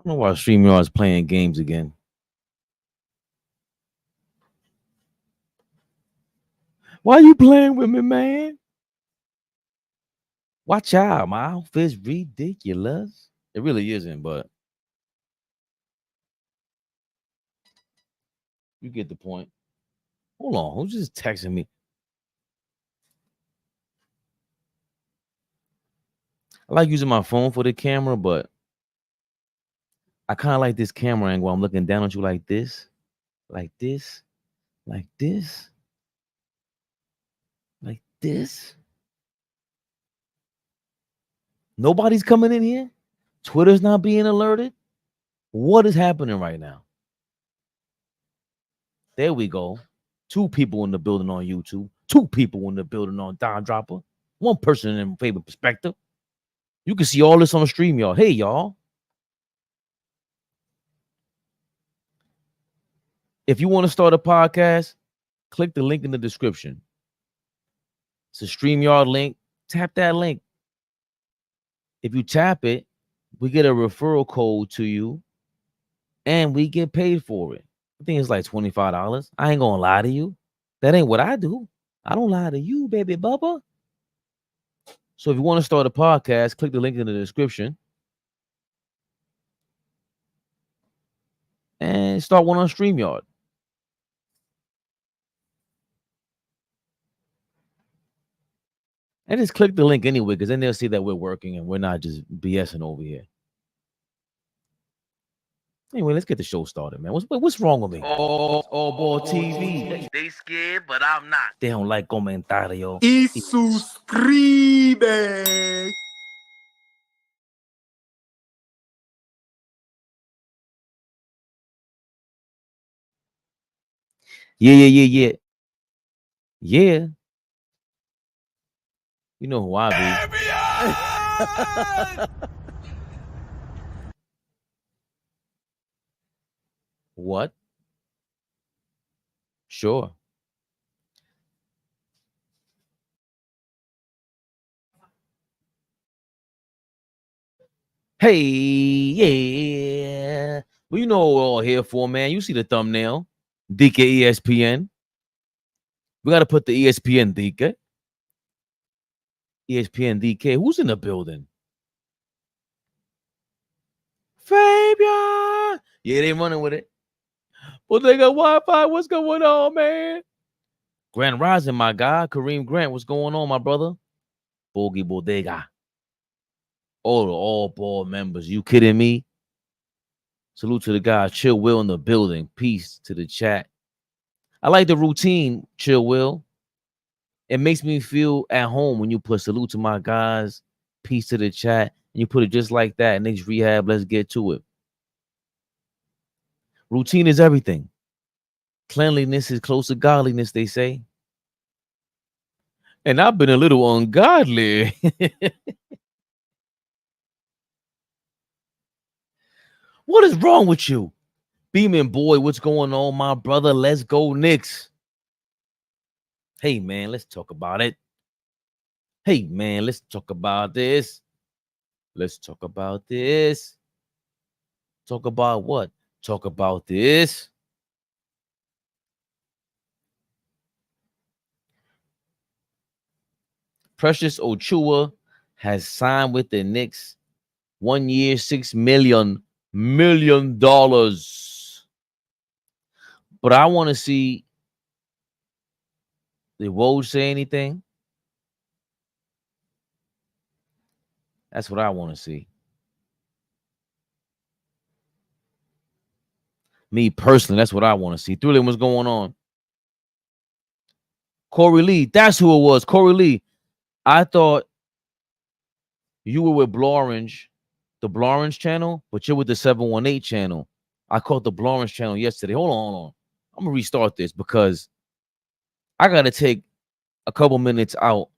I don't know why StreamYard's playing games again. Why you playing with me, man? Watch out, my outfit's ridiculous. It really isn't, but you get the point. Hold on, who's just texting me? I like using my phone for the camera, but I kind of like this camera angle. I'm looking down at you like this, like this, like this, like this. Nobody's coming in here. Twitter's not being alerted. What is happening right now? There we go. 2 people in the building on YouTube. 2 people in the building on Don Dropper. 1 person in Fabian Perspective. You can see all this on StreamYard. Hey, y'all. If you want to start a podcast, click the link in the description. It's a StreamYard link. Tap that link. If you tap it, we get a referral code to you, and we get paid for it. I think it's like $25. I ain't gonna lie to you. That ain't what I do. I don't lie to you, baby bubba. So if you want to start a podcast, click the link in the description and start one on StreamYard. And just click the link anyway, because then they'll see that we're working and we're not just BSing over here. Anyway, let's get the show started, man. What's wrong with me? AllBall TV. They scared, but I'm not. They don't like comentario. Y suscribe. Yeah. Yeah. You know who I be. What? Sure. Hey, yeah. Well, you know what we're all here for, man. You see the thumbnail. DK ESPN. We got to put the ESPN DK. ESPN DK. Who's in the building? Fabian. Yeah, they running with it. Well, they got Wi-Fi. What's going on, man? Grand Rising, my guy. Kareem Grant. What's going on, my brother? Bogey Bodega. All the AllBall members. You kidding me? Salute to the guy. Chill Will in the building. Peace to the chat. I like the routine, Chill Will. It makes me feel at home when you put salute to my guys, peace to the chat, and you put it just like that. Knicks Rehab, let's get to it. Routine is everything. Cleanliness is close to godliness, they say. And I've been a little ungodly. What is wrong with you? Beeman boy, what's going on, my brother? Let's go, Knicks. Hey, man, let's talk about it. Hey, man, let's talk about this. Let's talk about this. Talk about what? Talk about this. Precious Achiuwa has signed with the Knicks. 1 year, $6 million. But I want to see, did Woj say anything? That's what I want to see. Me personally, that's what I want to see. Thrilling, what's going on? Corey Lee, that's who it was. Corey Lee. I thought you were with Blorange, the Blorange channel, but you're with the 718 channel. I caught the Blorange channel yesterday. Hold on. I'm going to restart this because I got to take a couple minutes out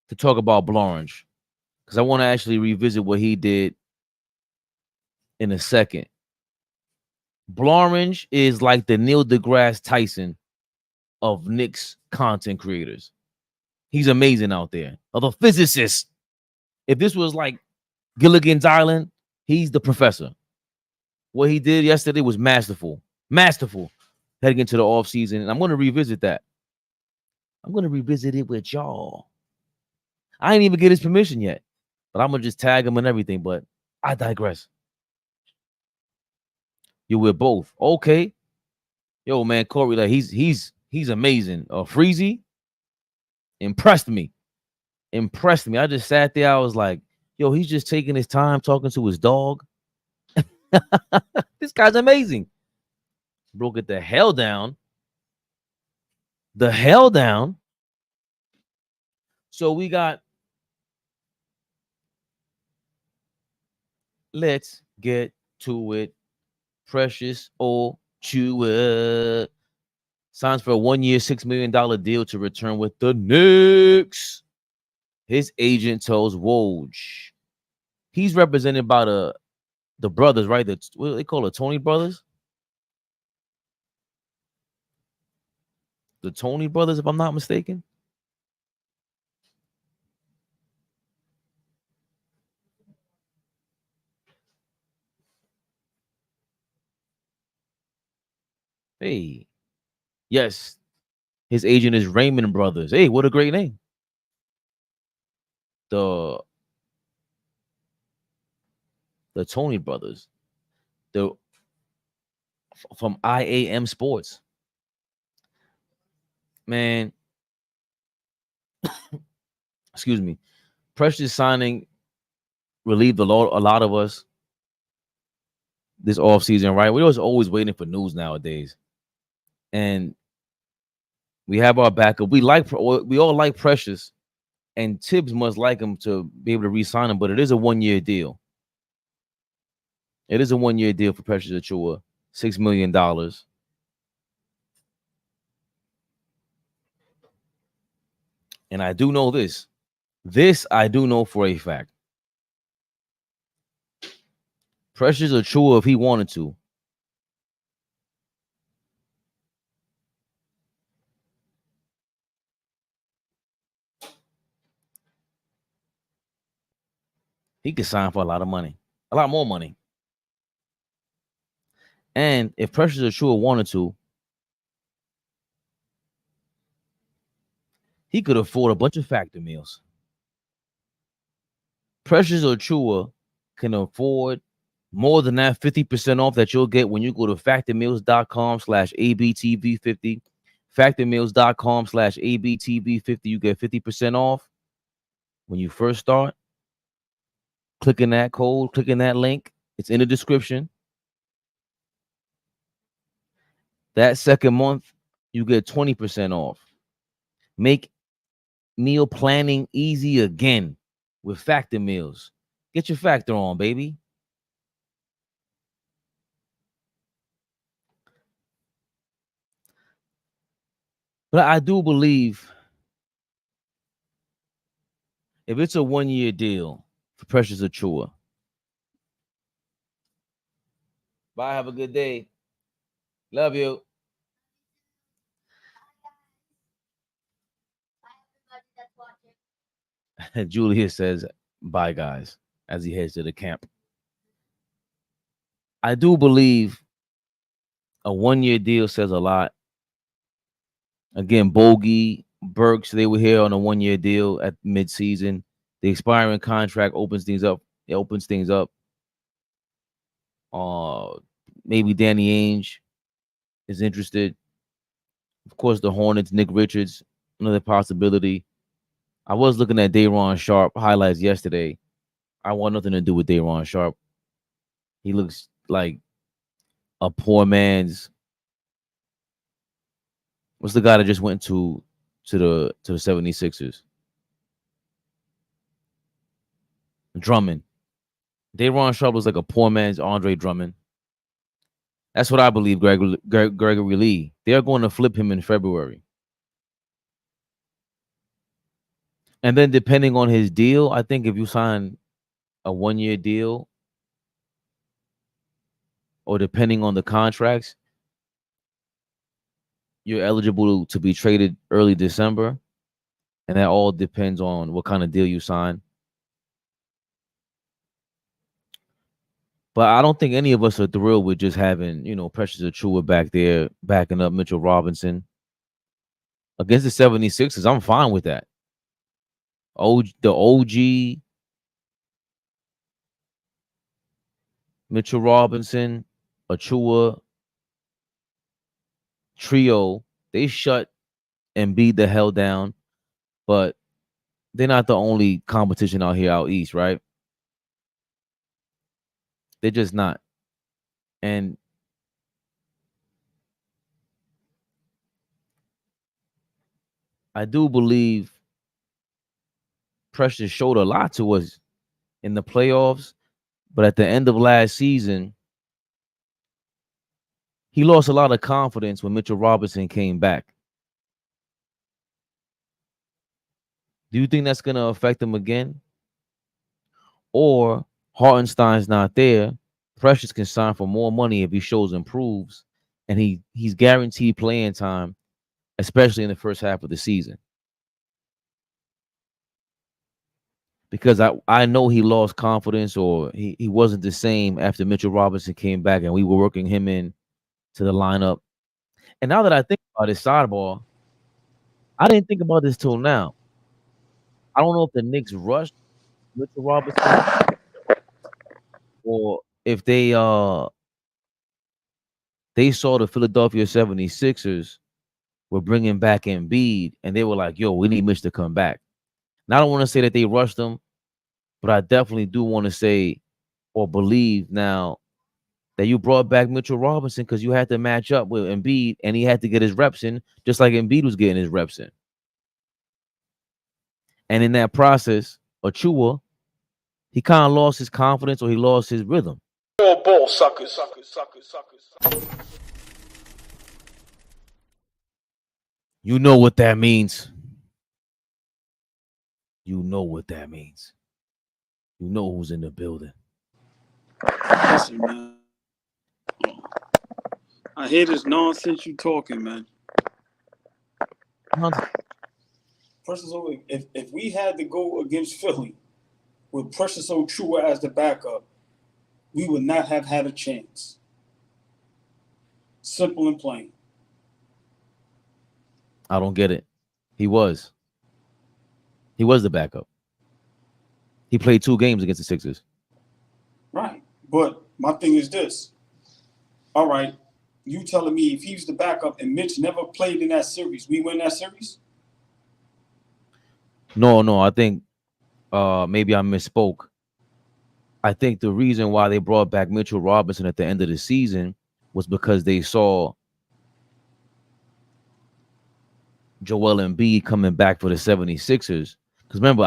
to talk about Blorange because I want to actually revisit what he did in a second. Blorange is like the Neil deGrasse Tyson of Knicks content creators. He's amazing out there. Of a physicist. If this was like Gilligan's Island, He's the professor. What he did yesterday was masterful. Masterful. Heading into the offseason. And I'm going to revisit that. I'm going to revisit it with y'all. I ain't even get his permission yet. But I'm going to just tag him and everything. But I digress. You're with both. Okay. Yo, man, Corey, like he's amazing. Freezy impressed me. I just sat there. I was like, yo, he's just taking his time talking to his dog. This guy's amazing. Broke it the hell down. The hell down. So we got. Let's get to it. Precious Achiuwa signs for a 1-year, $6 million deal to return with the Knicks. His agent tells Woj he's represented by the brothers, right? What do they call it? Tony brothers? The Tony brothers, if I'm not mistaken. Hey. Yes. His agent is Raymond Brothers. Hey, what a great name. The Tony brothers. From IAM Sports. Man. Excuse me. Precious signing relieved a lot of us this offseason, right? We was always waiting for news nowadays. And we have our backup. We all like Precious, and Tibbs must like him to be able to re-sign him, but it is a 1-year deal. It is a 1-year deal for Precious Achiuwa, $6 million. And I do know this. This I do know for a fact. Precious Achiuwa, if he wanted to, he could sign for a lot of money, a lot more money. And if Precious Achiuwa wanted to, he could afford a bunch of factor meals. Precious Achiuwa can afford more than that 50% off that you'll get when you go to factormeals.com/ABTV50. Factormeals.com/ABTV50. You get 50% off when you first start. Clicking that code, clicking that link. It's in the description. That second month, you get 20% off. Make meal planning easy again with Factor Meals. Get your factor on, baby. But I do believe if it's a 1-year deal for Precious Achiuwa. Bye. Have a good day. Love you. Julius says, bye, guys, as he heads to the camp. I do believe a 1-year deal says a lot. Again, Bogey, Burks, they were here on a 1-year deal at midseason. The expiring contract opens things up. It opens things up. Maybe Danny Ainge is interested. Of course, the Hornets, Nick Richards, another possibility. I was looking at Day'Ron Sharpe highlights yesterday. I want nothing to do with Day'Ron Sharpe. He looks like a poor man's. What's the guy that just went to the 76ers? Drummond. Day'Ron Sharpe was like a poor man's Andre Drummond. That's what I believe, Gregory Lee. They're going to flip him in February. And then depending on his deal, I think if you sign a 1-year deal or depending on the contracts, you're eligible to be traded early December. And that all depends on what kind of deal you sign. But I don't think any of us are thrilled with just having, Precious Achiuwa back there backing up Mitchell Robinson against the 76ers. I'm fine with that. The OG Mitchell Robinson, Achiuwa trio, they shut Embiid the hell down, but they're not the only competition out here out east, right? They're just not. And I do believe Precious showed a lot to us in the playoffs, but at the end of last season, he lost a lot of confidence when Mitchell Robinson came back. Do you think that's going to affect him again? Or Hartenstein's not there, Precious can sign for more money if he shows improves, and he's guaranteed playing time, especially in the first half of the season. Because I know he lost confidence, or he wasn't the same after Mitchell Robinson came back and we were working him in to the lineup. And now that I think about this sidebar, I didn't think about this till now. I don't know if the Knicks rushed Mitchell Robinson or if they saw the Philadelphia 76ers were bringing back Embiid and they were like, yo, we need Mitch to come back. Now I don't want to say that they rushed him, but I definitely do want to say or believe now that you brought back Mitchell Robinson because you had to match up with Embiid and he had to get his reps in just like Embiid was getting his reps in. And in that process, Achiuwa, he kind of lost his confidence or he lost his rhythm. Ball suckers. You know what that means. You know what that means. You know who's in the building. Listen, man. I hear this nonsense you talking, man. Precious, if we had to go against Philly with Precious Achiuwa as the backup, we would not have had a chance. Simple and plain. I don't get it. He was the backup. He played 2 games against the Sixers. Right. But my thing is this. All right, you telling me if he was the backup and Mitch never played in that series, we win that series? No, I think maybe I misspoke. I think the reason why they brought back Mitchell Robinson at the end of the season was because they saw Joel Embiid coming back for the 76ers. Because remember,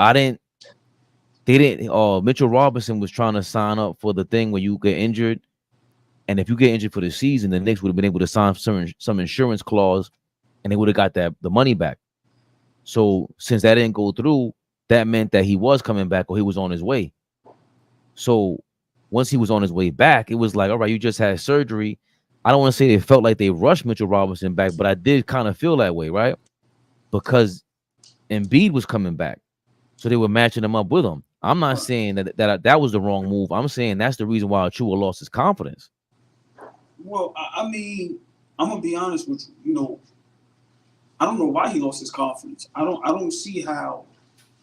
Mitchell Robinson was trying to sign up for the thing where you get injured. And if you get injured for the season, the Knicks would have been able to sign some insurance clause and they would have got the money back. So since that didn't go through, that meant that he was coming back or he was on his way. So once he was on his way back, it was like, all right, you just had surgery. I don't want to say they felt like they rushed Mitchell Robinson back, but I did kind of feel that way, right? Because Embiid was coming back. So they were matching him up with him. I'm not saying that was the wrong move. I'm saying that's the reason why Achiuwa lost his confidence. Well, I mean, I'm gonna be honest with you. I don't know why he lost his confidence. I don't see how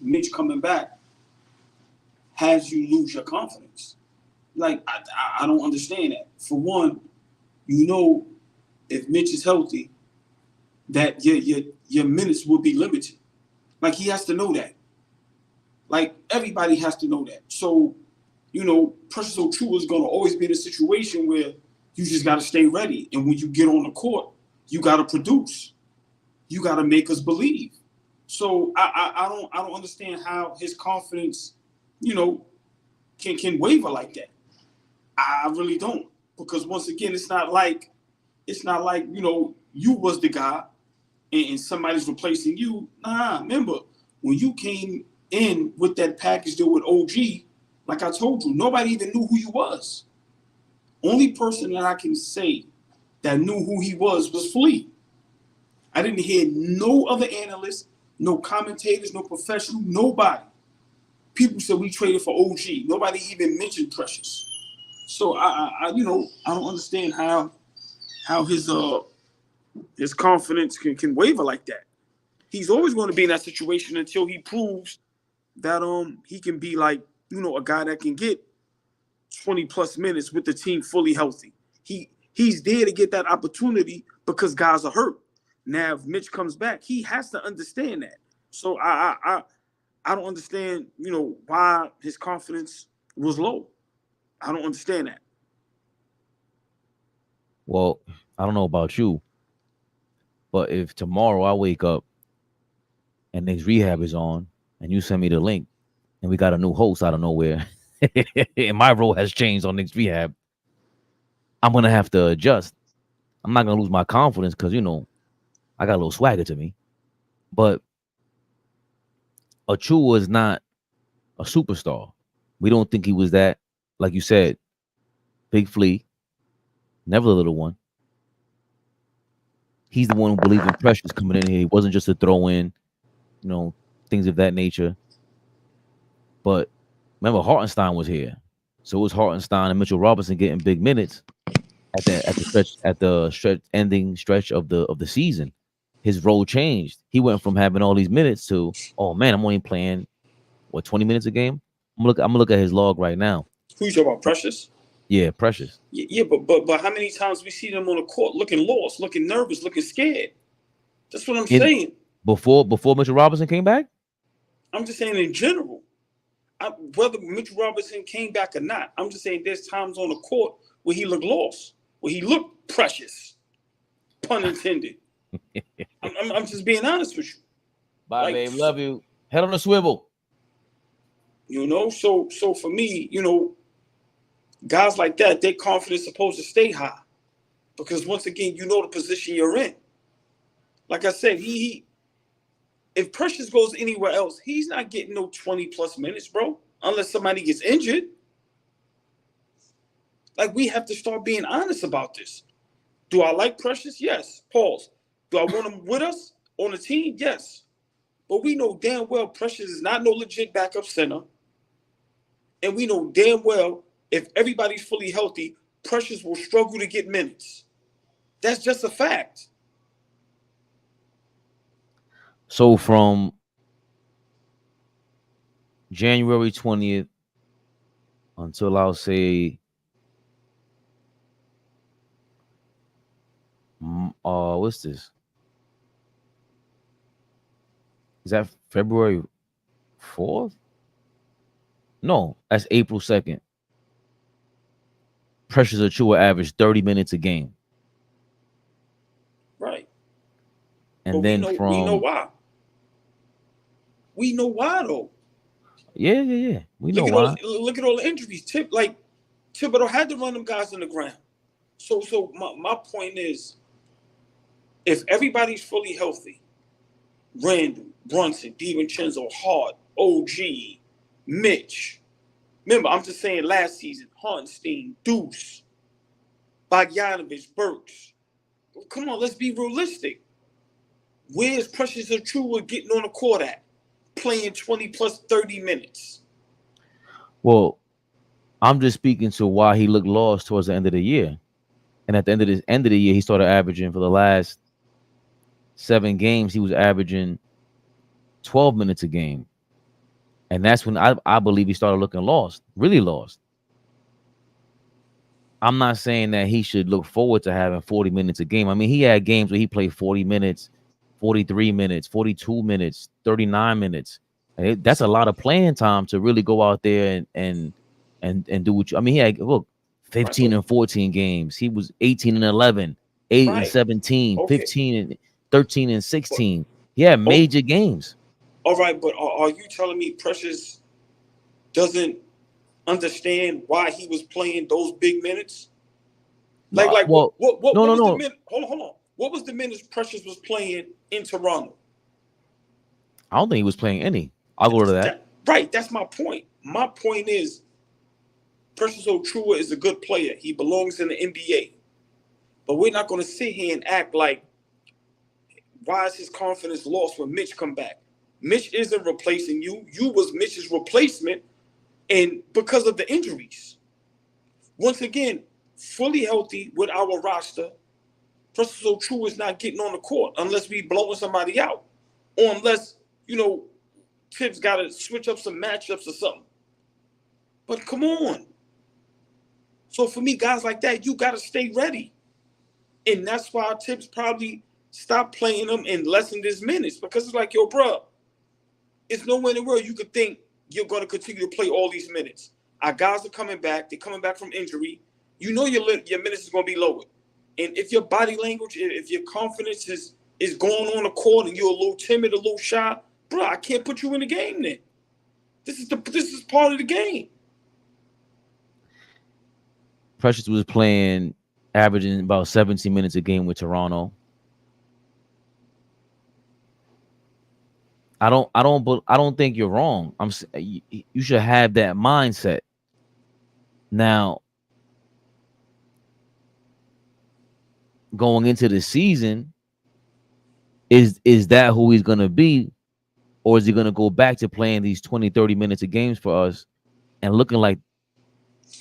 Mitch coming back has you lose your confidence. Like I don't understand that. For one, if Mitch is healthy, that your minutes will be limited. Like he has to know that. Like everybody has to know that. So, Precious Achiuwa is gonna always be in a situation where you just gotta stay ready. And when you get on the court, you gotta produce. You gotta make us believe. So I don't understand how his confidence, can waver like that. I really don't. Because once again, it's not like you was the guy and somebody's replacing you. Nah, remember when you came in with that package deal with OG, like I told you, nobody even knew who you was. Only person that I can say that knew who he was Flea. I didn't hear no other analysts, no commentators, no professional, nobody. People said we traded for OG. Nobody even mentioned Precious. So I you know, I don't understand how his confidence can waver like that. He's always going to be in that situation until he proves that he can be like, you know, a guy that can get 20 plus minutes with the team fully healthy. He's there to get that opportunity because guys are hurt. Now, if Mitch comes back, he has to understand that. So I don't understand, you know, why his confidence was low. I don't understand that. Well, I don't know about you, but if tomorrow I wake up and Knicks Rehab is on, and you send me the link, and we got a new host out of nowhere, and my role has changed on Knicks Rehab, I'm gonna have to adjust. I'm not gonna lose my confidence because, you know, I got a little swagger to me. But Achiuwa is not a superstar. We don't think he was that. Like you said, big flea, never the little one. He's the one who believed in Precious coming in here. He wasn't just a throw in, you know, things of that nature. But remember, Hartenstein was here, so it was Hartenstein and Mitchell Robinson getting big minutes at the stretch ending stretch of the season. His role changed. He went from having all these minutes to, oh man, I'm only playing 20 minutes a game. I'm gonna look at his log right now. Who you talking about, Precious? Yeah, Precious. Yeah, but how many times we see them on the court looking lost, looking nervous, looking scared? That's what I'm saying. Before Mitchell Robinson came back? I'm just saying in general. Whether Mitchell Robinson came back or not, I'm just saying there's times on the court where he looked lost, where he looked precious, pun intended. I'm just being honest with you. Bye, babe. Love you. Head on the swivel. You know, so for me, you know, guys like that, their confidence is supposed to stay high. Because once again, you know the position you're in. Like I said, if Precious goes anywhere else, he's not getting no 20 plus minutes, bro, unless somebody gets injured. Like, we have to start being honest about this. Do I like Precious? Yes. Pause. Do I want him with us on the team? Yes. But we know damn well Precious is not no legit backup center. And we know damn well if everybody's fully healthy, Precious will struggle to get minutes. That's just a fact. So from January 20th until I'll say what's this? Is that February 4th? No, that's April 2nd. Precious Achiuwa averaged 30 minutes a game. Right. And but then we know why. We know why though. Yeah. We know why. Look at all the injuries. Thibodeau had to run them guys on the ground. So my point is, if everybody's fully healthy, Randall, Brunson, DiVincenzo, Hart, OG, Mitch. Remember, I'm just saying last season, Hartenstein, Deuce, Bogdanovich, Burks. Come on, let's be realistic. Where's Precious Achiuwa getting on the court at? Playing 20 plus 30 minutes. Well, I'm just speaking to why he looked lost towards the end of the year. And at the end of the year, he started averaging for the last 7 games, he was averaging 12 minutes a game. And that's when I believe he started looking lost, really lost. I'm not saying that he should look forward to having 40 minutes a game. I mean, he had games where he played 40 minutes, 43 minutes, 42 minutes, 39 minutes. And that's a lot of playing time to really go out there and do what you. I mean, he had 15 and 14 games. He was 18 and 11, 8 and 17, 15 and 13 and 16. He had major games. All right, but are you telling me Precious doesn't understand why he was playing those big minutes? What was the minute? Hold on. What was the minutes Precious was playing in Toronto? I don't think he was playing any. I'll go to that. Right, that's my point. My point is, Precious Achiuwa is a good player. He belongs in the NBA. But we're not going to sit here and act like, why is his confidence lost when Mitch come back? Mitch isn't replacing you. You was Mitch's replacement, and because of the injuries. once again, fully healthy with our roster, Precious Achiuwa is not getting on the court unless we blowing somebody out. Or unless, Tibbs got to switch up some matchups or something. But come on. So for me, guys like that, you got to stay ready. And that's why Tibbs probably stopped playing them and lessened his minutes. Because it's like, yo, bro, it's nowhere in the world you could think you're going to continue to play all these minutes. Our guys are coming back. They're coming back from injury. You know your minutes is going to be lowered. And if your body language, if your confidence is going on the court and you're a little timid, a little shy, bro, I can't put you in the game then. This is part of the game. Precious was averaging about 17 minutes a game with Toronto. I don't think you're wrong. You should have that mindset. Now, going into the season, is that who he's going to be? Or is he going to go back to playing these 20, 30 minutes of games for us and looking like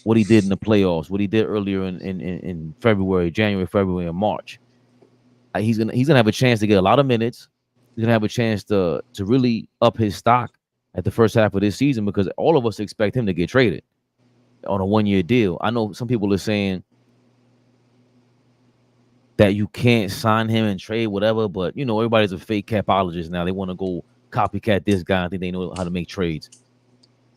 what he did in the playoffs, what he did earlier in January, February, and March? He's gonna have a chance to get a lot of minutes. He's gonna have a chance to really up his stock at the first half of this season, because all of us expect him to get traded on a 1-year deal. I know some people are saying that you can't sign him and trade whatever, but everybody's a fake capologist now. They want to go copycat this guy. I think they know how to make trades.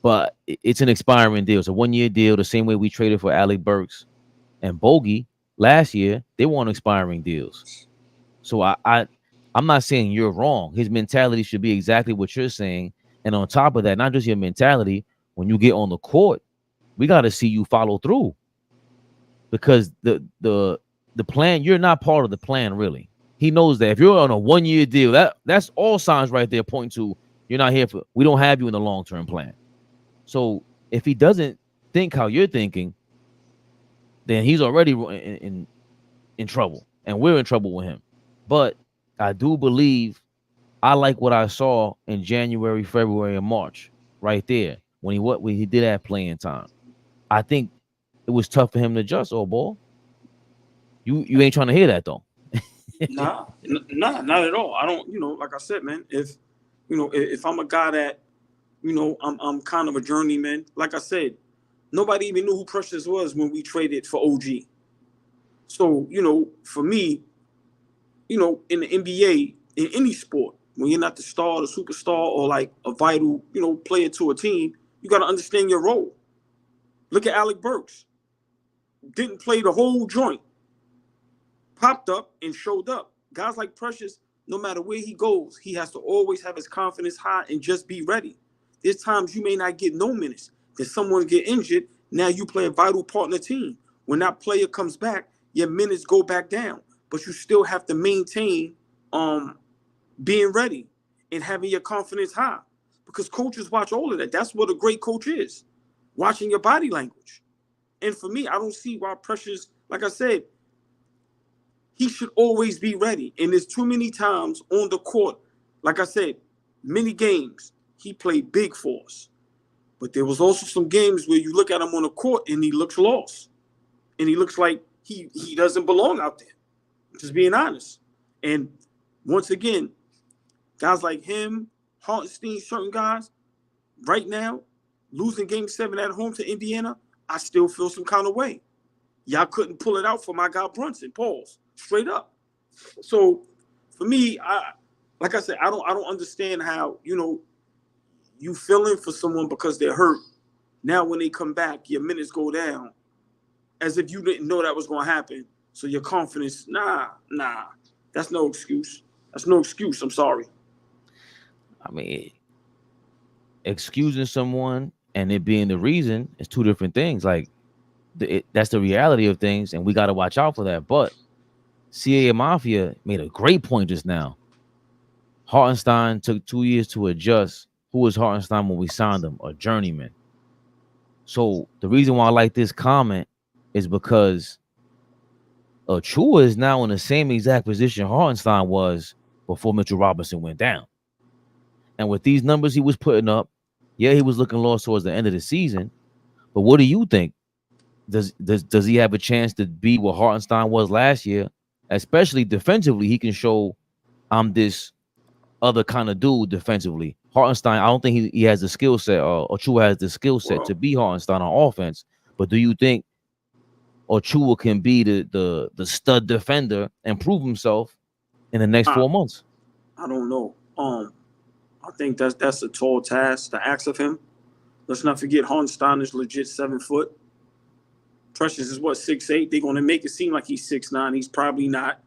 But it's an expiring deal. It's a 1-year deal, the same way we traded for Alec Burks and Bogey last year. They want expiring deals. So I'm not saying you're wrong. His mentality should be exactly what you're saying. And on top of that, not just your mentality, when you get on the court, we got to see you follow through. Because the plan, you're not part of the plan, really. He knows that if you're on a 1-year deal, that's all signs right there pointing to you're not here we don't have you in the long-term plan. So if he doesn't think how you're thinking, then he's already in trouble, and we're in trouble with him. But I do believe I like what I saw in January, February, and March right there when he did have playing time. I think it was tough for him to adjust. Oh, boy, you ain't trying to hear that though. Nah, not at all. I don't. Like I said, man. If I'm a guy that, I'm kind of a journeyman. Like I said, nobody even knew who Precious was when we traded for OG. So for me, in the NBA, in any sport, when you're not the star, the superstar, or like a vital, player to a team, you got to understand your role. Look at Alec Burks. Didn't play the whole joint. Popped up and showed up. Guys like Precious, no matter where he goes, he has to always have his confidence high and just be ready. There's times you may not get no minutes. There's someone get injured. Now you play a vital part in the team. When that player comes back, your minutes go back down. But you still have to maintain being ready and having your confidence high. Because coaches watch all of that. That's what a great coach is. Watching your body language. And for me, I don't see why Precious, like I said, he should always be ready. And there's too many times on the court, like I said, many games, he played big for us. But there was also some games where you look at him on the court and he looks lost. And he looks like he doesn't belong out there. Just being honest. And once again, guys like him, Hartenstein, certain guys, right now, losing Game 7 at home to Indiana, I still feel some kind of way. Y'all couldn't pull it out for my guy Brunson, pause, straight up. So for me, like I said, I don't understand how, you feeling for someone because they're hurt. Now when they come back, your minutes go down as if you didn't know that was going to happen. So your confidence, nah, that's no excuse. That's no excuse. I'm sorry. I mean, excusing someone and it being the reason is two different things. Like, that's the reality of things, and we got to watch out for that. But CAA Mafia made a great point just now. Hartenstein took 2 years to adjust. Who was Hartenstein when we signed him? A journeyman. So the reason why I like this comment is because Achiuwa is now in the same exact position Hartenstein was before Mitchell Robinson went down. And with these numbers he was putting up, yeah, he was looking lost towards the end of the season. But what do you think? does he have a chance to be what Hartenstein was last year? Especially defensively, he can show I'm this other kind of dude defensively. Hartenstein, I don't think he has the skill set, or Achua has the skill set to be Hartenstein on offense. But do you think Achua can be the stud defender and prove himself in the next 4 months? I don't know. I think that's a tall task to ask of him. Let's not forget Hartenstein is legit 7 foot. Precious is what, 6'8". They're gonna make it seem like he's 6'9". He's probably not.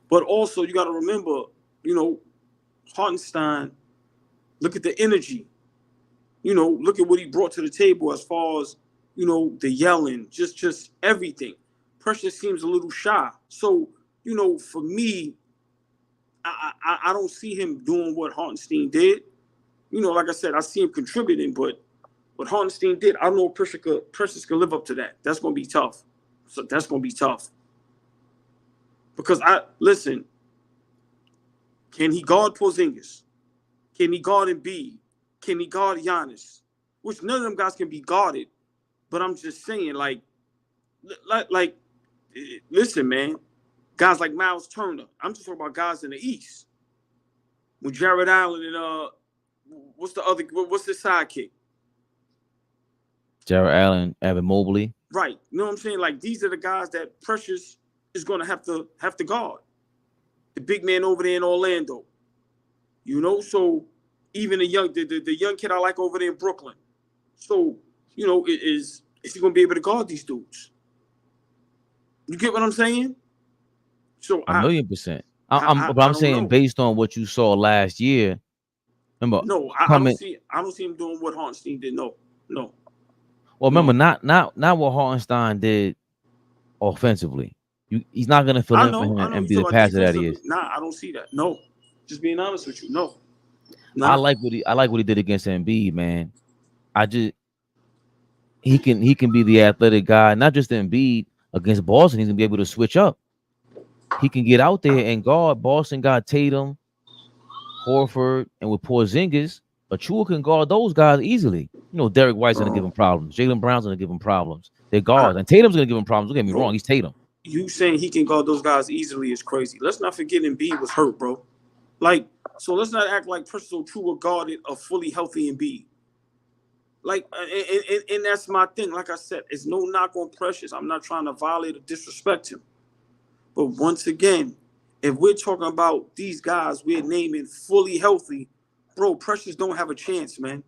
But also you gotta remember, you know, Hartenstein, look at the energy. You know, look at what he brought to the table as far as, you know, the yelling, just everything. Precious seems a little shy. So, you know, for me, I don't see him doing what Hartenstein did. You know, like I said, I see him contributing, but what Hartenstein did, I don't know if Precious can live up to that. That's going to be tough. So that's going to be tough. Because listen, can he guard Porzingis? Can he guard Embiid? Can he guard Giannis? Which none of them guys can be guarded. But I'm just saying, like, listen, man. Guys like Miles Turner. I'm just talking about guys in the East. With Jared Allen and what's the sidekick? Jared Allen, Evan Mobley. Right. You know what I'm saying? Like, these are the guys that Precious is gonna have to guard. The big man over there in Orlando. You know, so even the young kid I like over there in Brooklyn. So, you know, is he gonna be able to guard these dudes? You get what I'm saying? So a million percent. I'm saying based on what you saw last year. Remember? No, I don't see him doing what Hartenstein did. No. Well, remember, not what Hartenstein did offensively. He's not gonna fill in for him and be the passer that he is. Nah, I don't see that. No, just being honest with you. No. I like what he did against Embiid, man. He can be the athletic guy, not just Embiid against Boston. He's gonna be able to switch up. He can get out there and guard. Boston got Tatum, Horford, and with Porzingis, Achiuwa can guard those guys easily. You know, Derek White's gonna give him problems. Jalen Brown's gonna give him problems. They're guards, and Tatum's gonna give him problems. Don't get me wrong, he's Tatum. You saying he can guard those guys easily is crazy. Let's not forget Embiid was hurt, bro. Like, so let's not act like Precious Achiuwa guarded a fully healthy Embiid. Like, and that's my thing. Like I said, it's no knock on Precious. I'm not trying to violate or disrespect him. But once again, if we're talking about these guys we're naming fully healthy, bro, Precious don't have a chance, man.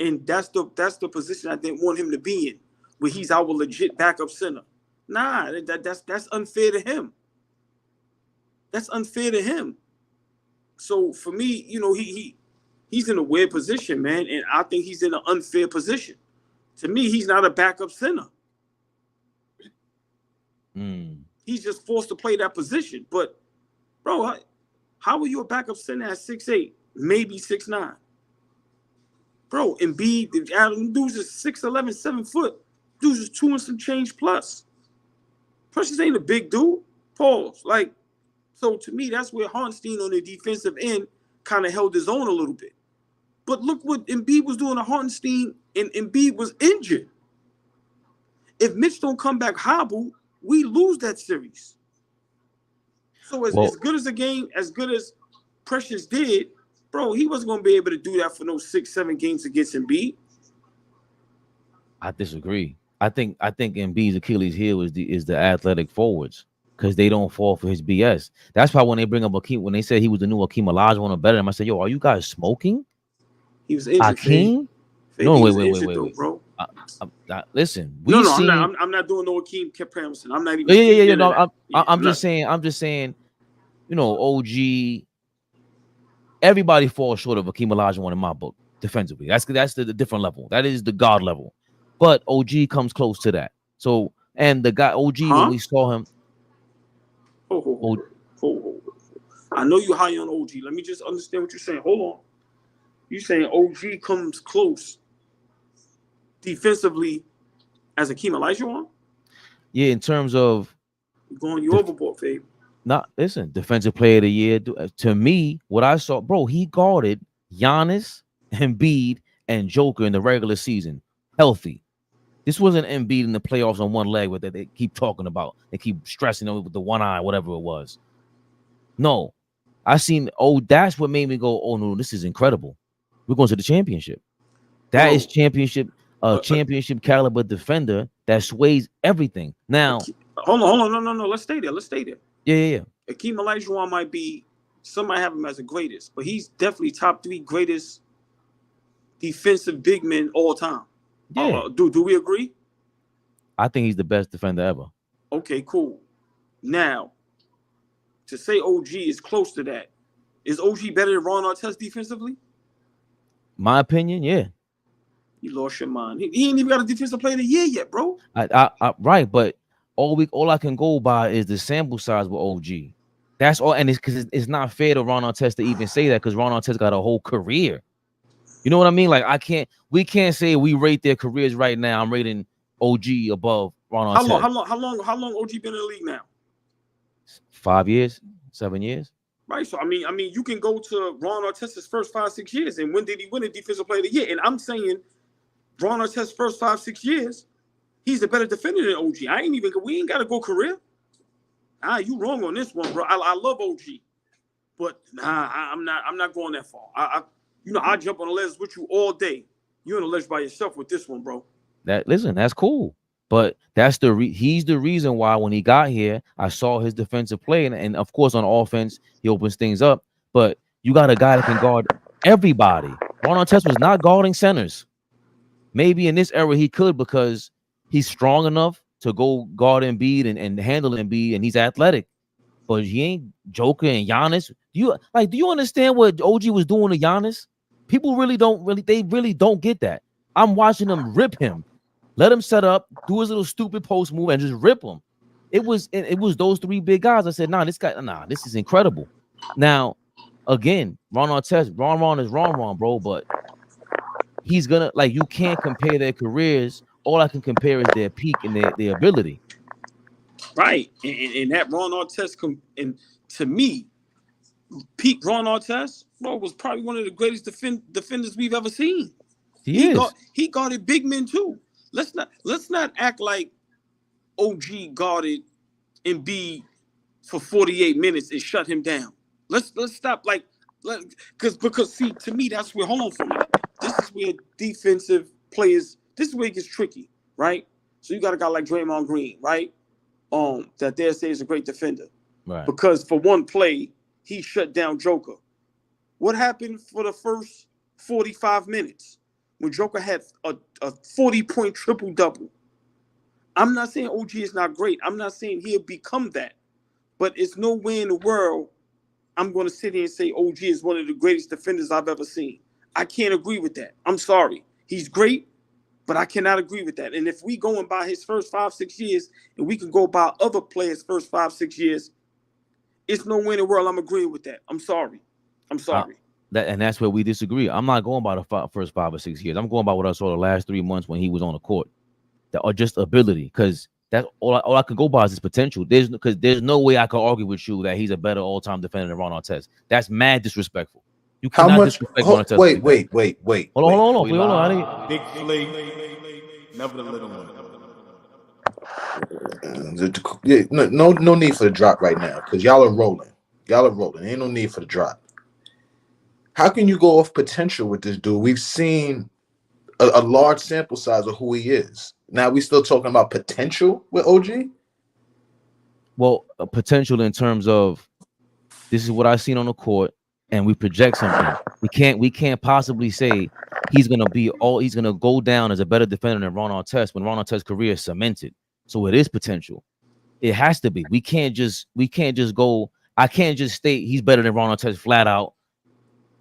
And that's the position I didn't want him to be in, where he's our legit backup center. Nah, that's unfair to him. That's unfair to him. So for me, you know, he's in a weird position, man, and I think he's in an unfair position. To me, he's not a backup center. He's just forced to play that position. But, bro, how are you a backup center at 6'8", maybe 6'9"? Bro, Embiid, dudes is 6'11", 7 foot. Dudes is 2 and some change plus. Precious ain't a big dude. Pause. Like, so to me, that's where Hartenstein on the defensive end kind of held his own a little bit. But look what Embiid was doing to Hartenstein, and Embiid was injured. If Mitch don't come back hobble, we lose that series. So as good as a game, as good as Precious did, bro, he wasn't going to be able to do that for no 6-7 games against Embiid. I disagree. I think Embiid's Achilles heel is the athletic forwards, because they don't fall for his BS. That's why when they bring up Akeem, when they said he was the new Akeem Olajuwon or better than him, I said, yo, are you guys smoking? He was injured. Akeem? No, wait, bro. Listen, I'm not doing no Akeem comparison. I'm not even. Yeah. No, I'm just saying. You know, OG. Everybody falls short of Akeem Olajuwon in my book defensively. That's the different level. That is the God level. But OG comes close to that. So, and the guy OG, when we saw him. I know you're high on OG. Let me just understand what you're saying. Hold on. You're saying OG comes close defensively as Akeem Olajuwon? Yeah, in terms of going overboard, Fabe. Listen, defensive player of the year. To me, what I saw, bro, he guarded Giannis, Embiid, and Joker in the regular season, healthy. This wasn't Embiid in the playoffs on one leg with that they keep talking about. They keep stressing over with the one eye, whatever it was. No, I seen. Oh, that's what made me go. Oh no, this is incredible. We're going to the championship. That is championship caliber defender that sways everything. Now, hold on, no. Let's stay there. Yeah. Akeem Olajuwon might be, some might have him as the greatest, but he's definitely top 3 greatest defensive big men all time. Yeah. Do we agree? I think he's the best defender ever. Okay, cool. Now, to say OG is close to that, is OG better than Ron Artest defensively? My opinion, yeah. You lost your mind. He ain't even got a defensive player of the year yet, bro. Right, but all I can go by is the sample size with OG. That's all, and it's because it's not fair to Ron Artest to even say that, because Ron Artest got a whole career. You know what I mean? Like we can't say we rate their careers right now. I'm rating OG above Ron Artest. How long OG been in the league now? 5 years, 7 years. Right. So I mean, you can go to Ron Artest's first 5-6 years, and when did he win a defensive player of the year? And I'm saying Ron Artest's first 5-6 years, he's a better defender than OG. We ain't got to go career. You wrong on this one, bro. I love OG, but I'm not going that far. I jump on the ledge with you all day. You're on the ledge by yourself with this one, bro. That's cool. But that's he's the reason why when he got here, I saw his defensive play, and of course on offense he opens things up. But you got a guy that can guard everybody. Ron Artest was not guarding centers. Maybe in this era he could, because he's strong enough to go guard Embiid and handle Embiid, and he's athletic. But he ain't Joker and Giannis. Do you understand what OG was doing to Giannis? People really don't get that. I'm watching them rip him. Let him set up, do his little stupid post move, and just rip him. It was those 3 big guys. I said, this is incredible. Now, again, Ron Artest, Ron is Ron, bro, but he's gonna, you can't compare their careers. All I can compare is their peak and their ability. Right. And that Ron Artest, and to me, peak Ron Artest, bro, was probably one of the greatest defenders we've ever seen. He guarded big men too. Let's not act like OG guarded Embiid for 48 minutes and shut him down. Let's stop, because see, to me, that's where, hold on for me. This is where defensive players, this is where it gets tricky, right? So you got a guy like Draymond Green, right? That they say is a great defender. Right. Because for one play, he shut down Joker. What happened for the first 45 minutes when Joker had a 40-point triple-double? I'm not saying OG is not great. I'm not saying he'll become that. But it's no way in the world I'm going to sit here and say OG is one of the greatest defenders I've ever seen. I can't agree with that. I'm sorry. He's great, but I cannot agree with that. And if we going by his first 5-6 years, and we can go by other players' first 5-6 years, it's no way in the world I'm agreeing with that. I'm sorry. And that's where we disagree. I'm not going by the first 5 or 6 years. I'm going by what I saw the last 3 months when he was on the court. That are just ability, because that's all I could go by is his potential. There's no way I could argue with you that he's a better all-time defender than Ron Artest. That's mad disrespectful. You cannot disrespect Ron Artest. Wait. Hold on. Big flea, never the little one. No need for the drop right now, because y'all are rolling. Ain't no need for the drop. How can you go off potential with this dude? We've seen a large sample size of who he is. Now we still talking about potential with OG? Well, potential in terms of this is what I've seen on the court, and we project something. We can't possibly say he's gonna go down as a better defender than Ron Artest when Ron Artest's career is cemented. So it is potential. It has to be. We can't just go. I can't just state he's better than Ron Artest flat out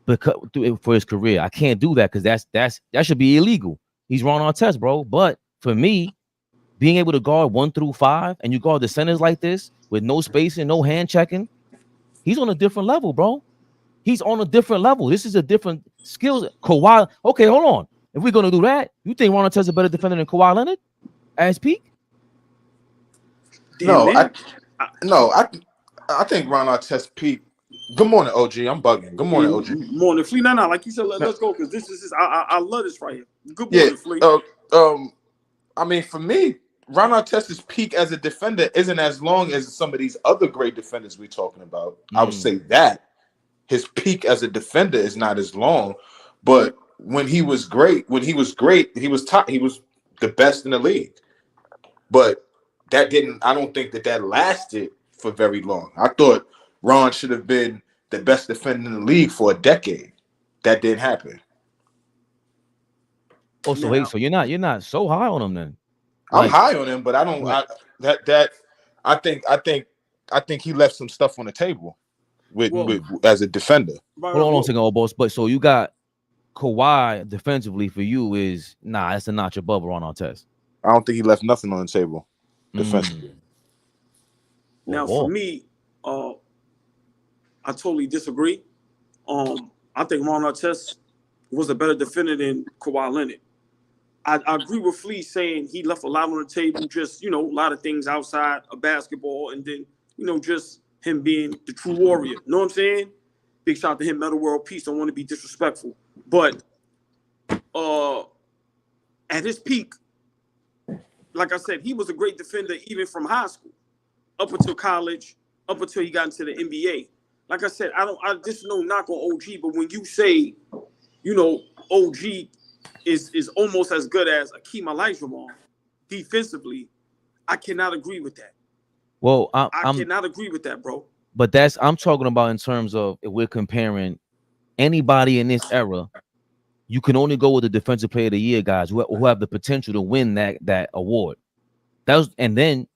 because for his career. I can't do that, because that should be illegal. He's Ron Artest, bro. But for me, being able to guard 1 through 5 and you guard the centers like this with no spacing, no hand checking, he's on a different level, bro. He's on a different level. This is a different skills. Kawhi. Okay, hold on. If we're gonna do that, you think Ron Artest is a better defender than Kawhi Leonard as peak? I think Ron Artest peak. Good morning, OG. I'm bugging. Good morning, OG. Morning, Flea. No, like you said, let's go, because this is I love this right here. Good morning, Flea. I mean, for me, Ron Artest's peak as a defender isn't as long as some of these other great defenders we're talking about. I would say that his peak as a defender is not as long, but when he was great, he was top. He was the best in the league. But that didn't. I don't think that lasted for very long. I thought Ron should have been the best defender in the league for a decade. That didn't happen. Oh, so wait, so you're not so high on him then? I'm high on him, but I don't. Right. I think he left some stuff on the table with as a defender. Hold on a second, old boss. But so you got Kawhi defensively for you is that's a notch above Ron Artest. I don't think he left nothing on the table defensively. Now, for me, I totally disagree. I think Ron Artest was a better defender than Kawhi Leonard. I agree with Flea saying he left a lot on the table, just, a lot of things outside of basketball, and then, just him being the true warrior. You know what I'm saying? Big shout out to him, Metal World Peace. Don't want to be disrespectful. But at his peak, like I said, he was a great defender even from high school, up until college, up until he got into the NBA. Like I said, this is no knock on OG, but when you say, OG is almost as good as Akeem Olajuwon defensively, I cannot agree with that. Well, I cannot agree with that, bro. But I'm talking about in terms of if we're comparing anybody in this era, you can only go with the Defensive Player of the Year guys who have the potential to win that award. And then,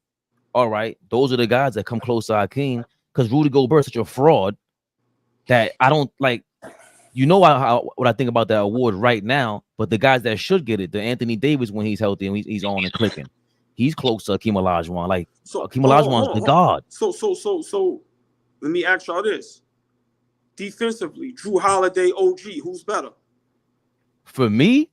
all right, those are the guys that come close to Akeem, because Rudy Gobert's such a fraud that I don't like. What I think about that award right now, but the guys that should get it, the Anthony Davis when he's healthy and he's on and clicking, he's close to Akeem Olajuwon. Like, Akeem Olajuwon's the god. So let me ask y'all this: defensively, Drew Holiday, OG, who's better? For me,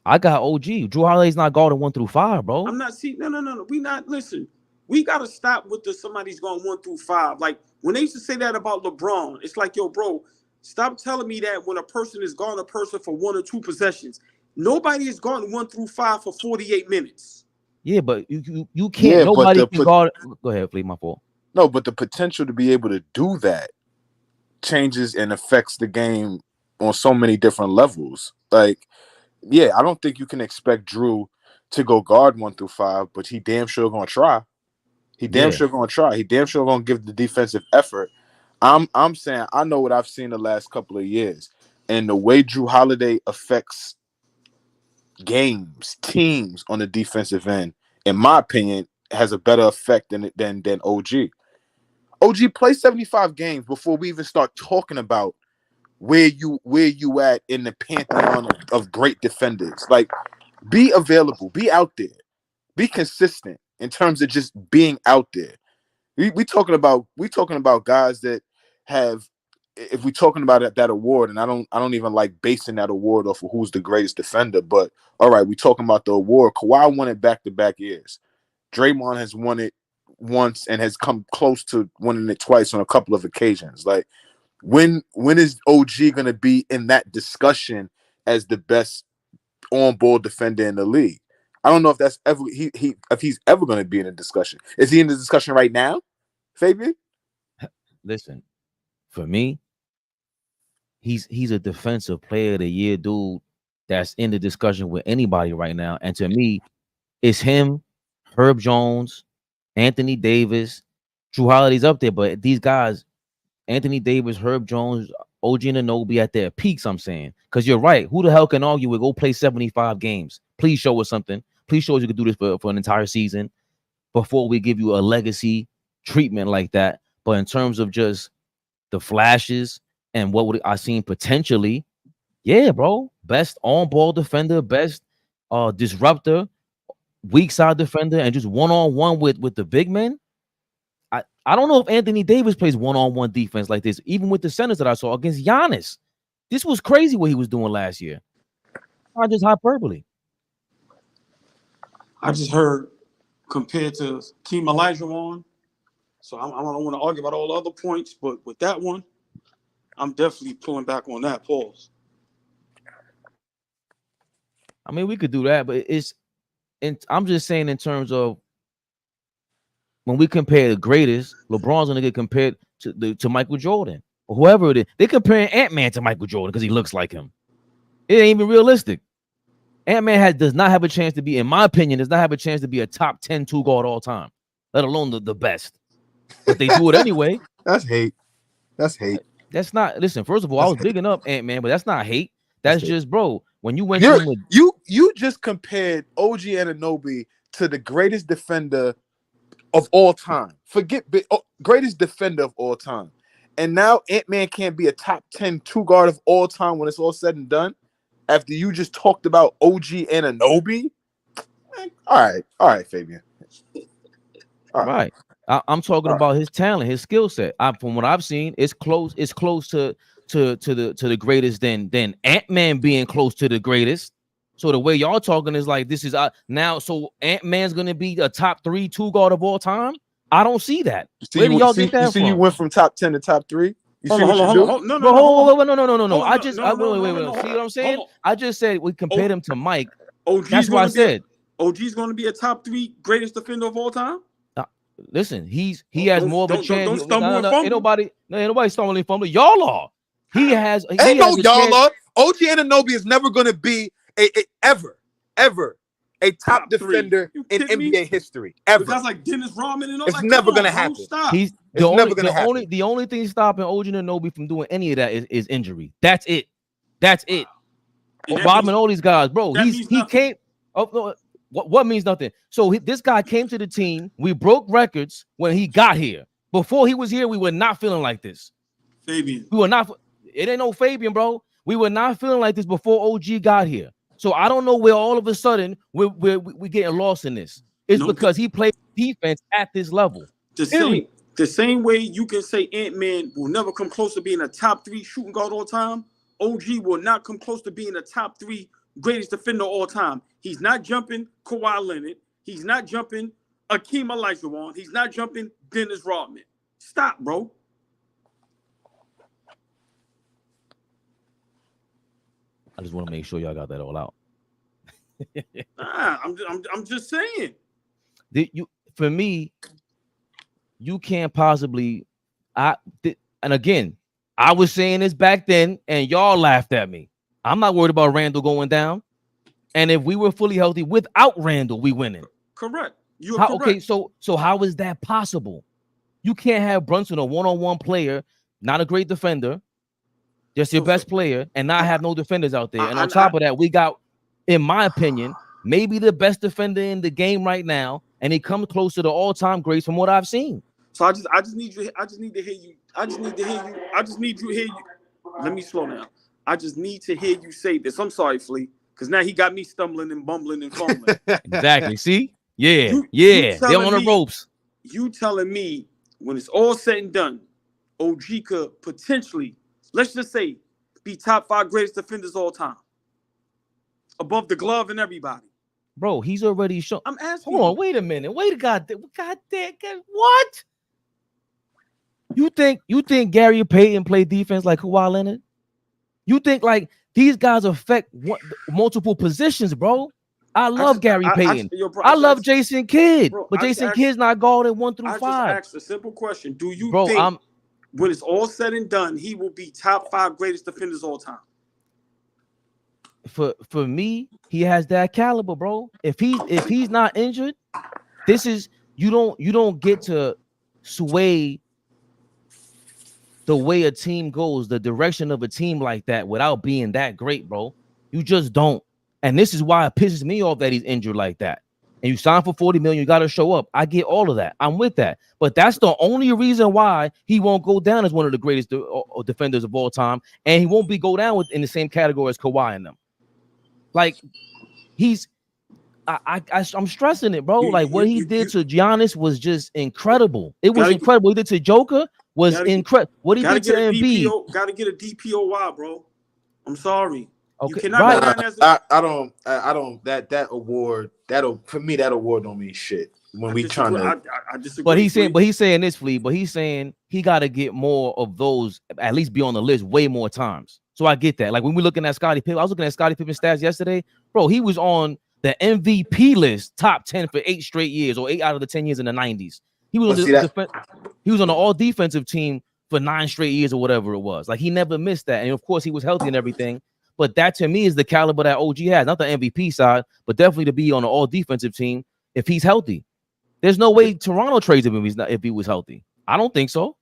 I got OG. Drew Holiday's not guarding 1 through 5, bro. I'm not. See, no. We not. Listen, we gotta stop with somebody's going 1 through 5. Like when they used to say that about LeBron, it's like, yo, bro. Stop telling me that when a person is guarding a person for 1 or 2 possessions. Nobody is guarding 1 through 5 for 48 minutes. Yeah, but you can't. Nobody can guard. Go ahead, please. My fault. No, but the potential to be able to do that changes and affects the game on so many different levels. Like, yeah, I don't think you can expect Drew to go guard 1 through 5, but he damn sure gonna try. He damn sure gonna try. He damn sure gonna give the defensive effort. I'm saying I know what I've seen the last couple of years, and the way Drew Holiday affects games, teams on the defensive end, in my opinion, has a better effect than OG. OG plays 75 games before we even start talking about where you at in the pantheon of great defenders. Like, be available, be out there, be consistent in terms of just being out there. We talking about guys that have, if we're talking about that award, and I don't even like basing that award off of who's the greatest defender, but all right, we talking about the award. Kawhi won it back-to-back years. Draymond has won it once and has come close to winning it twice on a couple of occasions. Like, when is OG gonna be in that discussion as the best on-ball defender in the league? I don't know if that's ever if he's ever going to be in a discussion. Is he in the discussion right now, Fabian? Listen, for me, he's a Defensive Player of the Year dude that's in the discussion with anybody right now. And to me, it's him, Herb Jones, Anthony Davis, Drew Holiday's up there, but these guys, Anthony Davis, Herb Jones, OG Anunoby at their peaks, I'm saying. Because you're right. Who the hell can argue with go play 75 games? Please show us something. Please show us you can do this for an entire season before we give you a legacy treatment like that. But in terms of just the flashes and what would I seen potentially, yeah, bro. Best on-ball defender, best disruptor, weak side defender, and just one-on-one with the big men. I don't know if Anthony Davis plays one-on-one defense like this, even with the centers that I saw against Giannis. This was crazy what he was doing last year. Not just hyperbole. I just heard compared to Akeem Olajuwon, so I don't want to argue about all the other points, but with that one, I'm definitely pulling back on that. Pause. I mean, we could do that, but and I'm just saying in terms of when we compare the greatest, LeBron's gonna get compared to Michael Jordan or whoever it is. They're comparing Ant-Man to Michael Jordan because he looks like him. It ain't even realistic. Ant-Man does not have a chance to be, in my opinion, does not have a chance to be a top 10 2 guard all time, let alone the best. But they do it anyway. That's hate. That's hate. That's not. Listen, first of all, I was bigging up Ant-Man, but that's not hate. That's just, bro. When you went to him with you just compared OG Anunoby to the greatest defender of all time. Greatest defender of all time. And now Ant-Man can't be a top 10 2 guard of all time when it's all said and done. After you just talked about OG Anunoby. All right, Fabian. All right. I'm talking about his talent, his skill set. From what I've seen, it's close to the greatest than Ant-Man being close to the greatest. So the way y'all talking is like this is now. So Ant-Man's gonna be a top 3 2 guard of all time. I don't see that. Where do y'all get that from? You went from top 10 to top 3. You see Hold what on, you hold do? on. No. I just wait. See what I'm saying? I just said we compared him to Mike. That's what I said. OG's going to be a top 3 greatest defender of all time. Listen, he has more of a chance. Don't stumble and fumble. Ain't nobody stumbling and fumbling. Y'all are. Ain't no y'all are. OG Anunoby is never going to be ever a top defender in NBA history. Ever. Guys like Dennis Rodman and all it's never going to happen. He's the only thing stopping OG Anunoby from doing any of that is injury. That's it. Rodman, all these guys, bro. He came. Oh no. What means nothing? So this guy came to the team. We broke records when he got here. Before he was here, we were not feeling like this. Fabian. We were not. It ain't no Fabian, bro. We were not feeling like this before OG got here. So I don't know where all of a sudden we're getting lost in this. It's because he played defense at this level. The same way you can say Ant-Man will never come close to being a top 3 shooting guard all time. OG will not come close to being a top 3 greatest defender all time. He's not jumping Kawhi Leonard. He's not jumping Akeem Olajuwon. He's not jumping Dennis Rodman. Stop, bro. I just want to make sure y'all got that all out. I'm just saying. For me, you can't possibly. And again, I was saying this back then, and y'all laughed at me. I'm not worried about Randall going down. And if we were fully healthy without Randall, we winning. Correct. You're correct. Okay, so how is that possible? You can't have Brunson, a one-on-one player, not a great defender, just your best player, and not have no defenders out there. And on top of that, we got, in my opinion, maybe the best defender in the game right now, and he comes close to the all-time greats from what I've seen. So I just need to hear you. Let me slow down. I just need to hear you say this. I'm sorry, Flea, because now he got me stumbling and bumbling and fumbling. Exactly. See? Yeah. They're on the ropes. You telling me when it's all said and done, OG could potentially, let's just say, be top 5 greatest defenders all time. Above the glove and everybody. Bro, he's already shown. I'm asking. Hold on, wait a minute. Wait a goddamn. What? You think Gary Payton played defense like Kawhi Leonard? You think like these guys affect multiple positions, bro? I love Gary Payton. I love Jason Kidd, but Jason Kidd's not guarding 1 through 5. I just asked a simple question. Do you think when it's all said and done, he will be top 5 greatest defenders all time? For me, he has that caliber, bro. If he's not injured, this is you don't get to sway the way a team goes, the direction of a team like that without being that great, bro. You just don't. And this is why it pisses me off that he's injured like that. And you sign for $40 million, you got to show up. I get all of that. I'm with that. But that's the only reason why he won't go down as one of the greatest defenders of all time. And he won't go down in the same category as Kawhi and them. Like, I'm stressing it, bro. Like, what he did to Giannis was just incredible. It was incredible. What he did to Joker was incredible. What he did to Embiid. Got to get a DPOY, bro. I'm sorry. Okay, you cannot go down as I don't that award, for me, that award don't mean shit when we trying to. I disagree. But he's saying this, Flea, but he's saying he got to get more of those, at least be on the list way more times. So I get that. Like when we're looking at Scottie Pippen, I was looking at Scottie Pippen's stats yesterday, bro. He was on the MVP list, top 10 for 8 straight years, or 8 out of the 10 years in the 90s. He was he was on the all defensive team for 9 straight years or whatever it was. Like, he never missed that. And of course, he was healthy and everything. But that to me is the caliber that OG has, not the MVP side, but definitely to be on an all defensive team if he's healthy. There's no way Toronto trades him if he was healthy. I don't think so.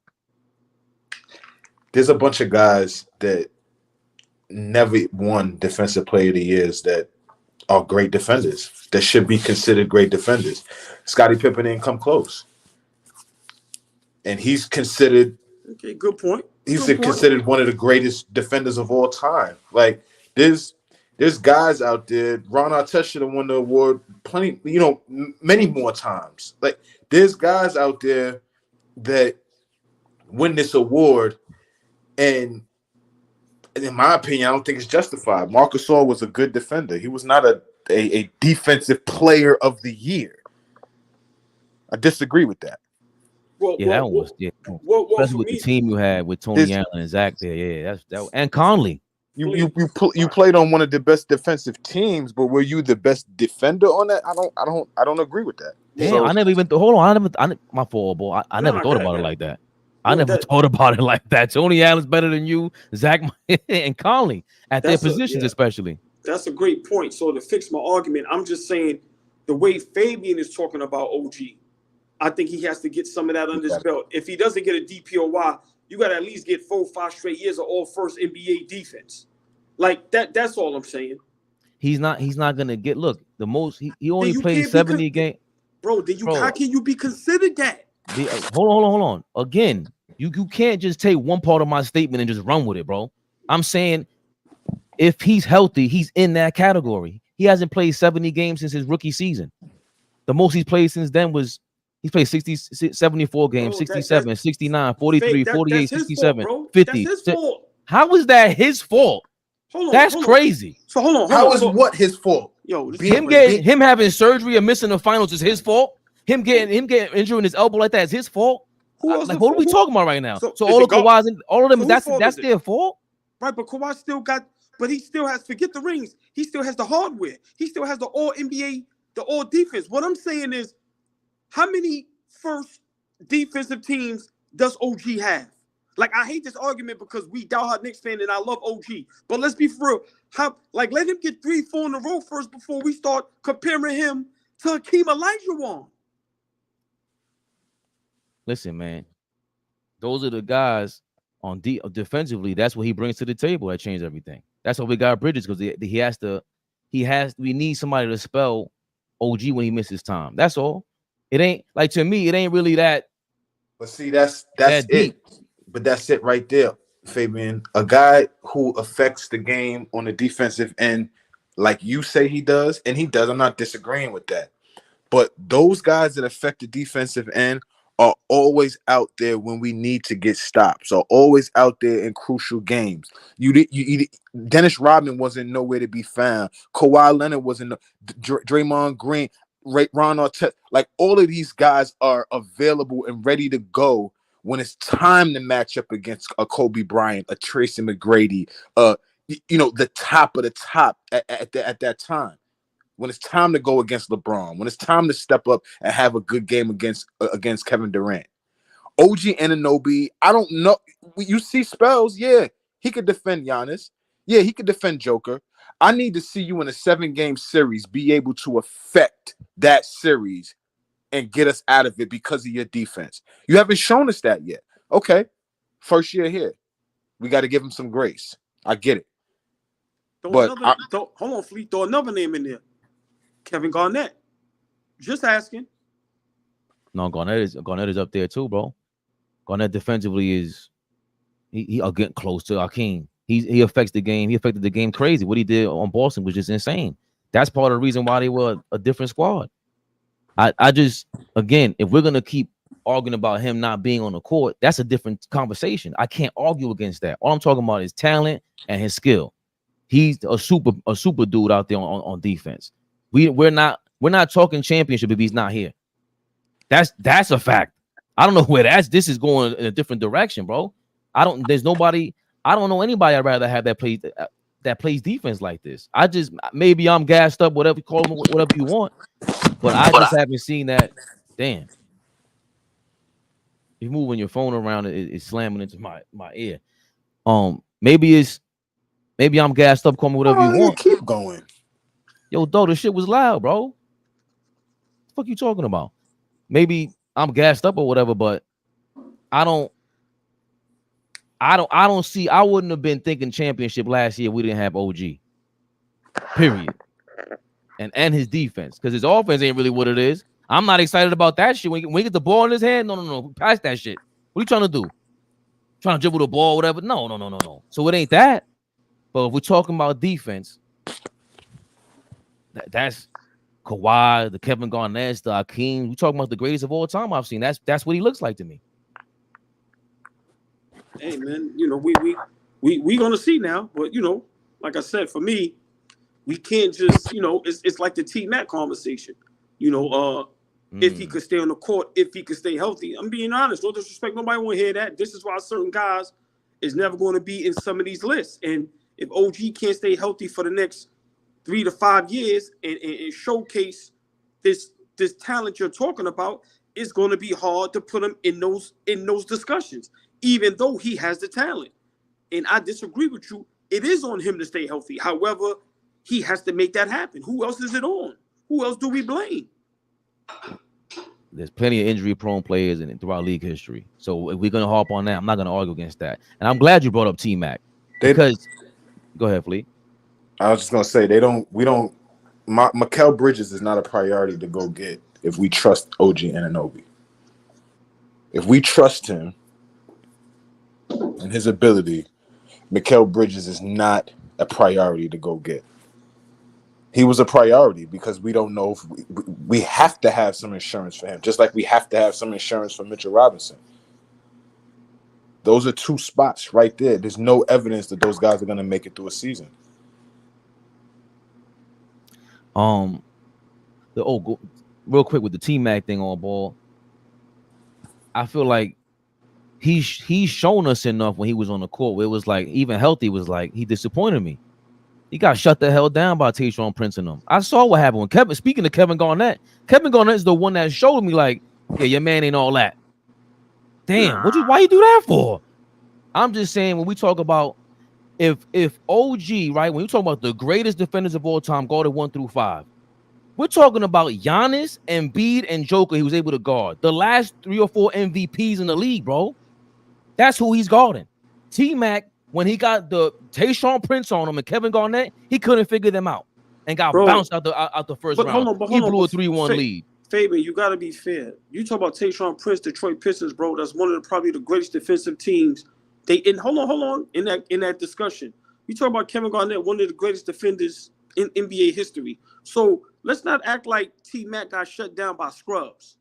There's a bunch of guys that never won Defensive Player of the Years that are great defenders, that should be considered great defenders. Scottie Pippen didn't come close. And he's considered good point. He's considered one of the greatest defenders of all time. Like, there's guys out there. Ron Artest should have won the award many more times. Like, there's guys out there that win this award, and in my opinion, I don't think it's justified. Marc Gasol was a good defender. He was not a defensive player of the year. I disagree with that. Especially with the team you had with Tony Allen and Zach there. Yeah, that and Conley. You played on one of the best defensive teams, but were you the best defender on that? I don't agree with that. Damn, so, I never even hold on. My fault, boy. I never thought about it like that. I never thought about it like that. Tony Allen's better than you, Zach and Conley at their positions, especially. That's a great point. So to fix my argument, I'm just saying the way Fabian is talking about OG, I think he has to get some of that under his belt. If he doesn't get a DPOY, you got to at least get 4-5 straight years of all first NBA defense. Like that. That's all I'm saying. He's not gonna get. Look, the most he only played 70 games. Bro, how can you be considered that? Hold on. Again, you can't just take one part of my statement and just run with it, bro. I'm saying if he's healthy, he's in that category. He hasn't played 70 games since his rookie season. The most he's played since then was he's played 74 games, 67, 69, 43, 48, 67, 50. How is that his fault? That's crazy. So hold on. How is what his fault? Yo, him having surgery and missing the finals is his fault. Him getting injured in his elbow like that is his fault. What are we talking about right now? So all of Kawhi's and all of them, that's their fault. Right, but Kawhi still got, but he still has, forget the rings. He still has the hardware. He still has the all NBA, the all defense. What I'm saying is, how many first defensive teams does OG have? Like, I hate this argument because we diehard Knicks fan and I love OG. But let's be for real. Let him get 3-4 in a row first before we start comparing him to Hakeem Olajuwon. Listen, man. Those are the guys on defensively. That's what he brings to the table. That changed everything. That's why we got Bridges, because we need somebody to spell OG when he misses time. That's all. It ain't like, to me, it ain't really that. But see, that's it. Deep. But that's it right there, Fabian. A guy who affects the game on the defensive end, like you say he does, and he does. I'm not disagreeing with that. But those guys that affect the defensive end are always out there when we need to get stops, are always out there in crucial games. Dennis Rodman wasn't nowhere to be found. Kawhi Leonard wasn't. Draymond Green, Ron Artest, like all of these guys are available and ready to go when it's time to match up against a Kobe Bryant, a Tracy McGrady, the top of the top at that time. When it's time to go against LeBron, when it's time to step up and have a good game against Kevin Durant. OG Anunoby, I don't know. You see spells, yeah, he could defend Giannis. Yeah, he could defend Joker. I need to see you in a 7-game series be able to affect that series and get us out of it because of your defense. You haven't shown us that yet. Okay, first year here. We got to give him some grace. I get it. Hold on, Fleet. Throw another name in there. Kevin Garnett. Just asking. No, Garnett is up there too, bro. Garnett defensively is he getting close to Hakeem. He affects the game. He affected the game crazy. What he did on Boston was just insane. That's part of the reason why they were a different squad. I just, again, if we're gonna keep arguing about him not being on the court, that's a different conversation. I can't argue against that. All I'm talking about is talent and his skill. He's a super dude out there on defense. We're not talking championship if he's not here. That's a fact. I don't know where this is going in a different direction, bro. I don't know anybody I'd rather have that play that plays defense like this. I just maybe I'm gassed up, whatever you call them, whatever you want, but I just haven't seen that. Damn, you moving your phone around, it's slamming into my ear. Maybe I'm gassed up, call me whatever you Oh, yeah, want. keep going. Yo, though, the shit was loud, bro. What the fuck you talking about? Maybe I'm gassed up or whatever, but I don't see. I wouldn't have been thinking championship last year. We didn't have OG. Period. And his defense, because his offense ain't really what it is. I'm not excited about that shit. When he get the ball in his hand, no, pass that shit. What are you trying to do? Trying to dribble the ball, whatever? No. So it ain't that. But if we're talking about defense, that's Kawhi, the Kevin Garnett, the Hakeem. We talking about the greatest of all time. I've seen. That's what he looks like to me. Hey man, you know we gonna see now, but you know, like I said, for me, we can't just it's like the tmac conversation. If he could stay on the court, if he could stay healthy. I'm being honest. No disrespect. Nobody want to hear that. This is why certain guys is never going to be in some of these lists. And if OG can't stay healthy for the next 3 to 5 years and showcase this talent you're talking about, it's going to be hard to put him in those discussions, even though he has the talent. And I disagree with you. It is on him to stay healthy. However, he has to make that happen. Who else is it on? Who else do we blame? There's plenty of injury-prone players throughout league history. So if we're gonna harp on that, I'm not gonna argue against that. And I'm glad you brought up T-Mac because go ahead, Fleet. I was just gonna say Mikal Bridges is not a priority to go get if we trust OG Anunoby. If we trust him and his ability, Mikal Bridges is not a priority to go get. He was a priority because we don't know if we have to have some insurance for him, just like we have to have some insurance for Mitchell Robinson. Those are two spots right there. There's no evidence that those guys are going to make it through a season. Real quick with the T-Mac thing on ball. I feel like he's shown us enough when he was on the court where it was like even healthy was like he disappointed me. He got shut the hell down by Tayshaun Prince and them. I saw what happened when Kevin. Speaking of Kevin Garnett is the one that showed me like, yeah, your man ain't all that. Damn, why you do that for? I'm just saying when we talk about if OG, right, when you talk about the greatest defenders of all time, guarded 1 through 5, we're talking about Giannis, Embiid, and Joker. He was able to guard the last 3 or 4 MVPs in the league, bro. That's who he's guarding. T-Mac, when he got the Tayshaun Prince on him and Kevin Garnett, he couldn't figure them out and got bounced out the first round. He blew a 3-1 lead. Fabian, you got to be fair. You talk about Tayshaun Prince, Detroit Pistons, bro. That's one of probably the greatest defensive teams. Hold on. In that discussion, you talk about Kevin Garnett, one of the greatest defenders in NBA history. So let's not act like T-Mac got shut down by scrubs.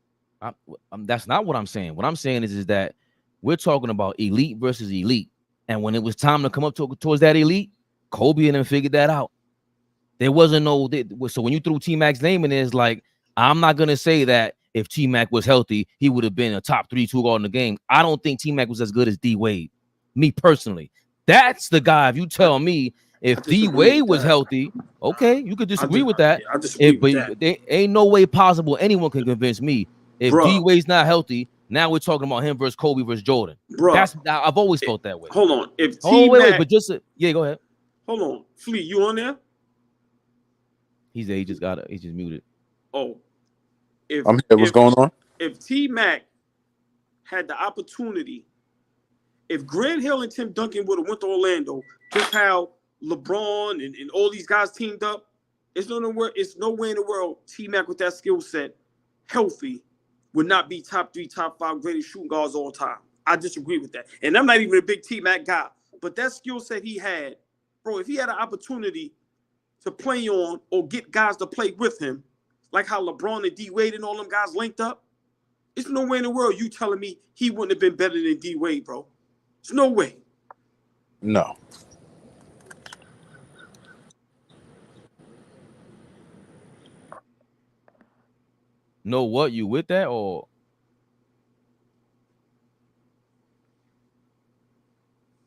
That's not what I'm saying. What I'm saying is that we're talking about elite versus elite. And when it was time to come up towards that elite, Kobe and them figured that out. There wasn't so when you threw T-Mac's name in there, it's like, I'm not going to say that if T-Mac was healthy, he would have been a top 3 guard in the game. I don't think T-Mac was as good as D-Wade. Me personally. That's the guy. If you tell me if D-Wade was healthy, okay, you could disagree with that. I disagree with that. There ain't no way possible anyone can convince me. If D-Wade's not healthy, now we're talking about him versus Kobe versus Jordan. I've always felt that way. Hold on. If T-Mac, but go ahead. Hold on. Fleet, you on there? He's just muted. Oh. I'm here. What's going on? If T-Mac had the opportunity, if Grant Hill and Tim Duncan would have went to Orlando, just how LeBron and all these guys teamed up, it's no way in the world T-Mac with that skill set, healthy, would not be top 3, top 5 greatest shooting guards all time. I disagree with that. And I'm not even a big T-Mac guy, but that skill set he had, bro, if he had an opportunity to play on or get guys to play with him, like how LeBron and D-Wade and all them guys linked up, it's no way in the world you telling me he wouldn't have been better than D-Wade, bro. There's no way. No. No, what? You with that or?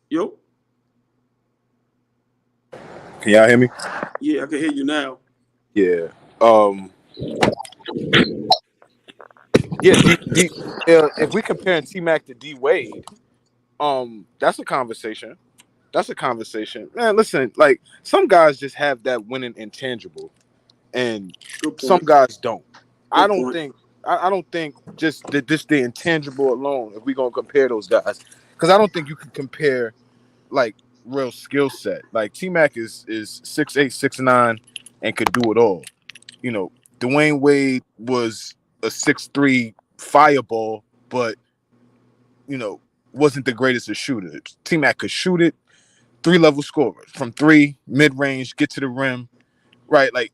Yo. Can y'all hear me? Yeah, I can hear you now. Yeah. If we compare T-Mac to D-Wade, that's a conversation. That's a conversation. Man, listen, like some guys just have that winning intangible, and some guys don't. I don't think just the intangible alone, if we're gonna compare those guys, because I don't think you can compare like real skill set. Like T-Mac is 6'8", 6'9", and could do it all. You know, Dwayne Wade was a 6'3" fireball, but you know, wasn't the greatest of shooters. T-Mac could shoot it, 3-level scorer from 3, mid-range, get to the rim, right? Like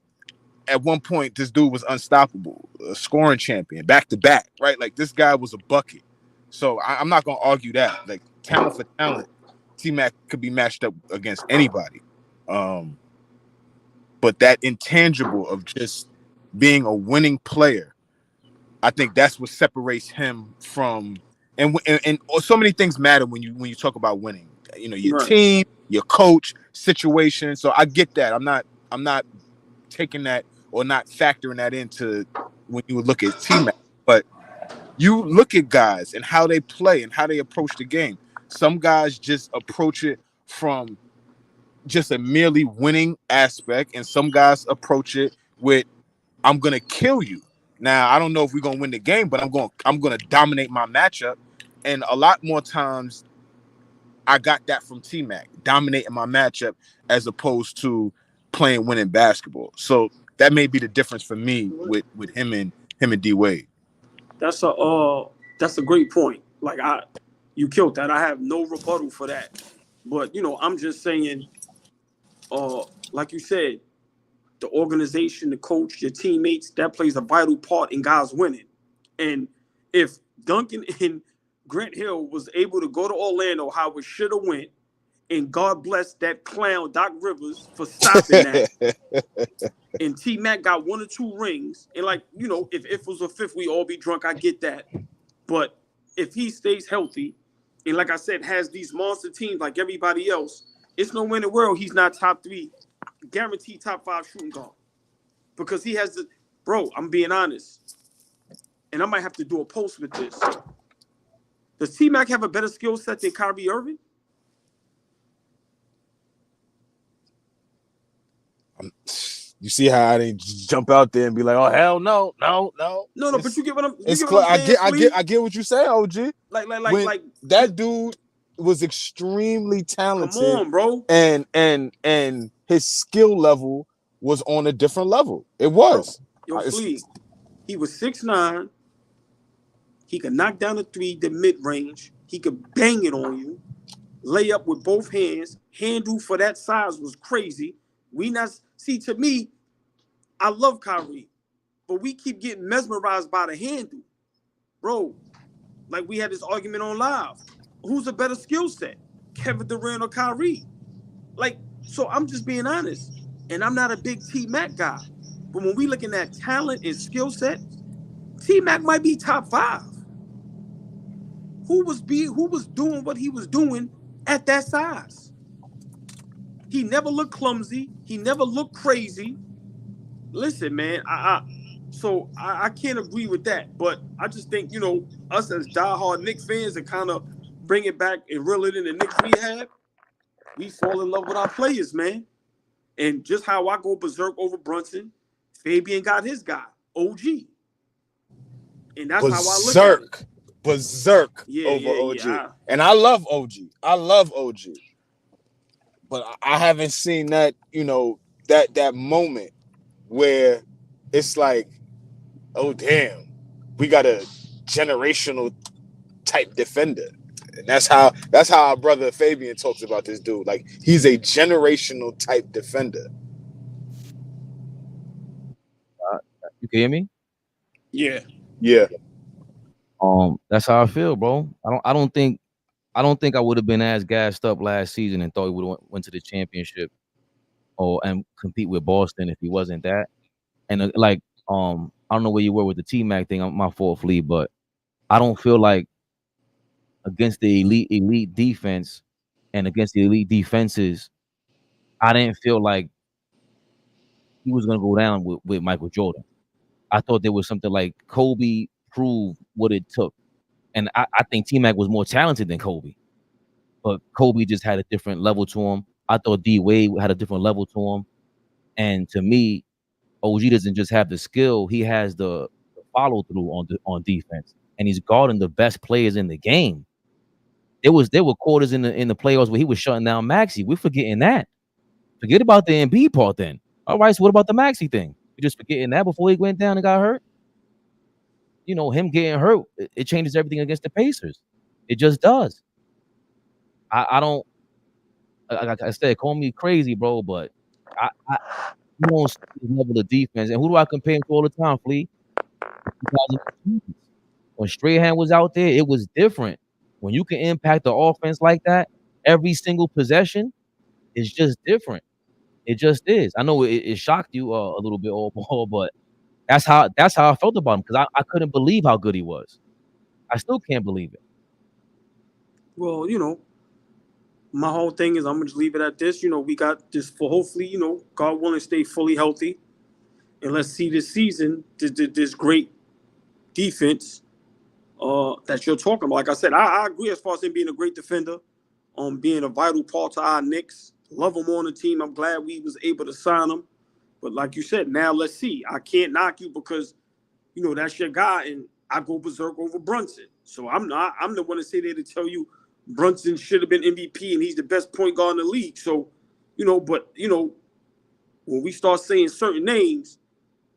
at one point, this dude was unstoppable, a scoring champion, back to back, right? Like this guy was a bucket. So I'm not gonna argue that. Like talent for talent, T-Mac could be matched up against anybody. But that intangible of just being a winning player, I think that's what separates him from. And so many things matter when you talk about winning. You know, your team, your coach, situation. So I get that. I'm not taking that or not factoring that into when you look at T-Mac. But you look at guys and how they play and how they approach the game. Some guys just approach it from just a merely winning aspect, and some guys approach it with I'm gonna kill you. Now I don't know if we're gonna win the game, but I'm gonna dominate my matchup. And a lot more times I got that from T-Mac, dominating my matchup as opposed to playing winning basketball. So that may be the difference for me with him and D-Wade. That's a great point. Like you killed that. I have no rebuttal for that. But I'm just saying, like you said, the organization, the coach, your teammates, that plays a vital part in guys winning. And if Duncan and Grant Hill was able to go to Orlando how it should have went, and God bless that clown Doc Rivers for stopping that. And T-Mac got 1 or 2 rings. And if it was a fifth, we all be drunk. I get that. But if he stays healthy, and like I said, has these monster teams like everybody else, it's no way in the world he's not top 3, guaranteed top 5 shooting guard. Because he has bro, I'm being honest. And I might have to do a post with this. Does T-Mac have a better skill set than Kyrie Irving? You see how I didn't jump out there and be like, "Oh hell no, no." But you get what I'm. I get what you say, OG. Like that dude was extremely talented. Come on, bro. And his skill level was on a different level. It was. Bro, he was 6'9". He could knock down the 3, the mid range. He could bang it on you, lay up with both hands. Handle for that size was crazy. To me, I love Kyrie, but we keep getting mesmerized by the handle. Bro, like we had this argument on live. Who's a better skill set, Kevin Durant or Kyrie? So I'm just being honest. And I'm not a big T-Mac guy. But when we looking at talent and skill set, T-Mac might be top 5. Who was doing what he was doing at that size? He never looked clumsy. He never looked crazy. Listen, man, I can't agree with that. But I just think, us as diehard Knicks fans and kind of bring it back and reel it in the Knicks Rehab, we fall in love with our players, man. And just how I go berserk over Brunson, Fabian got his guy, OG. And that's how I look at it. Berserk over OG. And I love OG. But I haven't seen that, that moment where it's like, oh damn, we got a generational type defender. And that's how our brother Fabian talks about this dude. Like he's a generational type defender. You can hear me? Yeah. That's how I feel, bro. I don't think I would have been as gassed up last season and thought he would have went to the championship and compete with Boston if he wasn't that. And I don't know where you were with the T-Mac thing. My fault, Flea, but I don't feel like against the elite defense and against the elite defenses, I didn't feel like he was gonna go down with Michael Jordan. I thought there was something like Kobe proved what it took. And I think T-Mac was more talented than Kobe. But Kobe just had a different level to him. I thought D-Wade had a different level to him. And to me, OG doesn't just have the skill, he has the follow-through on defense. And he's guarding the best players in the game. There were quarters in the playoffs where he was shutting down Maxey. We're forgetting that. Forget about the Embiid part then. All right, so what about the Maxey thing? You're just forgetting that before he went down and got hurt? You know, him getting hurt, it changes everything against the Pacers. It just does. I don't, like I said, call me crazy, bro, but I you don't see his level of defense. And who do I compare him to all the time, Flea? When Strahan was out there, it was different. When you can impact the offense like that, every single possession is just different. It just is. I know it shocked you a little bit, AllBall, but that's how I felt about him because I couldn't believe how good he was. I still can't believe it. Well, you know, my whole thing is I'm gonna just leave it at this. You know, we got this for hopefully, you know, God willing, stay fully healthy, and let's see this season this great defense that you're talking about. Like I said, I agree as far as him being a great defender, being a vital part to our Knicks. Love him on the team. I'm glad we was able to sign him. But like you said, now let's see. I can't knock you because, you know, that's your guy, and I go berserk over Brunson. So I'm the one to say there to tell you Brunson should have been MVP and he's the best point guard in the league. So, you know, but, you know, when we start saying certain names,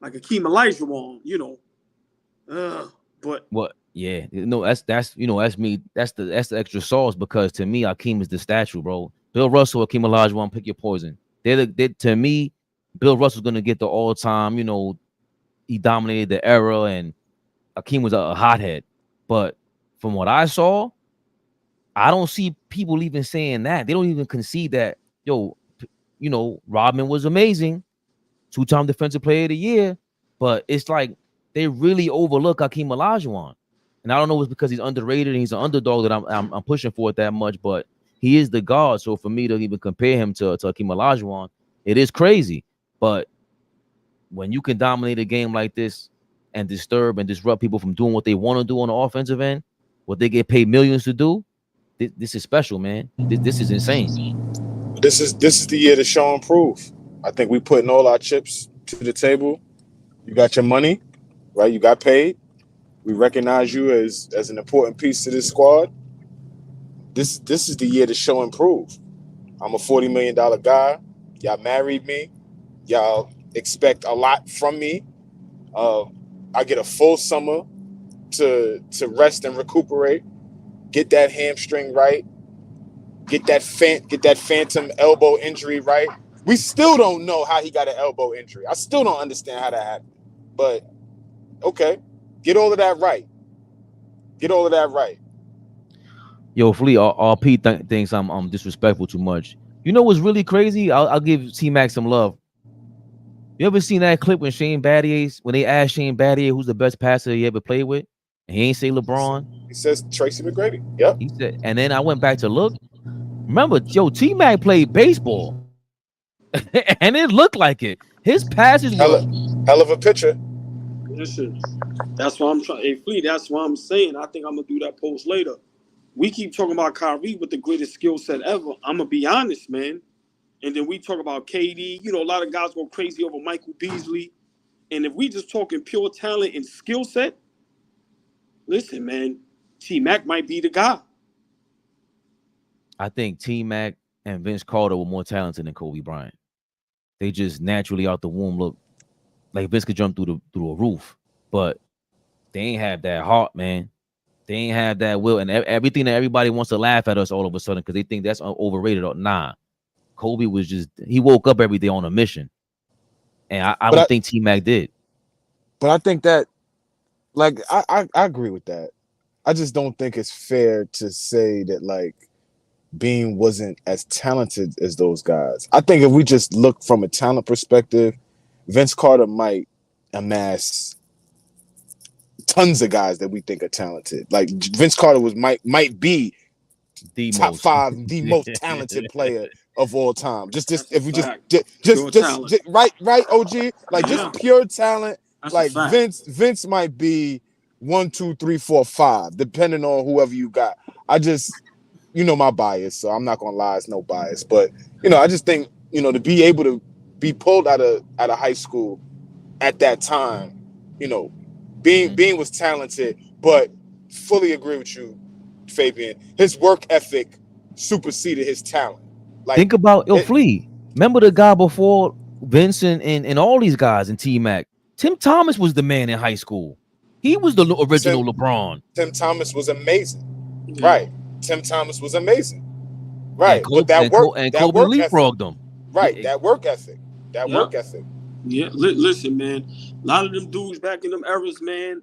like Akeem Olajuwon, you know, but what? Yeah, no, that's you know, that's me. That's the extra sauce because to me, Akeem is the statue, bro. Bill Russell, Akeem Olajuwon, pick your poison. To me, Bill Russell's gonna get the all-time. You know, he dominated the era, and Akeem was a hothead. But from what I saw, I don't see people even saying that. They don't even concede that. Yo, you know, Rodman was amazing, 2-time Defensive Player of the Year, but it's like they really overlook Akeem Olajuwon. And I don't know if it's because he's underrated and he's an underdog that I'm pushing for it that much, but he is the guard. So for me to even compare him to Akeem Olajuwon, it is crazy. But when you can dominate a game like this and disturb and disrupt people from doing what they want to do on the offensive end, what they get paid millions to do, this is special, man. This is insane. This is the year to show and prove. I think we putting all our chips to the table. You got your money, right? You got paid. We recognize you as an important piece to this squad. This is the year to show and prove. I'm a $40 million guy. Y'all married me. Y'all expect a lot from me. I get a full summer to rest and recuperate. Get that hamstring right. Get that phantom elbow injury right. We still don't know how he got an elbow injury. I still don't understand how that happened. But okay. Get all of that right. Yo, Flea, RP thinks I'm disrespectful too much. You know what's really crazy? I'll give T-Mac some love. You ever seen that clip when they asked Shane Battier who's the best passer he ever played with? And he ain't say LeBron. He says Tracy McGrady. Yep. He said, and then I went back to look. Remember, yo, T-Mac played baseball. And it looked like it. His passes were hell of a pitcher. listen, that's why I'm trying. Hey, Flea, that's why I'm saying I think I'm gonna do that post later. We keep talking about Kyrie with the greatest skill set ever. I'm gonna be honest, man. And then we talk about KD. You know, a lot of guys go crazy over Michael Beasley. And if we just talking pure talent and skill set, listen, man, T-Mac might be the guy. I think T-Mac and Vince Carter were more talented than Kobe Bryant. They just naturally out the womb look like Vince could jump through a roof, but they ain't have that heart, man. They ain't have that will, and everything that everybody wants to laugh at us all of a sudden because they think that's overrated. Nah, Kobe was he woke up every day on a mission, and I don't think T-Mac did. But I think that, like, I agree with that. I just don't think it's fair to say that, like, Bean wasn't as talented as those guys. I think if we just look from a talent perspective, Vince Carter might amass tons of guys that we think are talented. Like Vince Carter might be the top most. 5, the most talented player of all time. Just That's if a we fact. just Pure talent. right, OG, like Yeah. just pure talent. That's Like a fact. Vince might be 1, 2, 3, 4, 5, depending on whoever you got. I just, my bias, so I'm not gonna lie, it's no bias. But I just think, to be able to be pulled out of high school at that time, being was talented, but fully agree with you, Fabian. His work ethic superseded his talent. Like, think about Flea. Remember the guy before Vincent and all these guys in T-Mac? Tim Thomas was the man in high school. He was the original LeBron. Tim Thomas was amazing. Yeah. Right. Tim Thomas was amazing. Right. And Kobe, Kobe leapfrogged them. Right. Yeah. That work ethic. Yeah. Listen, man. A lot of them dudes back in them eras, man.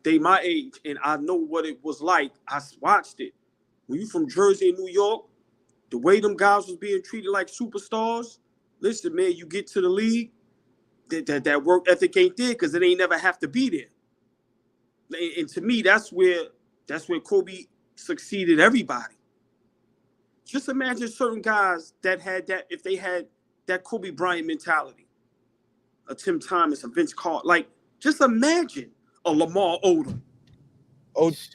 They my age, and I know what it was like. I watched it. When you from Jersey and New York, the way them guys was being treated like superstars. Listen, man, you get to the league, that work ethic ain't there because it ain't never have to be there. And to me, that's where Kobe succeeded everybody. Just imagine certain guys that had that, if they had that Kobe Bryant mentality, a Tim Thomas, a Vince Carter, like just imagine a Lamar Odom.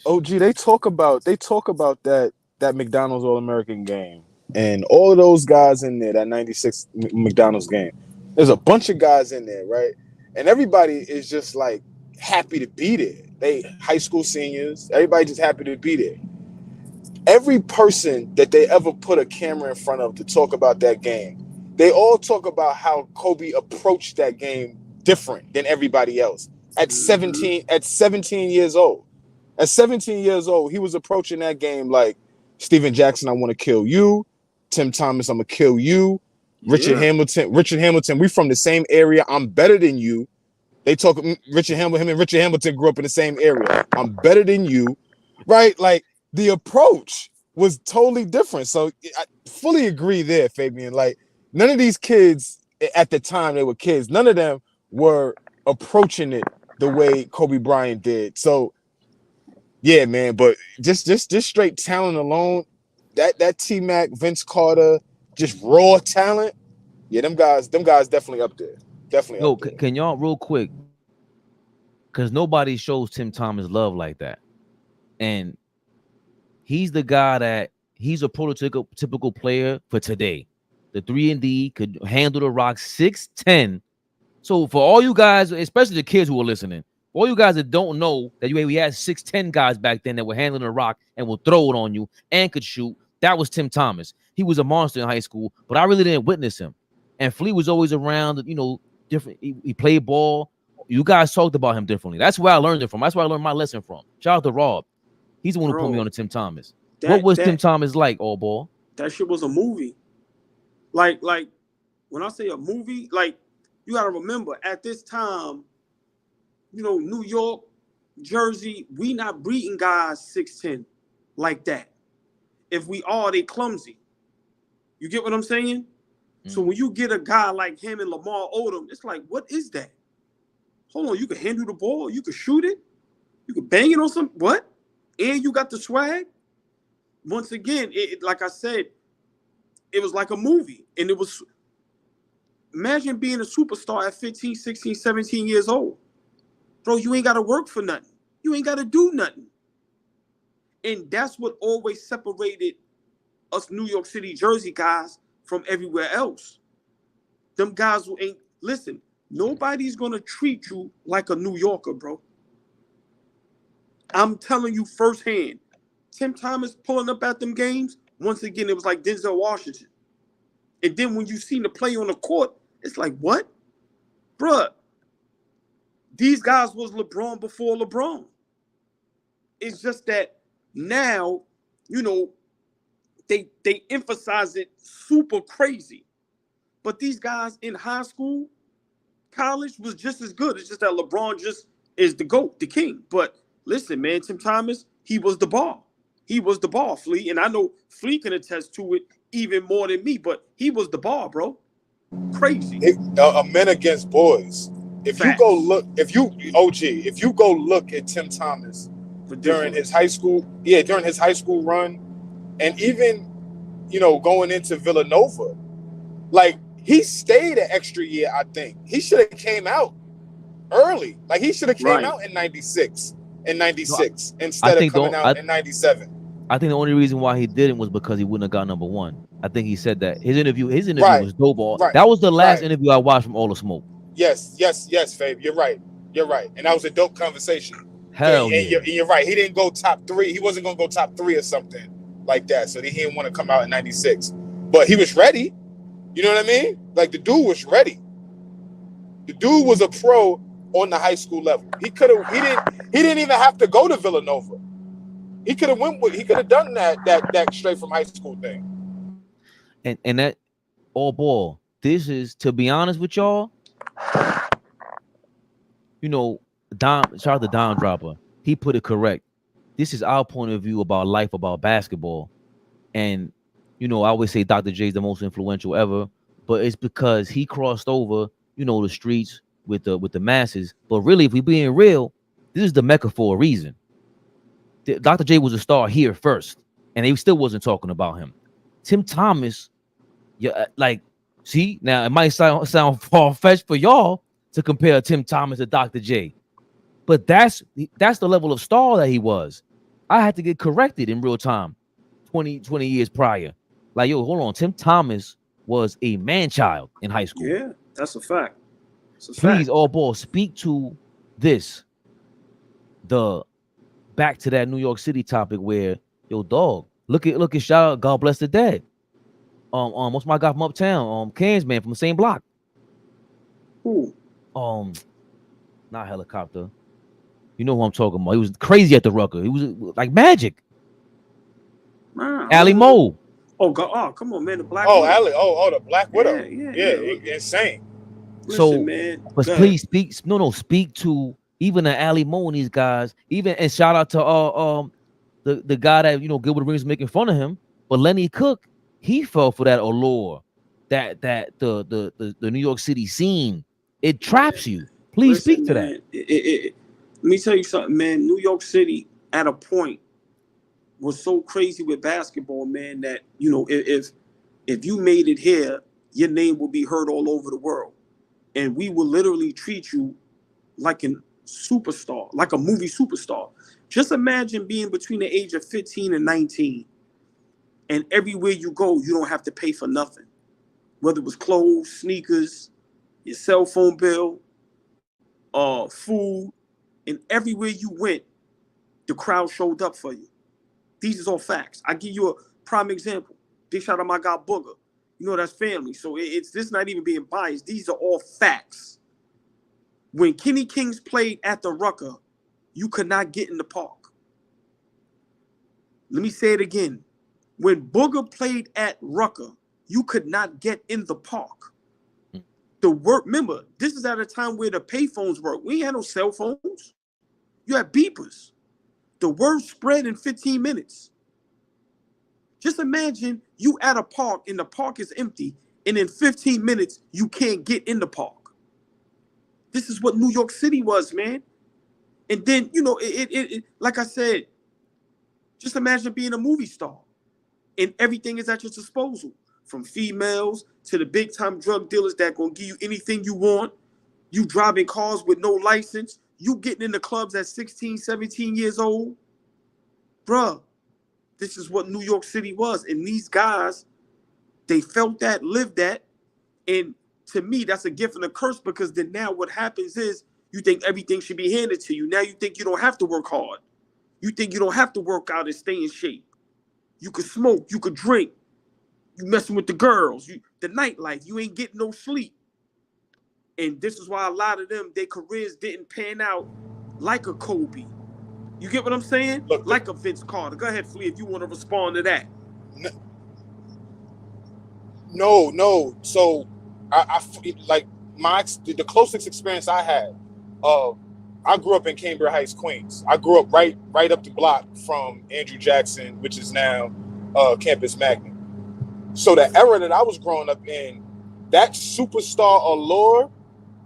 OG, they talk about that McDonald's All-American game and all of those guys in there, that 96 McDonald's game. There's a bunch of guys in there, right? And everybody is just like happy to be there. They high school seniors, everybody just happy to be there. Every person that they ever put a camera in front of to talk about that game, they all talk about how Kobe approached that game different than everybody else. At 17 years old. At 17 years old, he was approaching that game like, Steven Jackson, I want to kill you. Tim Thomas, I'm going to kill you. Richard Hamilton, we from the same area. I'm better than you. They talk, him and Richard Hamilton grew up in the same area. I'm better than you. Right? Like, the approach was totally different. So I fully agree there, Fabian. Like, none of these kids, at the time they were kids, none of them were approaching it the way Kobe Bryant did. So, yeah, man, but just straight talent alone, that T-Mac, Vince Carter, just raw talent, yeah, them guys definitely up there. Definitely up there. Can y'all real quick, because nobody shows Tim Thomas love like that. And he's the guy that he's a prototypical player for today. The 3-and-D could handle the rock 6'10". So for all you guys, especially the kids who are listening, for all you guys that don't know that we had 6'10" guys back then that were handling the rock and would throw it on you and could shoot, that was Tim Thomas. He was a monster in high school, but I really didn't witness him. And Flea was always around, different. He played ball. You guys talked about him differently. That's where I learned it from. That's where I learned my lesson from. Shout out to Rob. He's the one who put me on to Tim Thomas. What was Tim Thomas like, AllBall? That shit was a movie. Like when I say a movie, like you gotta remember at this time, New York, Jersey, we not breeding guys 6'10" like that. If we are, they clumsy. You get what I'm saying? So when you get a guy like him and Lamar Odom, it's like, what is that? Hold on, you can handle the ball, you can shoot it, you can bang it on some what? And you got the swag. Once again, like I said, it was like a movie. And it was, imagine being a superstar at 15, 16, 17 years old. Bro, you ain't got to work for nothing. You ain't got to do nothing. And that's what always separated us New York City, Jersey guys from everywhere else. Them guys who ain't, listen, nobody's going to treat you like a New Yorker, bro. I'm telling you firsthand. Tim Thomas pulling up at them games, once again, it was like Denzel Washington. And then when you seen the play on the court, it's like, what? Bruh, these guys was LeBron before LeBron. It's just that now, they emphasize it super crazy. But these guys in high school, college was just as good. It's just that LeBron just is the GOAT, the king. But listen, man, Tim Thomas, he was the ball. He was the ball, Flea. And I know Flea can attest to it even more than me, but he was the ball, bro. Crazy. Men against boys. If you go look at Tim Thomas during his high school run, and even going into Villanova. Like, he stayed an extra year, I think. He should have came out early. Like, he should have came out in 96 instead of coming out in 97. I think the only reason why he didn't was because he wouldn't have got number one. I think he said that. His interview was dope. That was the last interview I watched from All the Smoke. Yes, Fabe. You're right. And that was a dope conversation. Hell yeah. And you're right. He didn't go top 3. He wasn't going to go top 3 or something like that. So he didn't want to come out in 96. But he was ready. You know what I mean? Like, the dude was ready. The dude was a pro on the high school level. He didn't even have to go to Villanova. He could have done that straight from high school thing. And that all ball. This is, to be honest with y'all, shout out to Don Dropper. He put it correct. This is our point of view about life, about basketball. And I always say Dr. J is the most influential ever, but it's because he crossed over, the streets with the masses. But really, if we're being real, this is the Mecca for a reason. Dr. J was a star here first, and they still wasn't talking about him. Tim Thomas, see, now it might sound far-fetched for y'all to compare Tim Thomas to Dr. J, but that's the level of star that he was. I had to get corrected in real time 20 years prior. Like, yo, hold on. Tim Thomas was a man-child in high school. Yeah, that's a fact. Please, all ball, speak to this. Back to that New York City topic where, yo, dog, look at shout out, God bless the dead. What's my guy from uptown? Cairns man from the same block. Who? Not Helicopter. You know who I'm talking about. He was crazy at the Rucker. He was like magic. Ali Mo. Oh God! Oh, come on, man. The Black. Oh, Ali. Oh, the Black Widow. Yeah. Insane. Listen, man. But please speak. Speak to even the Ali Mo and these guys. And shout out to the guy that Gilbert Arenas was making fun of him. But Lenny Cook, he fell for that allure, that the New York City scene. It traps you. Please speak to that. Let me tell you something, man. New York City at a point was so crazy with basketball, man, that if you made it here, your name will be heard all over the world, and we will literally treat you like a superstar, like a movie superstar. Just imagine being between the age of 15 and 19, and everywhere you go, you don't have to pay for nothing, whether it was clothes, sneakers, your cell phone bill, food, and everywhere you went, the crowd showed up for you. These is all facts. I give you a prime example. Big shout out my guy Booger. That's family. So this not even being biased. These are all facts. When Kenny Kings played at the Rucker, you could not get in the park. Let me say it again. When Booger played at Rucker, you could not get in the park. Remember, this is at a time where the payphones work. We ain't had no cell phones. You had beepers. The word spread in 15 minutes. Just imagine you at a park and the park is empty, and in 15 minutes, you can't get in the park. This is what New York City was, man. And then, like I said, just imagine being a movie star, and everything is at your disposal, from females to the big-time drug dealers that gonna give you anything you want. You driving cars with no license. You getting in the clubs at 16, 17 years old. Bruh, this is what New York City was. And these guys, they felt that, lived that. And to me, that's a gift and a curse, because then now what happens is you think everything should be handed to you. Now you think you don't have to work hard. You think you don't have to work out and stay in shape. You could smoke, you could drink. You messing with the girls, the nightlife, you ain't getting no sleep. And this is why a lot of them, their careers didn't pan out like a Kobe. You get what I'm saying? Look, like a Vince Carter. Go ahead, Flea, if you want to respond to that. No. So I like the closest experience I had. I grew up in Cambria Heights, Queens. I grew up right up the block from Andrew Jackson, which is now Campus Magnet. So the era that I was growing up in, that superstar allure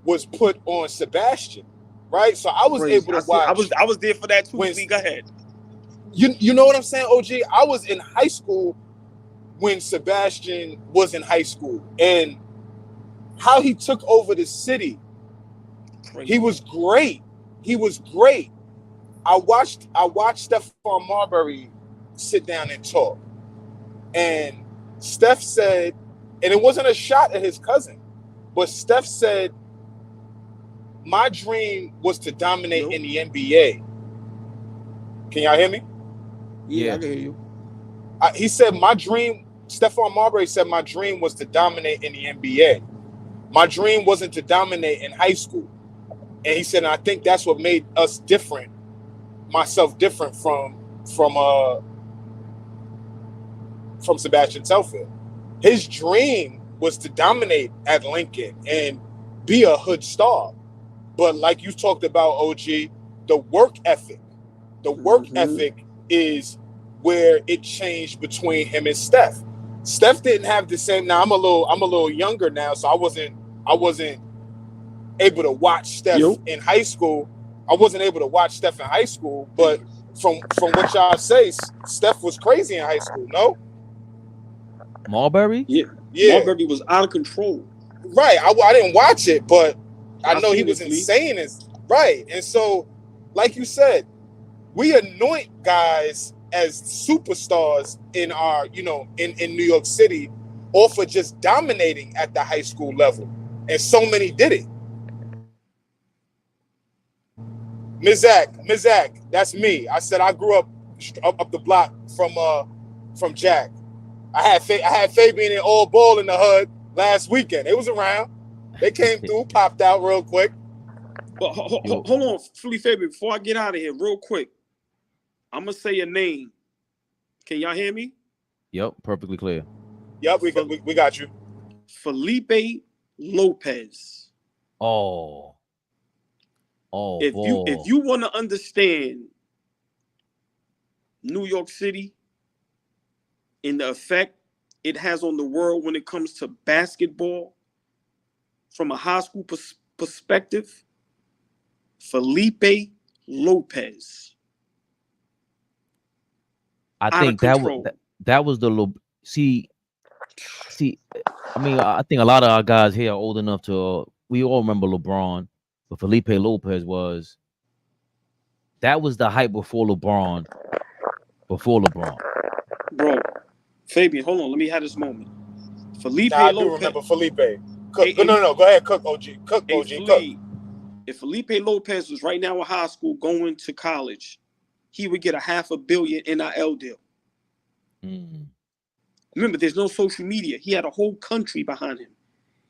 was put on Sebastian, right? So I was able to watch. I was there for that too. Go ahead. You know what I'm saying, OG? I was in high school when Sebastian was in high school and how he took over the city. He was great. He was great. I watched Stephon Marbury sit down and talk. And Steph said, and it wasn't a shot at his cousin, but Steph said, my dream was to dominate in the NBA. Can y'all hear me? Yeah, I can hear you. He said, my dream, Stephon Marbury said, my dream was to dominate in the NBA. My dream wasn't to dominate in high school. And he said, and I think that's what made us different, myself different from Sebastian Telfair. His dream was to dominate at Lincoln and be a hood star. But like you talked about, OG, the work ethic. The work ethic is where it changed between him and Steph. Steph didn't have the same. Now I'm a little younger now, so I wasn't able to watch Steph in high school. I wasn't able to watch Steph in high school, but from what y'all say, Steph was crazy in high school, no? Marbury? Yeah. Marbury was out of control. Right. I didn't watch it, but I know he was insane. Right. And so, like you said, we anoint guys as superstars in our, in New York City, or for just dominating at the high school level. And so many did it. Mizak, that's me. I said I grew up the block from Jack. I had Fabian and AllBall in the hood last weekend. It was around. They came through, popped out real quick. But hold on, Fabian, before I get out of here, real quick. I'm gonna say a name. Can y'all hear me? Yep, perfectly clear. Yep, we got you. Felipe Lopez. If you want to understand New York City and the effect it has on the world when it comes to basketball from a high school perspective, Felipe Lopez. I think that was the see. I mean, I think a lot of our guys here are old enough to. We all remember LeBron, but Felipe Lopez was. That was the hype before LeBron. Bro, Fabian, hold on. Let me have this moment. Felipe I Lopez. do remember Felipe. No, go ahead, cook OG. Cook. If Felipe Lopez was right now in high school going to college, he would get a $500 million NIL deal. Remember, there's no social media. He had a whole country behind him.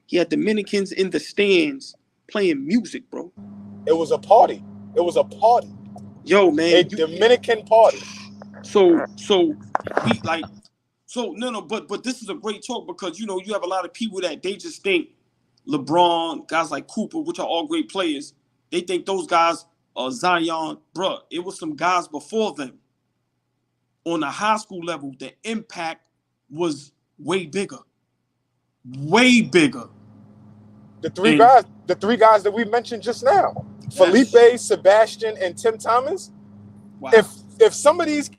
He had Dominicans in the stands playing music, bro. It was a party. Yo, man. A Dominican party. But this is a great talk because, you have a lot of people that they just think LeBron, guys like Cooper, which are all great players, they think those guys are Zion. Bruh, it was some guys before them. On a high school level, the impact was way bigger. Way bigger. The three guys that we mentioned just now. Yes. Felipe, Sebastian, and Tim Thomas. Wow. If some of these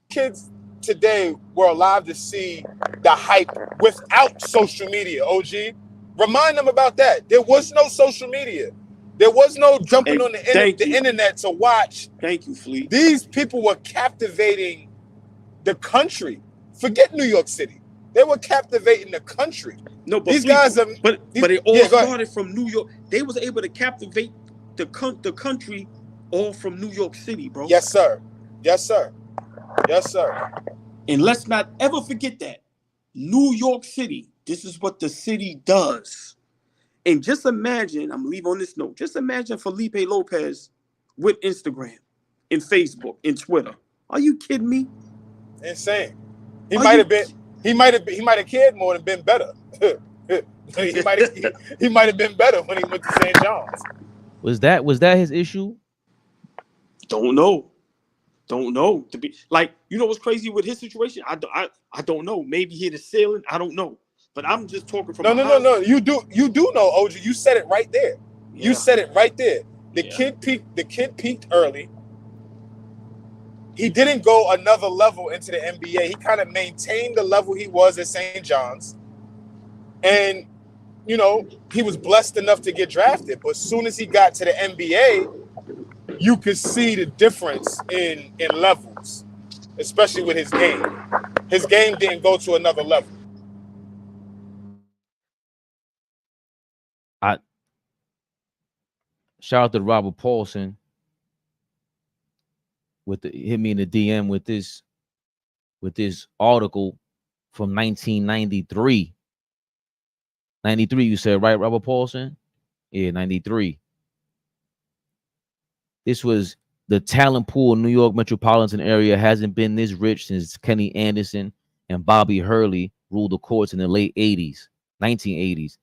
kids today were alive to see the hype without social media, OG, remind them about that. There was no social media. There was no jumping on the internet to watch. Thank you, Fleet. These people were captivating the country. Forget New York City. They were captivating the country. No, but these guys are. But it all started from New York. They was able to captivate the country all from New York City, bro. Yes, sir. And let's not ever forget that. New York City, this is what the city does. And just imagine, I'm gonna leave on this note, just imagine Felipe Lopez with Instagram and Facebook and Twitter. Are you kidding me? Insane. He might have cared more and been better. he might have been better when he went to St. John's. Was that his issue? Don't know. To be like, what's crazy with his situation? I don't know. Maybe he hit a ceiling. I don't know. But I'm just talking from No. You do know, OG. You said it right there. Yeah. You said it right there. The kid peaked early. he didn't go another level into the NBA. He kind of maintained the level he was at St. John's. And, you know, he was blessed enough to get drafted. But as soon as he got to the NBA, you could see the difference in levels, especially with his game. His game didn't go to another level. Shout out to Robert Paulson hit me in the DM with this article from 1993. 93, you said, right, Robert Paulson? Yeah, 93. This was the talent pool in New York metropolitan area hasn't been this rich since Kenny Anderson and Bobby Hurley ruled the courts in the late 1980s.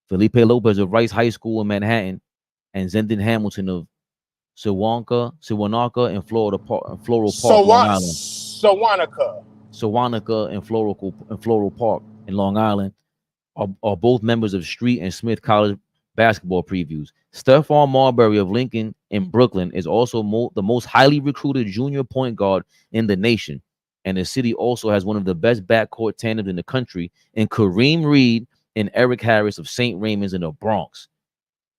Felipe Lopez of Rice High School in Manhattan and Zendon Hamilton of Sewanaka and Floral Park, Long Island. Sewanaka and Floral Park in Long Island are both members of Street and Smith College basketball previews. Stephon Marbury of Lincoln in Brooklyn is also the most highly recruited junior point guard in the nation. And the city also has one of the best backcourt tandems in the country in Kareem Reed and Eric Harris of St. Raymond's in the Bronx.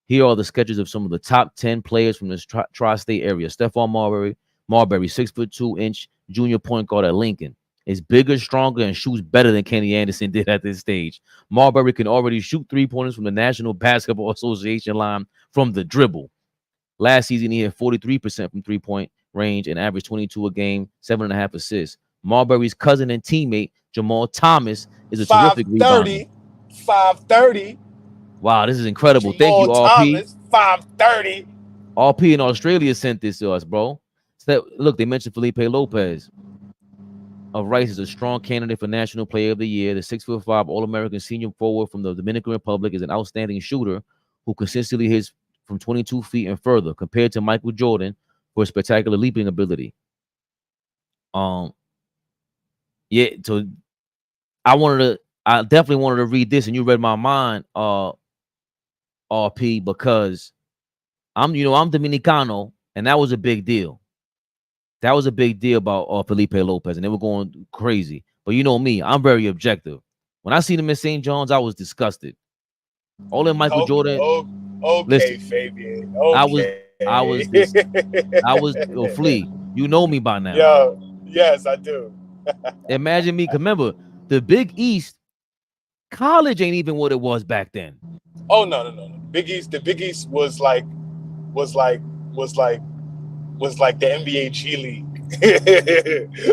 Here are the sketches of some of the top 10 players from this tri-state area. Stephon Marbury, 6'2" junior point guard at Lincoln, is bigger, stronger, and shoots better than Kenny Anderson did at this stage. Marbury can already shoot three-pointers from the National Basketball Association line from the dribble. Last season, he had 43% from three-point range and averaged 22 a game, 7.5 assists. Marbury's cousin and teammate, Jamal Thomas, is a terrific rebounder. 530. Wow, this is incredible. Jamal Thank you, RP. Thomas, 530. RP in Australia sent this to us, bro. So, look, they mentioned Felipe Lopez of Rice is a strong candidate for National Player of the Year. The 6'5" All-American senior forward from the Dominican Republic is an outstanding shooter who consistently hits from 22 feet and further, compared to Michael Jordan for spectacular leaping ability. Yeah, so I definitely wanted to read this, and you read my mind, RP, because I'm Dominicano, and that was a big deal. That was a big deal about Felipe Lopez, and they were going crazy. But you know me, I'm very objective. When I seen him in St. John's, I was disgusted. All in Michael Jordan. Okay, listen, Fabian. Okay. I was Flea. You know me by now. Yeah, yes, I do. Imagine me. Remember, the Big East, college ain't even what it was back then. Oh no. The Big East was like the NBA G League.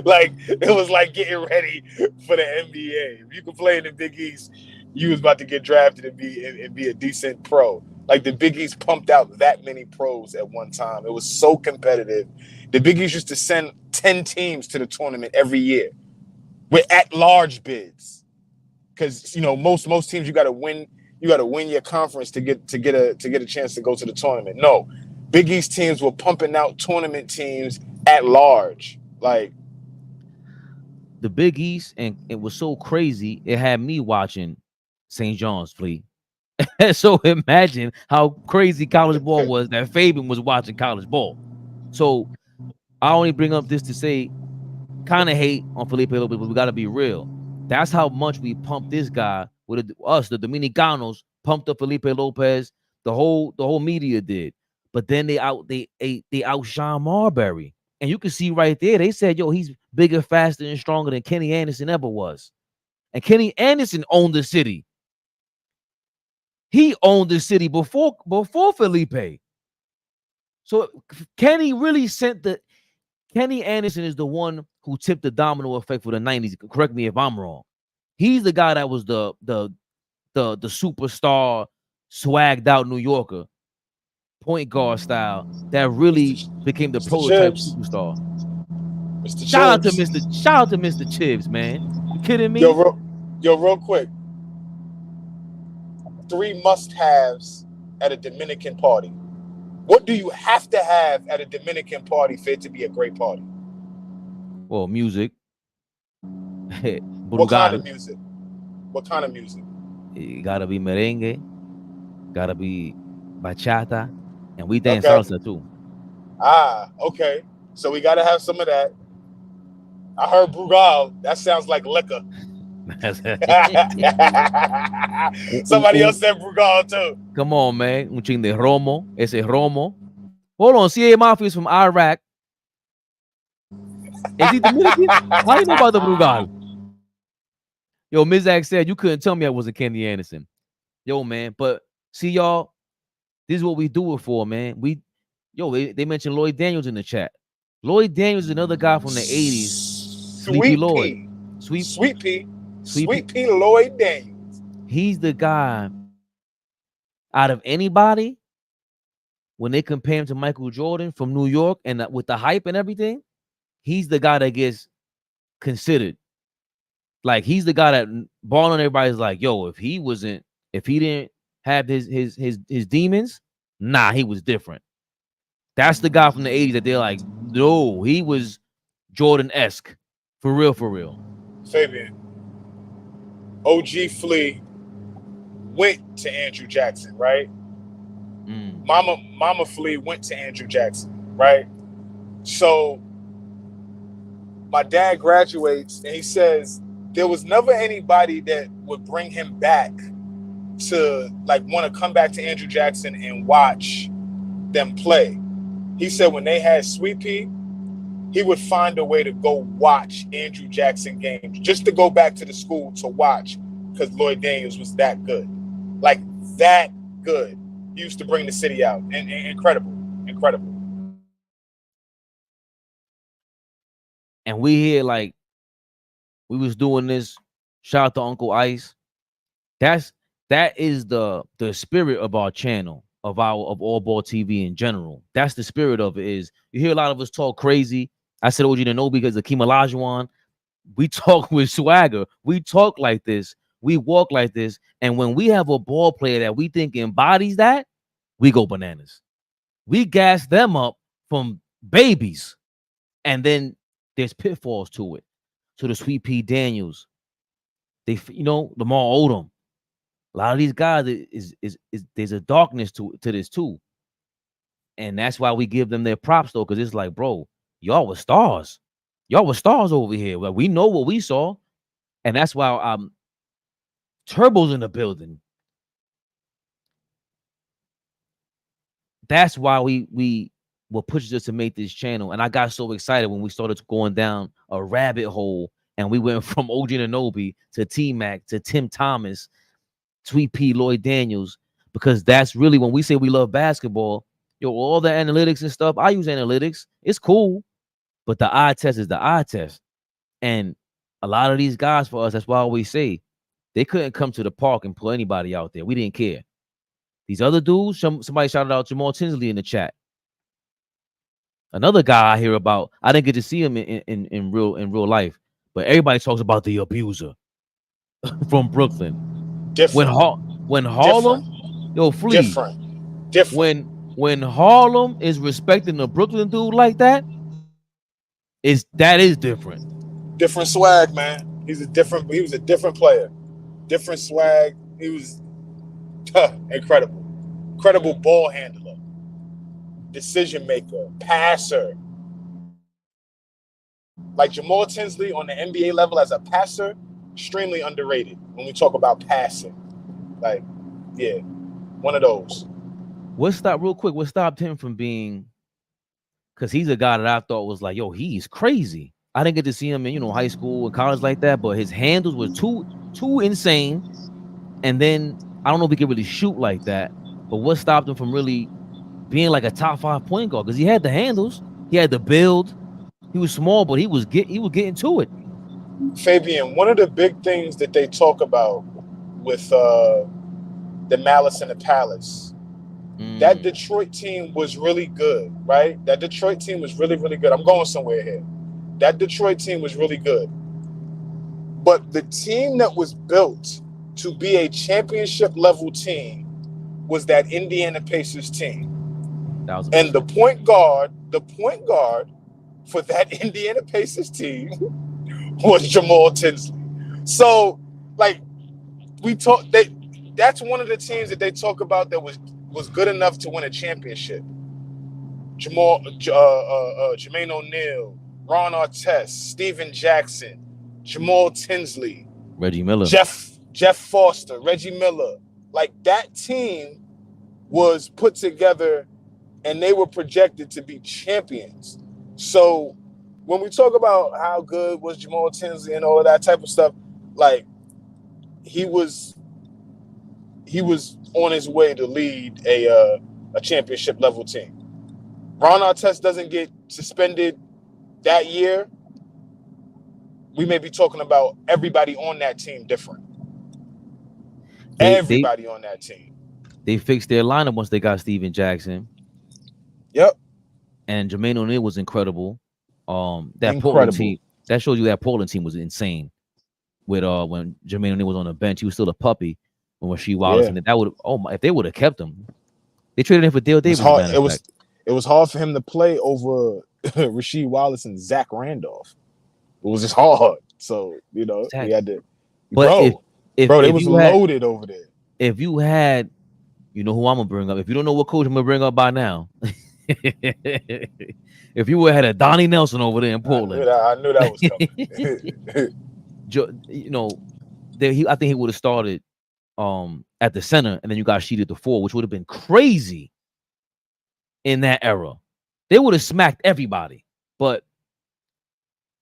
Like it was like getting ready for the NBA. If you could play in the Big East, you was about to get drafted and be a decent pro. Like the Big East pumped out that many pros at one time. It was so competitive. The Big East used to send 10 teams to the tournament every year with at-large bids. Because most teams you gotta win your conference to get a chance to go to the tournament. No. Big East teams were pumping out tournament teams at large. Like the Big East, and it was so crazy, it had me watching St. John's, Fleet. So imagine how crazy college ball was that Fabian was watching college ball. So I only bring up this to say, kind of hate on Felipe Lopez, but we got to be real. That's how much we pumped this guy. With us, the Dominicanos, pumped up Felipe Lopez. The whole media did. But then they outshine Marbury. And you can see right there, they said, yo, he's bigger, faster, and stronger than Kenny Anderson ever was. And Kenny Anderson owned the city. He owned the city before Felipe. So Kenny Anderson is the one who tipped the domino effect for the 90s. Correct me if I'm wrong. He's the guy that was the superstar, swagged out New Yorker, point guard style, that really became the prototype superstar. Shout out to Mr. Chibs, man. You kidding me? Yo, real quick. 3 must-haves at a Dominican party. What do you have to have at a Dominican party for it to be a great party? Well, music. What kind of music? It gotta be merengue, gotta be bachata, and we dance salsa too. Okay. So we gotta have some of that. I heard Brugal. That sounds like liquor. Somebody else said Brugal too. Come on, man. Un ching de Romo. Ese Romo. Hold on. CA Mafia is from Iraq. Is he Dominican? How you know about the Brugal? Yo, Mizak said you couldn't tell me I wasn't Kenny Anderson. Yo, man. But see, y'all, this is what we do it for, man. They mentioned Lloyd Daniels in the chat. Lloyd Daniels is another guy from the 80s. Sleepy Lloyd. Sweet P. Lloyd Daniels. He's the guy out of anybody, when they compare him to Michael Jordan from New York and with the hype and everything, he's the guy that gets considered. Like, he's the guy that balling everybody's like, yo, if he didn't have his demons, nah, he was different. That's the guy from the 80s that they're like, no, he was Jordan-esque. For real, for real. Fabian. OG Flea went to Andrew Jackson, right? Mama Flea went to Andrew Jackson, right? So my dad graduates and he says there was never anybody that would bring him back to like want to come back to Andrew Jackson and watch them play. He said when they had Sweet Pea, he would find a way to go watch Andrew Jackson games just to go back to the school to watch because Lloyd Daniels was that good. Like that good. He used to bring the city out. And incredible. And we here like we was doing this. Shout out to Uncle Ice. That is the spirit of our channel, of AllBall TV in general. That's the spirit of it. Is you hear a lot of us talk crazy. I said OG Anunoby because of Akeem Olajuwon. We talk with swagger. We talk like this. We walk like this. And when we have a ball player that we think embodies that, we go bananas. We gas them up from babies. And then there's pitfalls to it. So the Sweet Pea Daniels, Lamar Odom. A lot of these guys is there's a darkness to this too. And that's why we give them their props though, because it's like, bro, y'all were stars. Y'all were stars over here. Like, we know what we saw. And that's why Turbo's in the building. That's why we were pushed us to make this channel. And I got so excited when we started going down a rabbit hole and we went from OG Anunoby to T-Mac to Tim Thomas, Sweet Pea, Lloyd Daniels, because that's really when we say we love basketball. Yo, all the analytics and stuff, I use analytics. It's cool. But the eye test is the eye test. And a lot of these guys for us, that's why we say they couldn't come to the park and pull anybody out there. We didn't care. These other dudes, somebody shouted out Jamal Tinsley in the chat. Another guy I hear about, I didn't get to see him in real life, but everybody talks about the abuser from Brooklyn. Different. When Harlem, different. Yo, Flea. Different. When Harlem is respecting a Brooklyn dude like that, that is different. Different swag, man. He was a different player. Different swag. He was incredible. Incredible ball handler. Decision maker. Passer. Like Jamal Tinsley on the NBA level as a passer, extremely underrated when we talk about passing. Like, yeah, one of those. What stopped him from being, because he's a guy that I thought was like, yo, he's crazy. I didn't get to see him in, high school and college like that, but his handles were too insane. And then I don't know if he could really shoot like that, but what stopped him from really being like a top 5 point guard? Because he had the handles, he had the build, he was small, but he was getting to it. Fabian, one of the big things that they talk about with the Malice in the Palace, that Detroit team was really good, right? That Detroit team was really, really good. I'm going somewhere here. That Detroit team was really good. But the team that was built to be a championship level team was that Indiana Pacers team. And the point guard for that Indiana Pacers team was Jamal Tinsley. So, like, that's one of the teams that they talk about that was good enough to win a championship. Jermaine O'Neal, Ron Artest, Steven Jackson, Jamal Tinsley, Reggie Miller. Jeff Foster, Reggie Miller. Like, that team was put together and they were projected to be champions. So when we talk about how good was Jamal Tinsley and all of that type of stuff, like, he was on his way to lead a championship level team. Ron Artest doesn't get suspended that year, we may be talking about everybody on that team different. Everybody on that team. They fixed their lineup once they got Steven Jackson. Yep. And Jermaine O'Neal was incredible. That Incredible. Portland team, that shows you that Portland team was insane. With when Jermaine O'Neal was on the bench, he was still a puppy. When Rasheed Wallace and that would if they would have kept him, they traded him for Dale Davis. It was hard for him to play over Rasheed Wallace and Zach Randolph. It was just hard. So, you know, he had to. But it was loaded over there. If you had, you know who I'm gonna bring up. If you don't know what coach I'm gonna bring up by now, if you had a Donnie Nelson over there in Portland, I knew that was coming. You know, I think he would have started at the center, and then you got Sheed at the 4, which would have been crazy in that era. They would have smacked everybody. But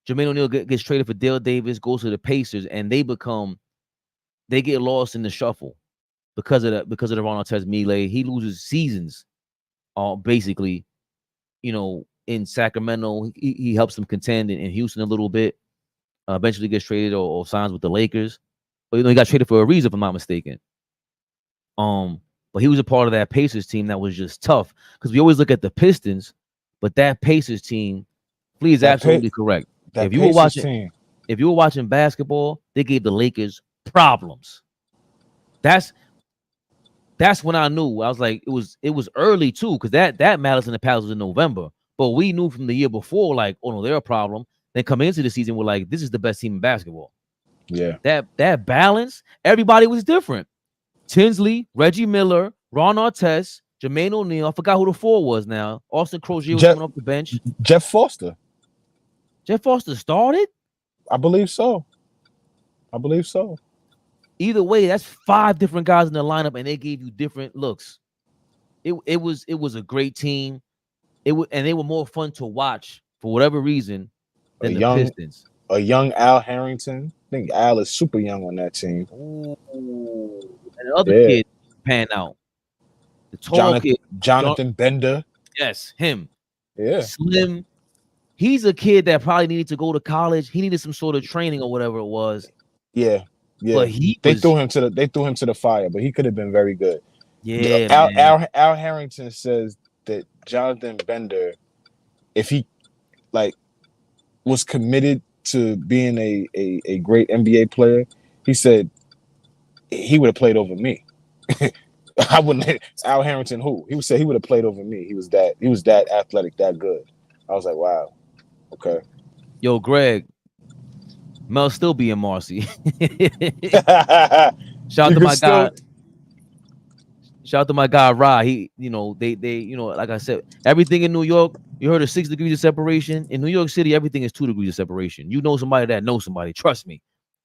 Jermaine O'Neal gets traded for Dale Davis, goes to the Pacers, and they get lost in the shuffle because of the Ron Artest melee. He loses seasons, basically. You know, in Sacramento, he helps them contend in Houston a little bit. Eventually gets traded or signs with the Lakers. But you know, he got traded for a reason, if I'm not mistaken. But he was a part of that Pacers team that was just tough, because we always look at the Pistons, but that Pacers team, please, absolutely correct. If you were watching basketball, they gave the Lakers problems. That's when I knew. I was like, it was early too, because that Madison and Palace was in November, but we knew from the year before, like, oh no, they're a problem. Then coming into the season, we're like, this is the best team in basketball. Yeah, that balance, everybody was different. Tinsley, Reggie Miller, Ron Artest, Jermaine O'Neal. I forgot who the 4 was now. Austin Crozier was coming off the bench. Jeff Foster. Jeff Foster started? I believe so. Either way, that's 5 different guys in the lineup, and they gave you different looks. It was a great team. And they were more fun to watch for whatever reason than the Pistons. A young Al Harrington. I think Al is super young on that team. Ooh. And the other kid pan out. The tall kid, Jonathan Bender. Yes, him. Yeah. Slim. He's a kid that probably needed to go to college. He needed some sort of training or whatever it was. Yeah. But they threw him to the fire, but he could have been very good. Yeah. Al Harrington says that Jonathan Bender, if he was committed to being a great NBA player, he said he would have played over me. I wouldn't. Al Harrington, who? He would say he would have played over me. He was that athletic, that good. I was like, wow. Okay. Yo, Greg, Mel still being Marcy. Shout out to my guy. Shout out to my guy Ra. He, you know, they, you know, like I said, everything in New York, you heard of 6 degrees of separation. In New York City, everything is 2 degrees of separation. You know somebody that knows somebody. Trust me.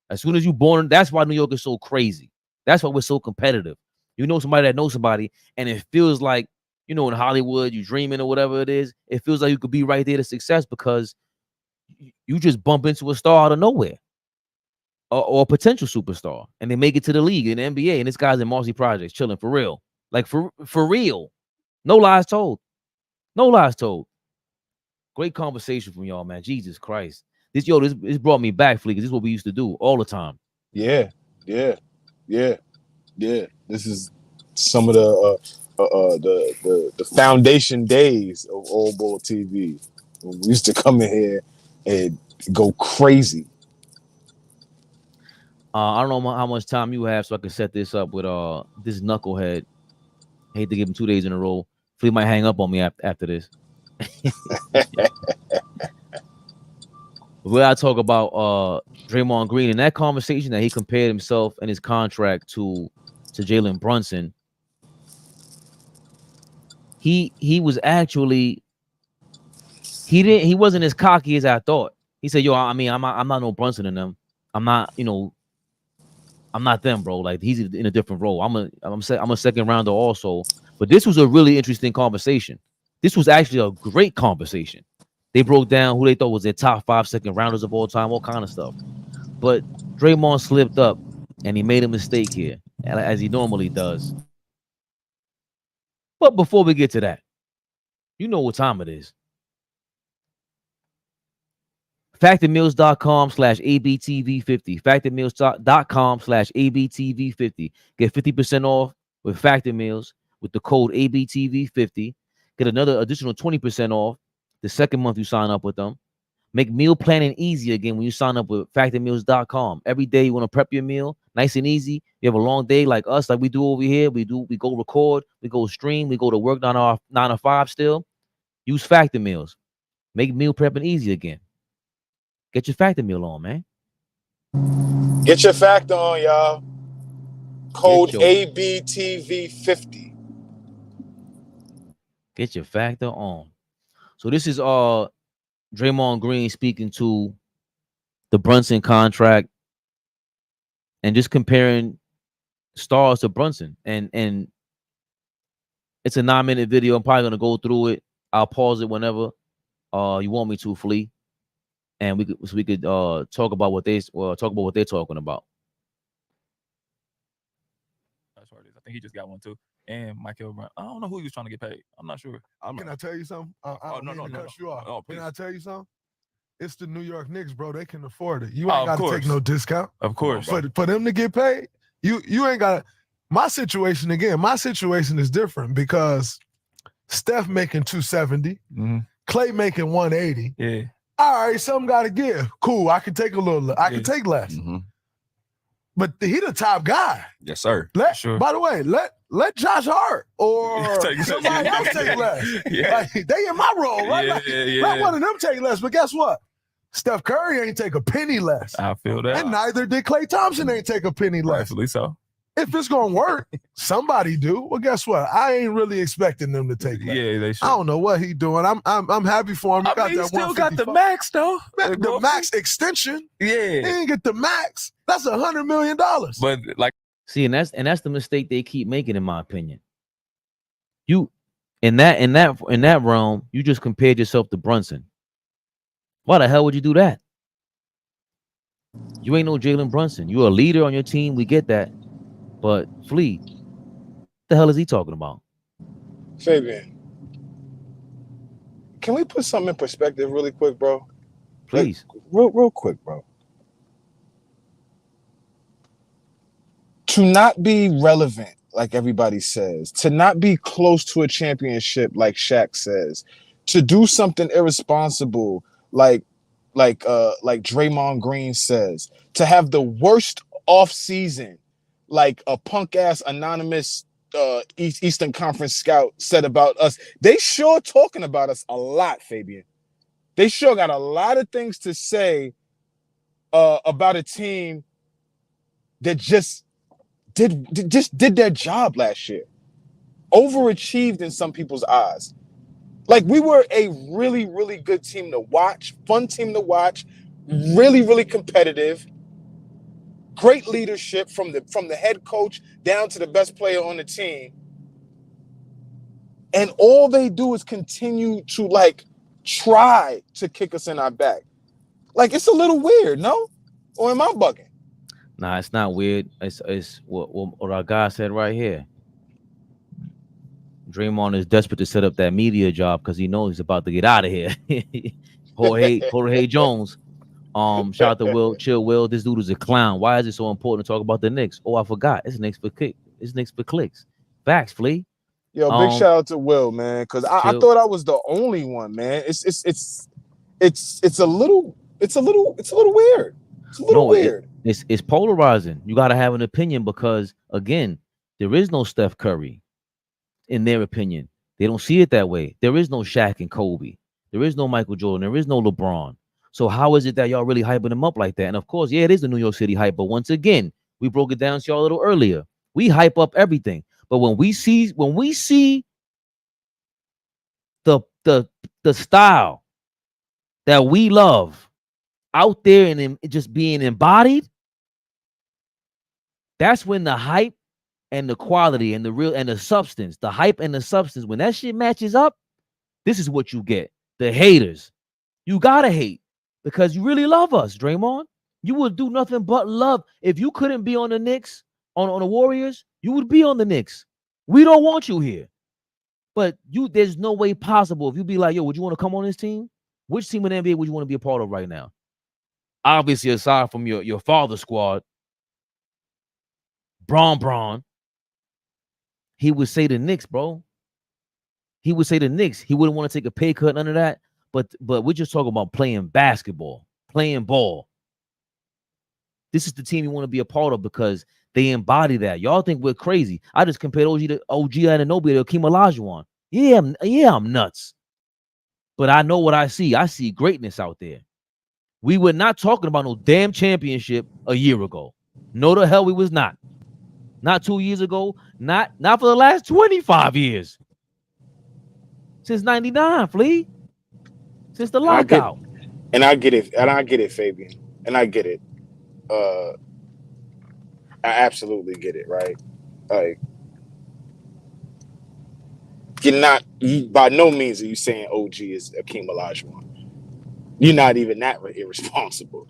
As soon as you're born, that's why New York is so crazy. That's why we're so competitive. You know somebody that knows somebody, and it feels like, you know, in Hollywood, you dreaming or whatever it is, it feels like you could be right there to success because you just bump into a star out of nowhere or a potential superstar, and they make it to the league in the NBA, and this guy's in Marcy Projects chilling for real. Like for real. No lies told. No lies told. Great conversation from y'all, man. Jesus Christ. This brought me back, Fleek. This is what we used to do all the time. Yeah. This is some of the foundation days of AllBall TV. We used to come in here and go crazy. I don't know how much time you have, so I can set this up with this knucklehead. I hate to give him 2 days in a row. Flea might hang up on me after this. Where I talk about Draymond Green in that conversation that he compared himself and his contract to Jalen Brunson. He He wasn't as cocky as I thought. He said, "Yo, I mean, I'm not no Brunson in them. I'm not, I'm not them, bro. Like he's in a different role. I'm a second rounder also." But this was a really interesting conversation. This was actually a great conversation. They broke down who they thought was their top 5 second rounders of all time, all kind of stuff. But Draymond slipped up and he made a mistake here, as he normally does. But before we get to that, you know what time it is. Factormeals.com/ABTV50. Factormeals.com/ABTV50. Get 50% off with Factor Meals with the code ABTV50. Get another additional 20% off the second month you sign up with them. Make meal planning easy again when you sign up with factormeals.com. Every day you want to prep your meal, nice and easy. You have a long day like us, like we do over here. We go record, we go stream, we go to work 9 to 5 still. Use Factor Meals. Make meal prepping easy again. Get your Factor Meal on, man. Get your Factor on, y'all. Code ABTV50. Get your Factor on. So this is Draymond Green speaking to the Brunson contract and just comparing stars to Brunson. And it's a 9-minute video. I'm probably gonna go through it. I'll pause it whenever you want me to, Flea. And we could talk about what they're talking about. That's what it is. I think he just got one too. And Michael Brown. I don't know who he was trying to get paid. I'm not sure. Can I tell you something? No. Oh, Can please. I tell you something? It's the New York Knicks, bro. They can afford it. You ain't got to take no discount. Of course. For them to get paid, you ain't got to. My situation is different because Steph making 270, Clay making 180. Yeah. All right, something got to give. Cool, I can take a little. I can take less. But he the top guy. Yes, sir. Sure. By the way, let Josh Hart or somebody else take less. Like, they in my role, right? Let one of them take less. But guess what? Steph Curry ain't take a penny less. I feel that. And neither did Klay Thompson ain't take a penny less. Rightfully so. If it's gonna work, somebody do. Well, guess what? I ain't really expecting them to take less. Yeah, they should. I don't know what he doing. I'm happy for him. He still got the max though. The max extension. Yeah. He didn't get the max. That's $100 million. But like, see, and that's the mistake they keep making, in my opinion. You in that realm, you just compared yourself to Brunson. Why the hell would you do that? You ain't no Jalen Brunson. You're a leader on your team. We get that. But Flea, what the hell is he talking about? Fabian, can we put something in perspective really quick, bro? Please. Like, real quick, bro. To not be relevant, like everybody says, to not be close to a championship, like Shaq says, to do something irresponsible, like Draymond Green says, to have the worst off season, like a punk ass anonymous Eastern Conference scout said about us. They sure talking about us a lot, Fabian. They sure got a lot of things to say about a team that just did their job last year. Overachieved in some people's eyes. Like, we were a really, really good team to watch, fun team to watch, really, really competitive. Great leadership from the head coach down to the best player on the team. And all they do is continue to, like, try to kick us in our back. Like, it's a little weird, no? Or am I bugging? Nah, it's not weird. It's what our guy said right here. Draymond is desperate to set up that media job because he knows he's about to get out of here. Jorge Jones. Shout out to Will. Chill Will. This dude is a clown. Why is it so important to talk about the Knicks? Oh, I forgot. It's Knicks for clicks. It's Knicks for clicks. Facts, Flea. Yo, big shout out to Will, man, because I thought I was the only one, man. It's a little weird. It's a little weird. It's polarizing. You gotta have an opinion because, again, there is no Steph Curry. In their opinion, they don't see it that way. There is no Shaq and Kobe. There is no Michael Jordan. There is no LeBron. So how is it that y'all really hyping them up like that? And of course, yeah, it is the New York City hype. But once again, we broke it down to y'all a little earlier. We hype up everything. But when we see the style that we love out there and just being embodied, that's when the hype and the quality and the real and the substance, the hype and the substance, when that shit matches up, this is what you get. The haters. You gotta hate because you really love us, Draymond. You would do nothing but love. If you couldn't be on the Knicks, on the Warriors, you would be on the Knicks. We don't want you here. But there's no way possible. If you be like, yo, would you want to come on this team? Which team in the NBA would you want to be a part of right now? Obviously, aside from your father's squad, Braun, he would say the Knicks, bro. He would say the Knicks. He wouldn't want to take a pay cut, none of that. But we're just talking about playing basketball, playing ball. This is the team you want to be a part of because they embody that. Y'all think we're crazy. I just compared OG Anunoby to Hakeem Olajuwon. Yeah, I'm nuts. But I know what I see. I see greatness out there. We were not talking about no damn championship a year ago. No, the hell we was not. Not 2 years ago. Not for the last 25 years. Since 99, Flea. Since the lockout. I get it, Fabian. And I get it. I absolutely get it, right? Like, by no means are you saying OG is Hakeem Olajuwon. You're not even that irresponsible.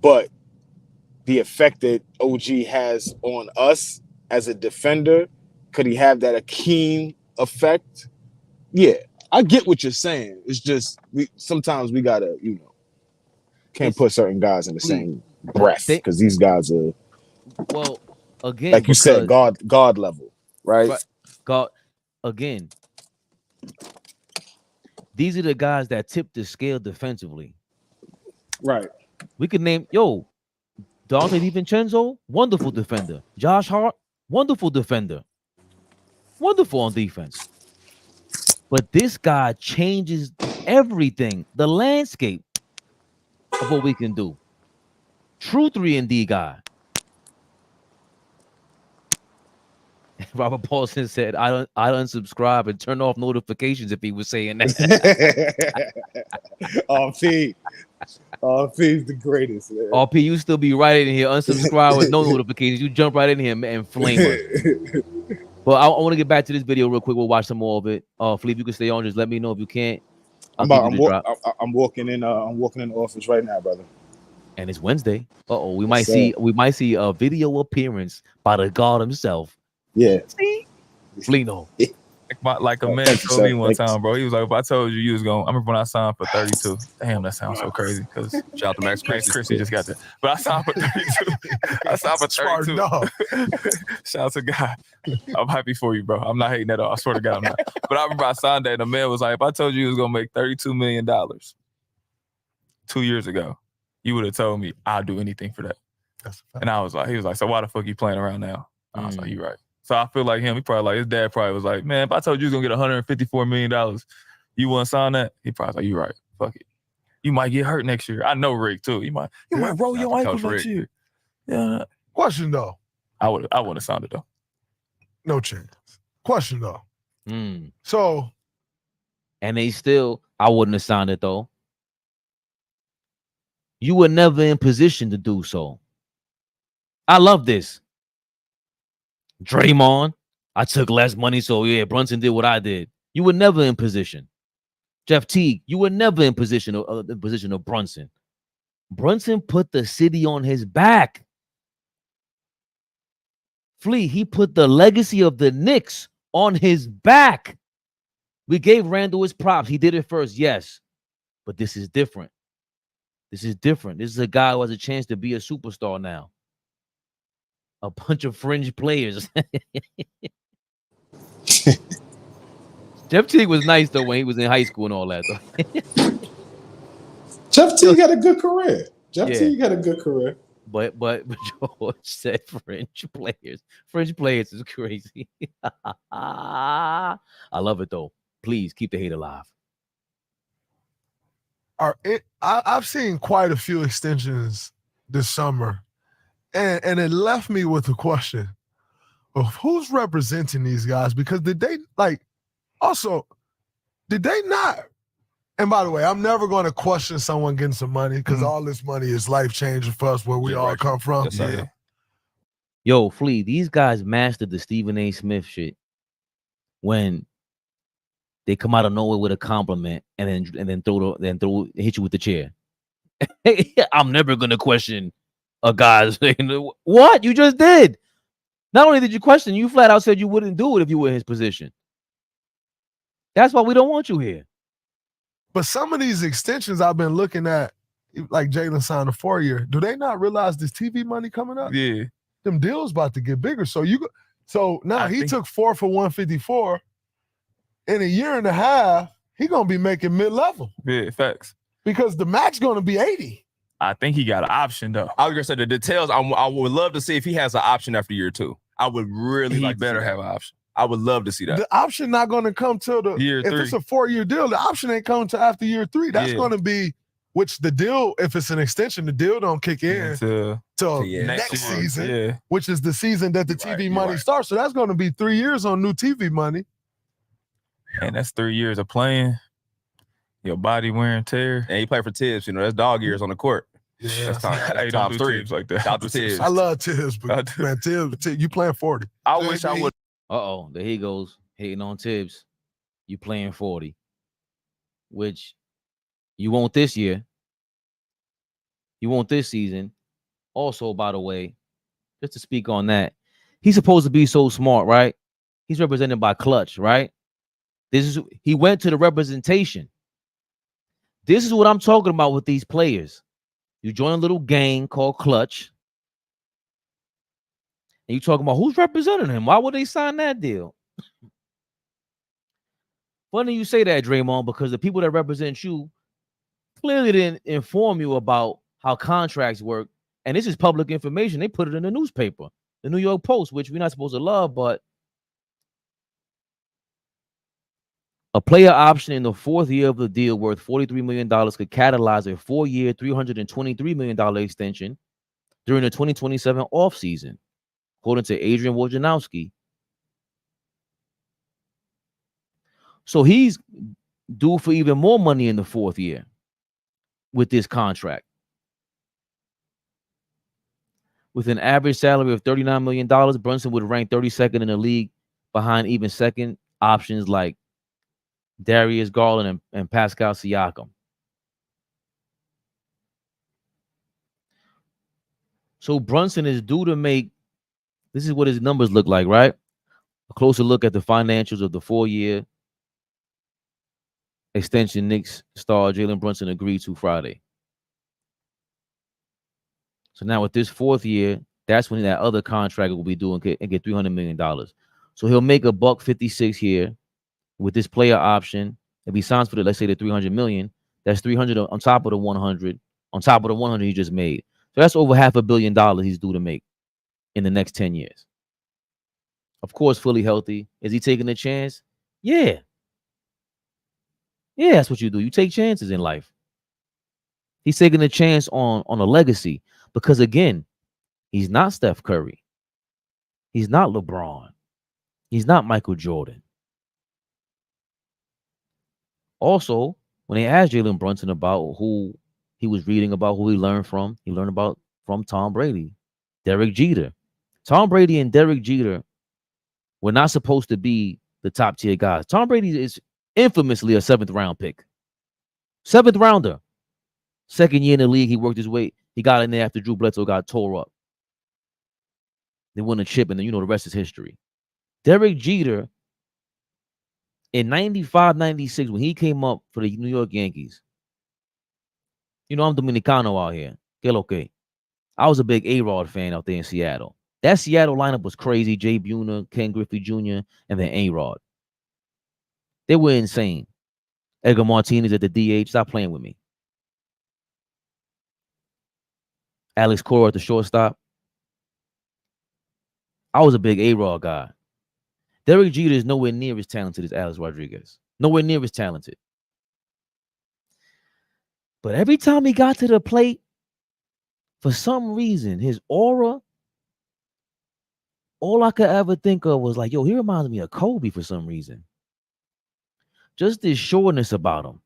But the effect that OG has on us as a defender, could he have that Hakeem effect? Yeah, I get what you're saying. It's just sometimes we gotta, can't put certain guys in the same breath because these guys are, well, again, like you said, God level, right? God, again. These are the guys that tip the scale defensively. Right. We could name, Dante DiVincenzo, wonderful defender. Josh Hart, wonderful defender. Wonderful on defense. But this guy changes everything, the landscape of what we can do. True 3-and-D guy. Robert Paulson said, I unsubscribe and turn off notifications if he was saying that. RP's the greatest, man. RP, you still be right in here, unsubscribe with no notifications. You jump right in here and flame us. But I want to get back to this video real quick. We'll watch some more of it. Flea, if you can stay on, just let me know if you can't. I'm walking in the office right now, brother. And it's Wednesday. We might see a video appearance by the God himself. Yeah. See? Flino. Like a man told me one time, bro. He was like, if I told you was going, I remember when I signed for 32. Damn, that sounds so crazy. Because shout out to Max Chrissy just got that. But I signed for 32. I signed for 32. Shout out to God. I'm happy for you, bro. I'm not hating at all. I swear to God, I'm not. But I remember I signed that and the man was like, if I told you was gonna make $32 million 2 years ago, you would have told me I'll do anything for that. And I was like, he was like, so why the fuck you playing around now? I was like, you right. So I feel like him, his dad probably was like, man, if I told you was gonna get $154 million, you wouldn't sign that? He probably was like, you right, fuck it. You might get hurt next year. I know Rick too. You might roll your ankle next year. Yeah. Question though. I would have signed it though. No chance. Question though. So. And I wouldn't have signed it though. You were never in position to do so. I love this. Draymond, I took less money, so yeah, Brunson did what I did. You were never in position. Jeff Teague, you were never in position of Brunson. Brunson put the city on his back. Flea, he put the legacy of the Knicks on his back. We gave Randall his props. He did it first, yes. But this is different. This is different. This is a guy who has a chance to be a superstar now. A bunch of fringe players. Jeff Teague was nice though when he was in high school and all that though. Jeff Teague had a good career. Teague had a good career. But George said fringe players. Fringe players is crazy. I love it though. Please keep the hate alive. I've seen quite a few extensions this summer. And it left me with a question of who's representing these guys, because did they not And by the way, I'm never going to question someone getting some money because all this money is life-changing for us where we all come from. Yes, sir. Yo, Flea, these guys mastered the Stephen A. Smith shit when they come out of nowhere with a compliment and then hit you with the chair. Hey, I'm never gonna question a guy's what you just did. Not only did you question, you flat out said you wouldn't do it if you were in his position. That's why we don't want you here. But some of these extensions I've been looking at, like Jalen signed a 4-year. Do they not realize this TV money coming up? Yeah. Them deals about to get bigger. So now he took 4 for 154. In a year and a half, he gonna be making mid-level. Yeah, facts. Because the max gonna be 80. I think he got an option though. I was gonna say the details. I would love to see if he has an option after year 2. I would really like better have an option. I would love to see that. The option not gonna come till year 3. If it's a 4-year deal, the option ain't coming till after year 3. That's gonna be which the deal. If it's an extension, the deal don't kick in till next season, which is the season that the TV money starts. So that's gonna be 3 years on new TV money. And that's 3 years of playing. Your body wear and tear. And he played for Tibbs, that's dog years on the court. Yeah, that's times 3 like that. Shout out to Tibbs. I love Tibbs, but man, Tibbs, you playing 40. I wish I would. There he goes, hating on Tibbs. You playing 40, which you won't this year. You won't this season. Also, by the way, just to speak on that, he's supposed to be so smart, right? He's represented by Clutch, right? He went to the representation. This is what I'm talking about with these players. You join a little gang called Clutch. And you talking about who's representing him. Why would they sign that deal? Funny you say that, Draymond, because the people that represent you clearly didn't inform you about how contracts work. And this is public information. They put it in the newspaper, the New York Post, which we're not supposed to love, but a player option in the 4th year of the deal worth $43 million could catalyze a 4-year, $323 million extension during the 2027 offseason, according to Adrian Wojnarowski. So he's due for even more money in the 4th year with this contract. With an average salary of $39 million, Brunson would rank 32nd in the league behind even second options like Darius Garland and Pascal Siakam. So Brunson is due to make, this is what his numbers look like, right? A closer look at the financials of the 4-year extension Knicks star Jalen Brunson agreed to Friday. So now with this 4th year, that's when that other contract will be due and get $300 million. So he'll make $156 here with this player option. If he signs for let's say the $300 million, that's $300 on top of the $100, on top of the $100 he just made. So that's over $500 million he's due to make in the next 10 years. Of course, fully healthy. Is he taking a chance? Yeah. Yeah, that's what you do. You take chances in life. He's taking a chance on a legacy because, again, he's not Steph Curry. He's not LeBron. He's not Michael Jordan. Also, when they asked Jalen Brunson about who he was reading about, who he learned from Tom Brady, Derek Jeter. Tom Brady and Derek Jeter were not supposed to be the top tier guys. Tom Brady is infamously a 7th round pick. 7th rounder. 2nd year in the league, he worked his way. He got in there after Drew Bledsoe got tore up. They won a chip, and then the rest is history. Derek Jeter, in 95, 96, when he came up for the New York Yankees, I'm Dominicano out here. Que lo que? I was a big A-Rod fan out there in Seattle. That Seattle lineup was crazy. Jay Buhner, Ken Griffey Jr., and then A-Rod. They were insane. Edgar Martinez at the DH. Stop playing with me. Alex Cora at the shortstop. I was a big A-Rod guy. Derek Jeter is nowhere near as talented as Alex Rodriguez. Nowhere near as talented. But every time he got to the plate, for some reason, his aura, all I could ever think of was like, yo, he reminds me of Kobe for some reason. Just this sureness about him.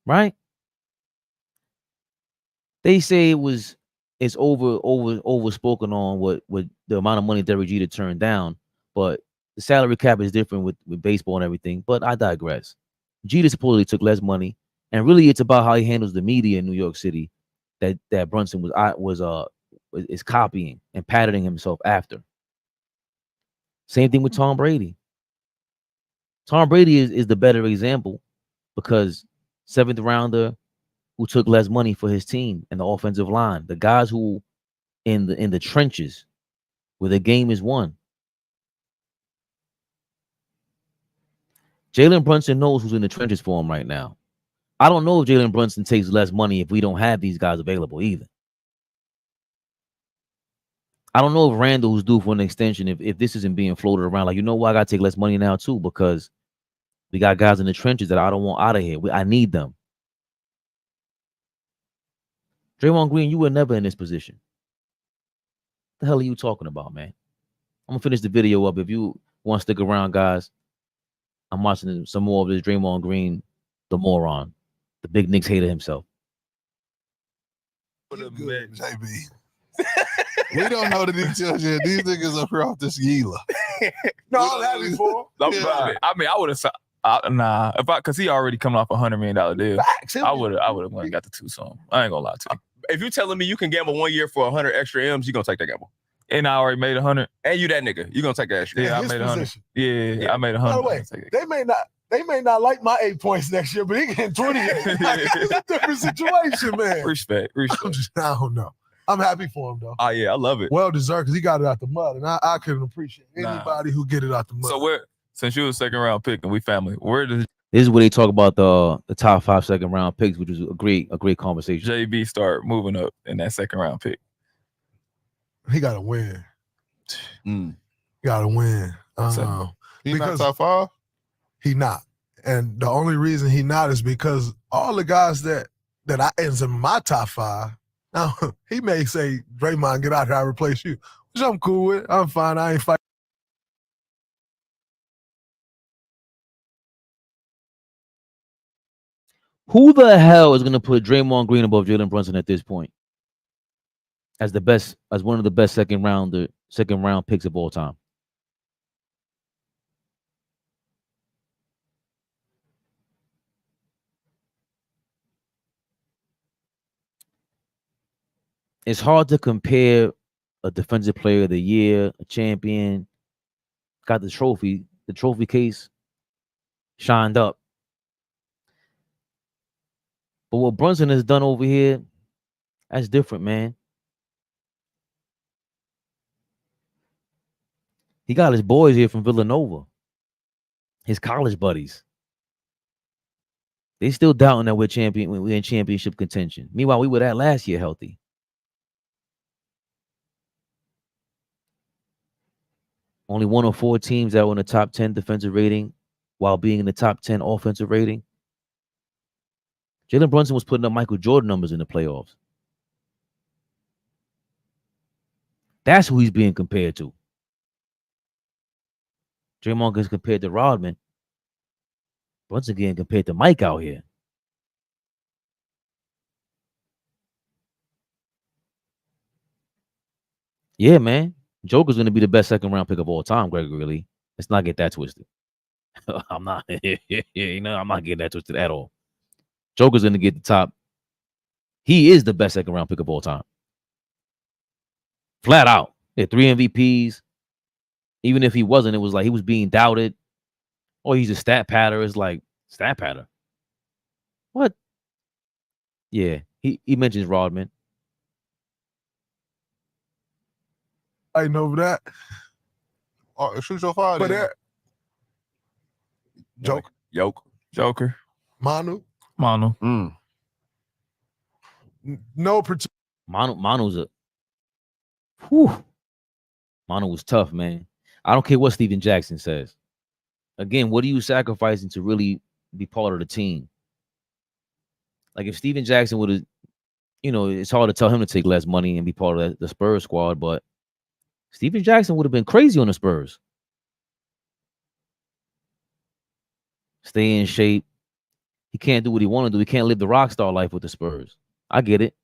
right? They say it's overspoken on what the amount of money Derek Jeter turned down, but the salary cap is different with baseball and everything. But I digress. Jeter supposedly took less money, and really it's about how he handles the media in New York City that Brunson is copying and patterning himself after. Same thing with Tom Brady. Tom Brady is the better example because 7th rounder who took less money for his team and the offensive line, the guys who in the trenches where the game is won. Jalen Brunson knows who's in the trenches for him right now. I don't know if Jalen Brunson takes less money if we don't have these guys available either. I don't know if Randall, who's due for an extension, if this isn't being floated around, like, you know what, I got to take less money now too because we got guys in the trenches that I don't want out of here. I need them. Draymond Green, you were never in this position. What the hell are you talking about, man? I'm going to finish the video up. If you want to stick around, guys, I'm watching some more of this Draymond Green, the moron, the big Knicks hater himself. Good, JB. We don't know the details yet. These niggas up here off this Gila. No, I'm happy for him. I mean, I would have. Nah, because he already coming off $100 million deal. Facts. I would have went and got the 2 some. I ain't gonna lie to you. If you telling me you can gamble 1 year for 100 extra M's, you gonna take that gamble. And I already made 100. And you that nigga, you gonna take that extra. Yeah, I made 100. Yeah, I made 100. By the way, they may not like my 8 points next year, but he getting 28. It's a different situation, man. Respect. I don't know. I'm happy for him though. Oh yeah, I love it. Well deserved because he got it out the mud, and I couldn't appreciate anybody who get it out the mud. So since you was 2nd round pick and we family, this is where they talk about the top 5 2nd round picks, which is a great conversation. JB start moving up in that 2nd round pick? He got to win. Mm. He got to win. He not top 5? He not. And the only reason he not is because all the guys that I ends in my top 5, now he may say, Draymond, get out here, I replace you. Which I'm cool with. I'm fine. I ain't fighting. Who the hell is going to put Draymond Green above Jalen Brunson at this point? As one of the best second round picks of all time. It's hard to compare a defensive player of the year, a champion, got the trophy case shined up. But what Brunson has done over here, that's different, man. He got his boys here from Villanova, his college buddies. They still doubting that we're in championship contention. Meanwhile, we were that last year healthy. Only 1 of 4 teams that were in the top 10 defensive rating while being in the top 10 offensive rating. Jalen Brunson was putting up Michael Jordan numbers in the playoffs. That's who he's being compared to. Draymond gets compared to Rodman. Brunson getting compared to Mike out here. Yeah, man. Joker's going to be the best 2nd round pick of all time, Gregory Lee. Let's not get that twisted. I'm not getting that twisted at all. Joker's going to get the top. He is the best 2nd round pick of all time. Flat out. He had 3 MVPs. Even if he wasn't, it was like he was being doubted. Oh, he's a stat patter. It's like, stat patter. What? Yeah, he mentions Rodman. I know that. Oh, shoot your fire. But Joker. Manu. Mm. No particular. Manu's Manu was tough, man. I don't care what Steven Jackson says. Again, what are you sacrificing to really be part of the team? Like if Steven Jackson would have, it's hard to tell him to take less money and be part of the Spurs squad, but Steven Jackson would have been crazy on the Spurs. Stay in shape. He can't do what he want to do. He can't live the rock star life with the Spurs. I get it.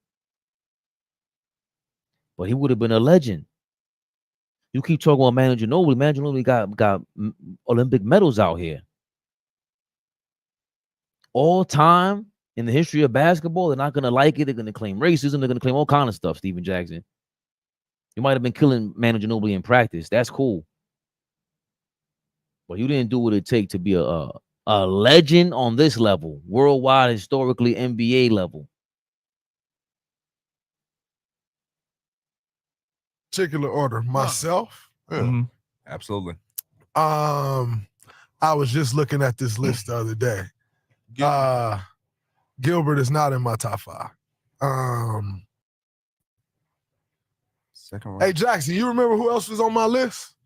But he would have been a legend. You keep talking about Manu Ginobili. Manu Ginobili got Olympic medals out here. All time in the history of basketball, they're not going to like it. They're going to claim racism. They're going to claim all kind of stuff, Steven Jackson. You might have been killing Manu Ginobili in practice. That's cool. But you didn't do what it take to be a legend on this level, worldwide, historically, NBA level. Particular order. Myself. Mm-hmm. Absolutely. I was just looking at this list the other day. Gilbert is not in my top 5. Second round. Hey, Jackson, you remember who else was on my list?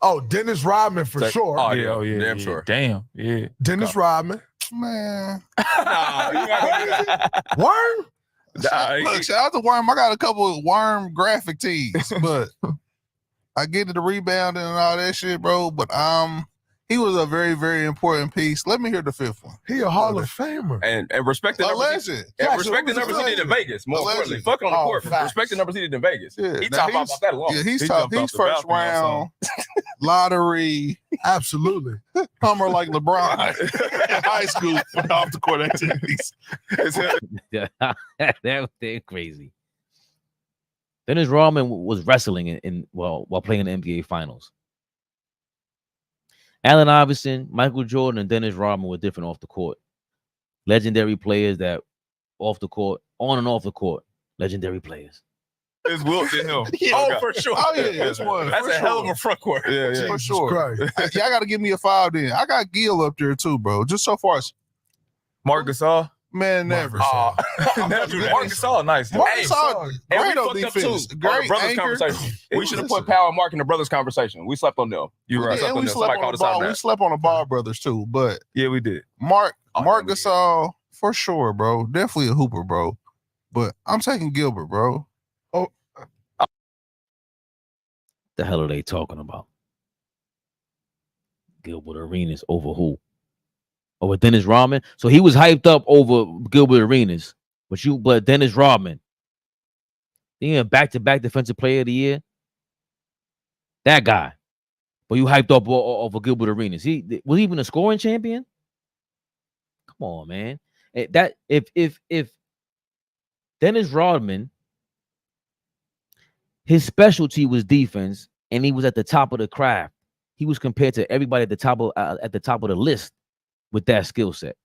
Oh, Dennis Rodman for sure. Oh, yeah. Damn sure. Damn. Yeah. Dennis Rodman. Man. Worm? Look, shout out to Worm. I got a couple of Worm graphic tees, but I get to the rebounding and all that shit, bro. But he was a very, very important piece. Let me hear the 5th one. He a Hall of Famer. And respect the numbers. And respect the numbers he did in Vegas. More importantly, fucking on the court. Respect the numbers he did in Vegas. Yeah, he talked about that alone. Yeah, he's first round, lottery. Absolutely. Hummer like LeBron in high school off the court activities. That was crazy. Dennis Rodman was wrestling while playing in the NBA Finals. Allen Iverson, Michael Jordan, and Dennis Rodman were different off the court. Legendary players that off the court, on and off the court, legendary players. It's Wilt in him. Yeah. For sure. Oh, yeah, it's one. That's a hell of a front court. Yeah. For sure. Y'all got to give me a 5 then. I got Gil up there too, bro. Just so far as Marc Gasol. Man, never. Marc Gasol, nice. Marc Gasol, great on defense. Great brothers conversation. We should have put Power and Mark in the brothers conversation. We slept on them. You're right. Yeah, we slept on the ball. We slept on the Ball brothers too, but yeah, we did. Marc Gasol for sure, bro. Definitely a hooper, bro. But I'm taking Gilbert, bro. Oh, The hell are they talking about? Gilbert Arenas over who? Over Dennis Rodman. So he was hyped up over Gilbert Arenas, but Dennis Rodman, back-to-back Defensive Player of the Year. That guy, but you hyped up over Gilbert Arenas. Was he even a scoring champion? Come on, man. That if Dennis Rodman, his specialty was defense, and he was at the top of the craft. He was compared to everybody at the top of the list with that skill set.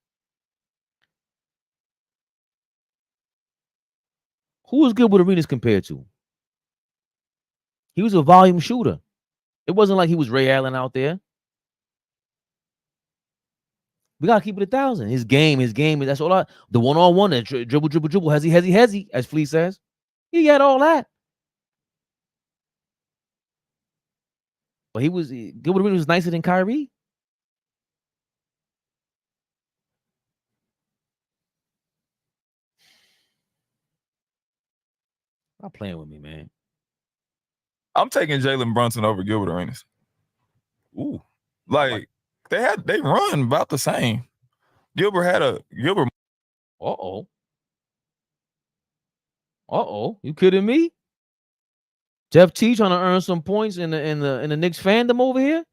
Who was Gilbert Arenas compared to? He was a volume shooter. It wasn't like he was Ray Allen out there. We gotta keep it 1,000. His game. That's all. The one-on-one, that dribble, hezzy, as Flea says. He had all that. But Gilbert Arenas was nicer than Kyrie. Stop playing with me, man. I'm taking Jalen Brunson over Gilbert Arenas. Ooh, they run about the same. Gilbert. You kidding me? Jeff T trying to earn some points in the Knicks fandom over here.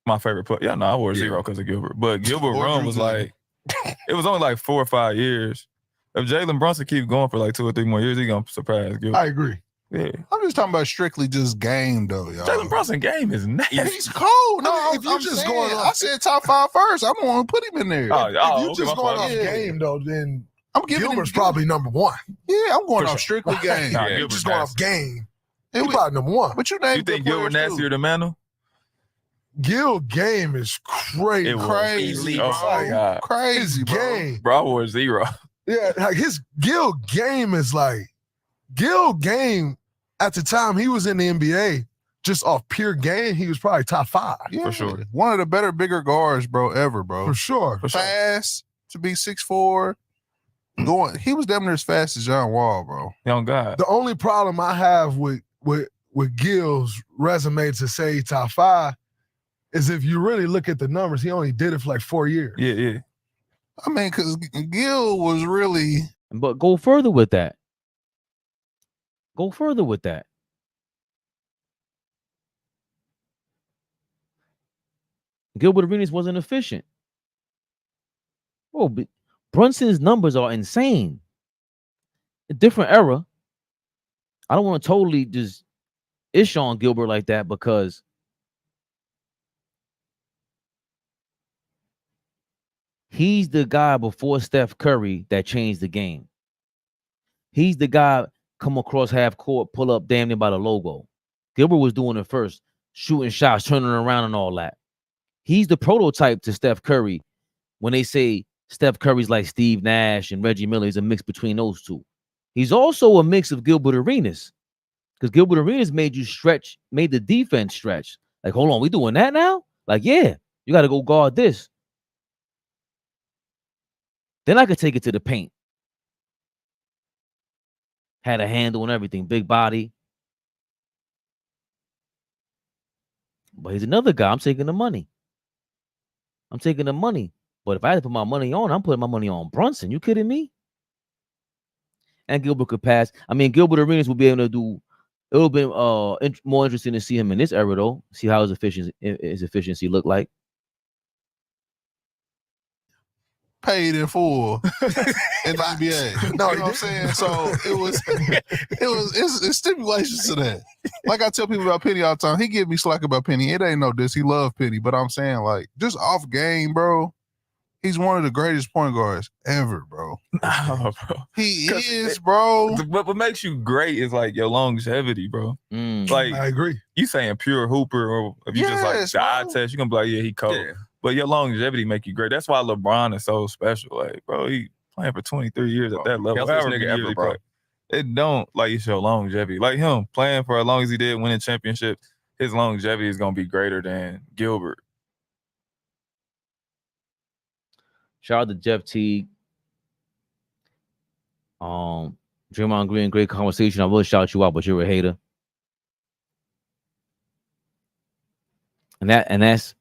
My favorite player. Yeah, no, I wore 0 because of Gilbert. But Gilbert run was it was only like 4 or 5 years. If Jalen Brunson keeps going for like 2 or 3 more years, he's gonna surpass Gilbert. I agree. Yeah. I'm just talking about strictly just game though, y'all. Jalen Brunson game is nasty. He's cold. No, if you're just going off, I said top 5 first. I'm gonna put him in there. If you're just going off game though, then I'm giving Gilbert's probably number 1. Yeah, I'm going off strictly game. Just going off game. He's probably number 1. But you think Gilbert nastier than Manu? Gil game is crazy. Crazy. Oh my God. Crazy, bro. Game. Bro, I wore 0. Yeah, like his Gil game is Gil game at the time he was in the NBA, just off pure game, he was probably top 5. Yeah, for sure. One of the better, bigger guards, bro, ever, bro. For sure. Fast to be 6'4". He was damn near as fast as John Wall, bro. Young God. The only problem I have with Gil's resume to say top 5, is if you really look at the numbers, he only did it for like 4 years. Yeah. I mean, because Gil was really. But go further with that. Go further with that. Gilbert Arenas wasn't efficient. Oh, but Brunson's numbers are insane. A different era. I don't want to totally just ish on Gilbert like that because he's the guy before Steph Curry that changed the game. He's the guy come across half court, pull up damn near by the logo. Gilbert was doing it first, shooting shots, turning around and all that. He's the prototype to Steph Curry. When they say Steph Curry's like Steve Nash and Reggie Miller, he's a mix between those two. He's also a mix of Gilbert Arenas because Gilbert Arenas made you stretch, made the defense stretch. Like, hold on, we doing that now? Like, yeah, you got to go guard this. Then I could take it to the paint. Had a handle and everything, big body. But he's another guy. I'm taking the money. But if I had to put my money on, I'm putting my money on Brunson. You kidding me? And Gilbert could pass. I mean, Gilbert Arenas will be able to do. It would be more interesting to see him in this era, though. See how his efficiency look like. Paid in full in the NBA. No, you know what I'm saying? So it's stipulations to that. Like I tell people about Penny all the time, he give me slack about Penny. It ain't no diss. He love Penny, but I'm saying like just off game, bro. He's one of the greatest point guards ever, bro. Nah, bro. He is, bro. What makes you great is like your longevity, bro. Like I agree. You saying pure hooper, or if you just like the eye test, you're gonna be like, yeah, he cold. Yeah. But your longevity make you great. That's why LeBron is so special. Like, bro, he playing for 23 years at that level. Best nigga ever, bro. It don't like it's your longevity. Like him playing for as long as he did, winning championships, his longevity is gonna be greater than Gilbert. Shout out to Jeff Teague. Draymond Green, great conversation. I will shout you out, but you're a hater. And that's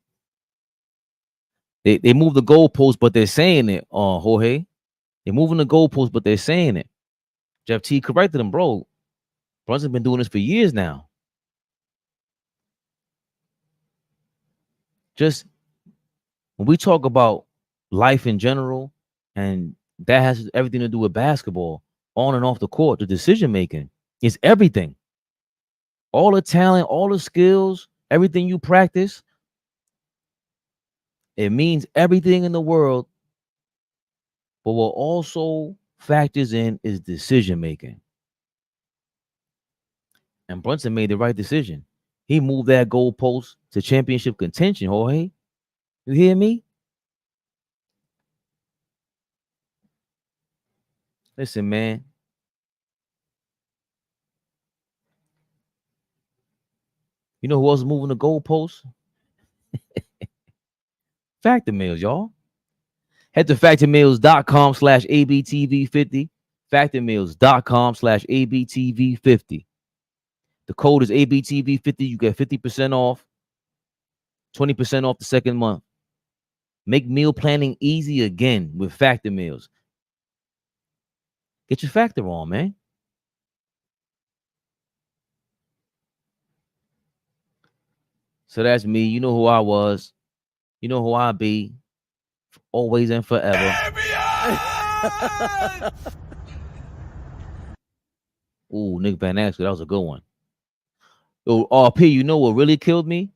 they move the goalpost, but they're saying it. Jorge, they're moving the goalpost, but they're saying it. Jeff Teague corrected him, bro. Brunson been doing this for years now. Just when we talk about life in general, and that has everything to do with basketball, on and off the court, the decision making is everything. All the talent, all the skills, everything you practice, it means everything in the world. But what also factors in is decision making. And Brunson made the right decision. He moved that goalpost to championship contention, Jorge. You hear me? Listen, man. You know who else is moving the goalposts? Factor Meals, y'all. Head to factormeals.com/ABTV50. Factormeals.com/ABTV50. The code is ABTV50. You get 50% off, 20% off the second month. Make meal planning easy again with Factor Meals. Get your factor on, man. So that's me. You know who I was. You know who I be. Always and forever. Ooh, Nick Van Exel. That was a good one. Yo, RP, you know what really killed me?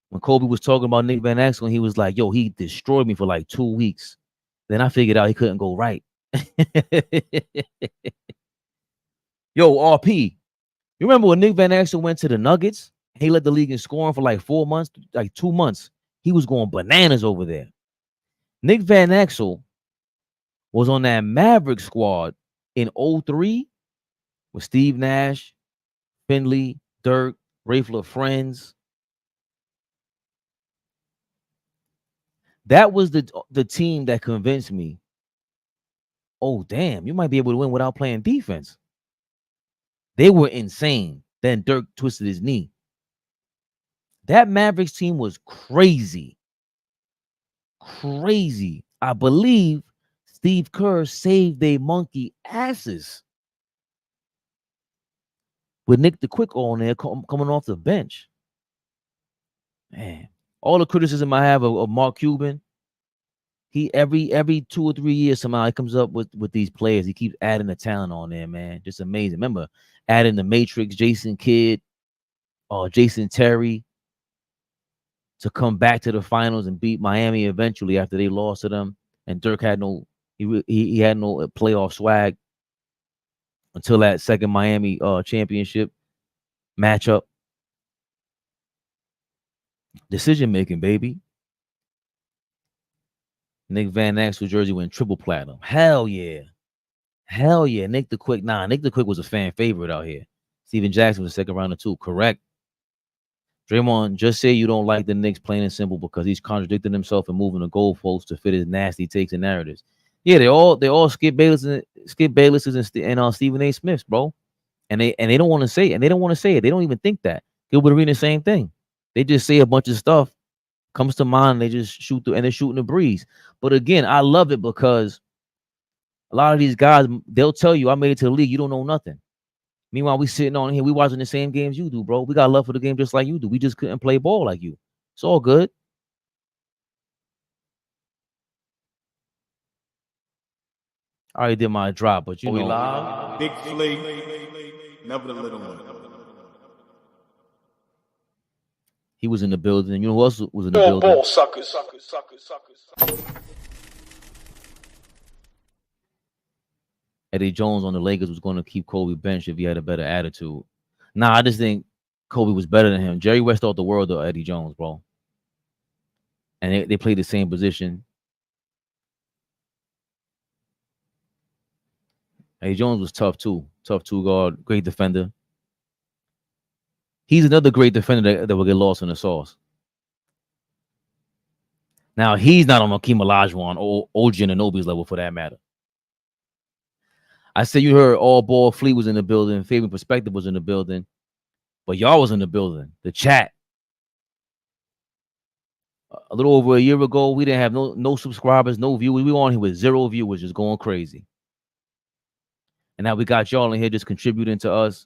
When Kobe was talking about Nick Van Exel, and he was like, yo, he destroyed me for like 2 weeks. Then I figured out he couldn't go right. Yo, RP, you remember when Nick Van Exel went to the Nuggets? He led the league in scoring for like 4 months, like 2 months. He was going bananas over there. Nick Van Exel was on that Maverick squad in 03 with Steve Nash, Finley, Dirk, Rafe LaFrentz. That was the team that convinced me, oh, damn, you might be able to win without playing defense. They were insane. Then Dirk twisted his knee. That Mavericks team was crazy. Crazy. I believe Steve Kerr saved they monkey asses with Nick the Quick on there coming off the bench. Man, all the criticism I have of Mark Cuban, he every 2 or 3 years somehow he comes up with these players. He keeps adding the talent on there, man. Just amazing. Remember, adding the Matrix, Jason Kidd, Jason Terry to come back to the finals and beat Miami eventually after they lost to them. And Dirk had he had no playoff swag until that second Miami championship matchup. Decision making, baby. Nick Van Exel jersey went triple platinum. Hell yeah. Hell yeah. Nick the Quick. Nah, Nick the Quick was a fan favorite out here. Steven Jackson was the second round of 2. Correct. Draymond, just say you don't like the Knicks, plain and simple, because he's contradicting himself and moving the goalposts to fit his nasty takes and narratives. Yeah, they all Skip Bayless and Stephen A. Smiths, bro. And they don't want to say it. And they don't want to say it. They don't even think that. Gilbert Arenas, same thing. They just say a bunch of stuff comes to mind. And they just shoot through, and they're shooting the breeze. But again, I love it because a lot of these guys, they'll tell you, I made it to the league. You don't know nothing. Meanwhile, we sitting on here, we watching the same games you do, bro. We got love for the game just like you do. We just couldn't play ball like you. It's all good. I already did my drop, but you know. Live. Big Flea. Never the little one. He was in the building. You know who else was in the building? Ball suckers. Eddie Jones on the Lakers was going to keep Kobe bench if he had a better attitude. Nah, I just think Kobe was better than him. Jerry West thought the world of Eddie Jones, bro. And they played the same position. Eddie Jones was tough too. Tough 2 guard, great defender. He's another great defender that will get lost in the sauce. Now, he's not on Hakeem Olajuwon or OG Anunoby's level for that matter. I said you heard AllBall Fleet was in the building. Fabian PerspecTV was in the building. But y'all was in the building. The chat. A little over a year ago, we didn't have no subscribers, no viewers. We were on here with 0 viewers, just going crazy. And now we got y'all in here just contributing to us,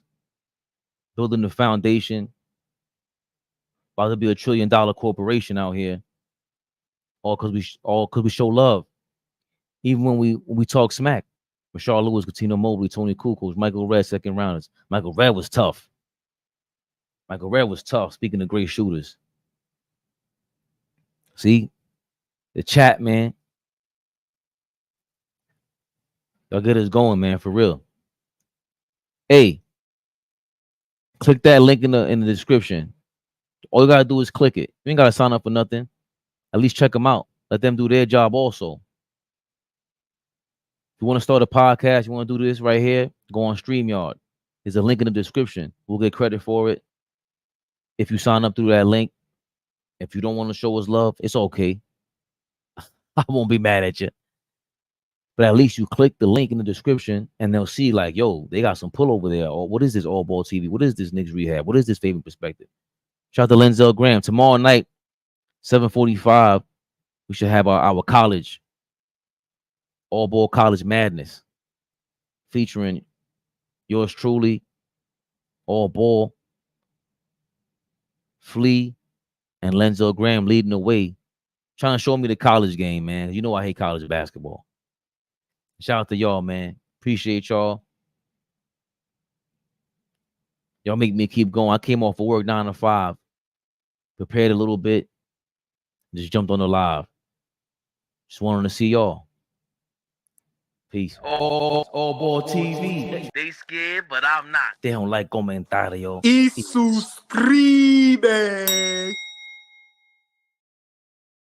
building the foundation. About to be $1 trillion corporation out here. All because we show love. Even when we talk smack. Rashard Lewis, Katino Mobley, Tony Kukoc, Michael Redd, second rounders. Michael Redd was tough. Speaking of great shooters. See? The chat, man. Y'all get us going, man, for real. Hey, click that link in the description. All you gotta do is click it. You ain't gotta sign up for nothing. At least check them out. Let them do their job also. If you want to start a podcast, you want to do this right here, go on StreamYard. There's a link in the description. We'll get credit for it. If you sign up through that link, if you don't want to show us love, it's okay. I won't be mad at you. But at least you click the link in the description and they'll see like, yo, they got some pull over there. Or what is this AllBall TV? What is this Knicks Rehab? What is this Fabian PerspecTV? Shout out to Lenzel Graham. Tomorrow night, 7:45, we should have our college, AllBall College Madness, featuring yours truly, AllBall, Flea, and Lenzel Graham leading the way, trying to show me the college game, man. You know I hate college basketball. Shout out to y'all, man. Appreciate y'all. Y'all make me keep going. I came off of work 9 to 5, prepared a little bit, just jumped on the live. Just wanted to see y'all. Peace. AllBall TV. They scared, but I'm not. They don't like comentario. Y suscribe.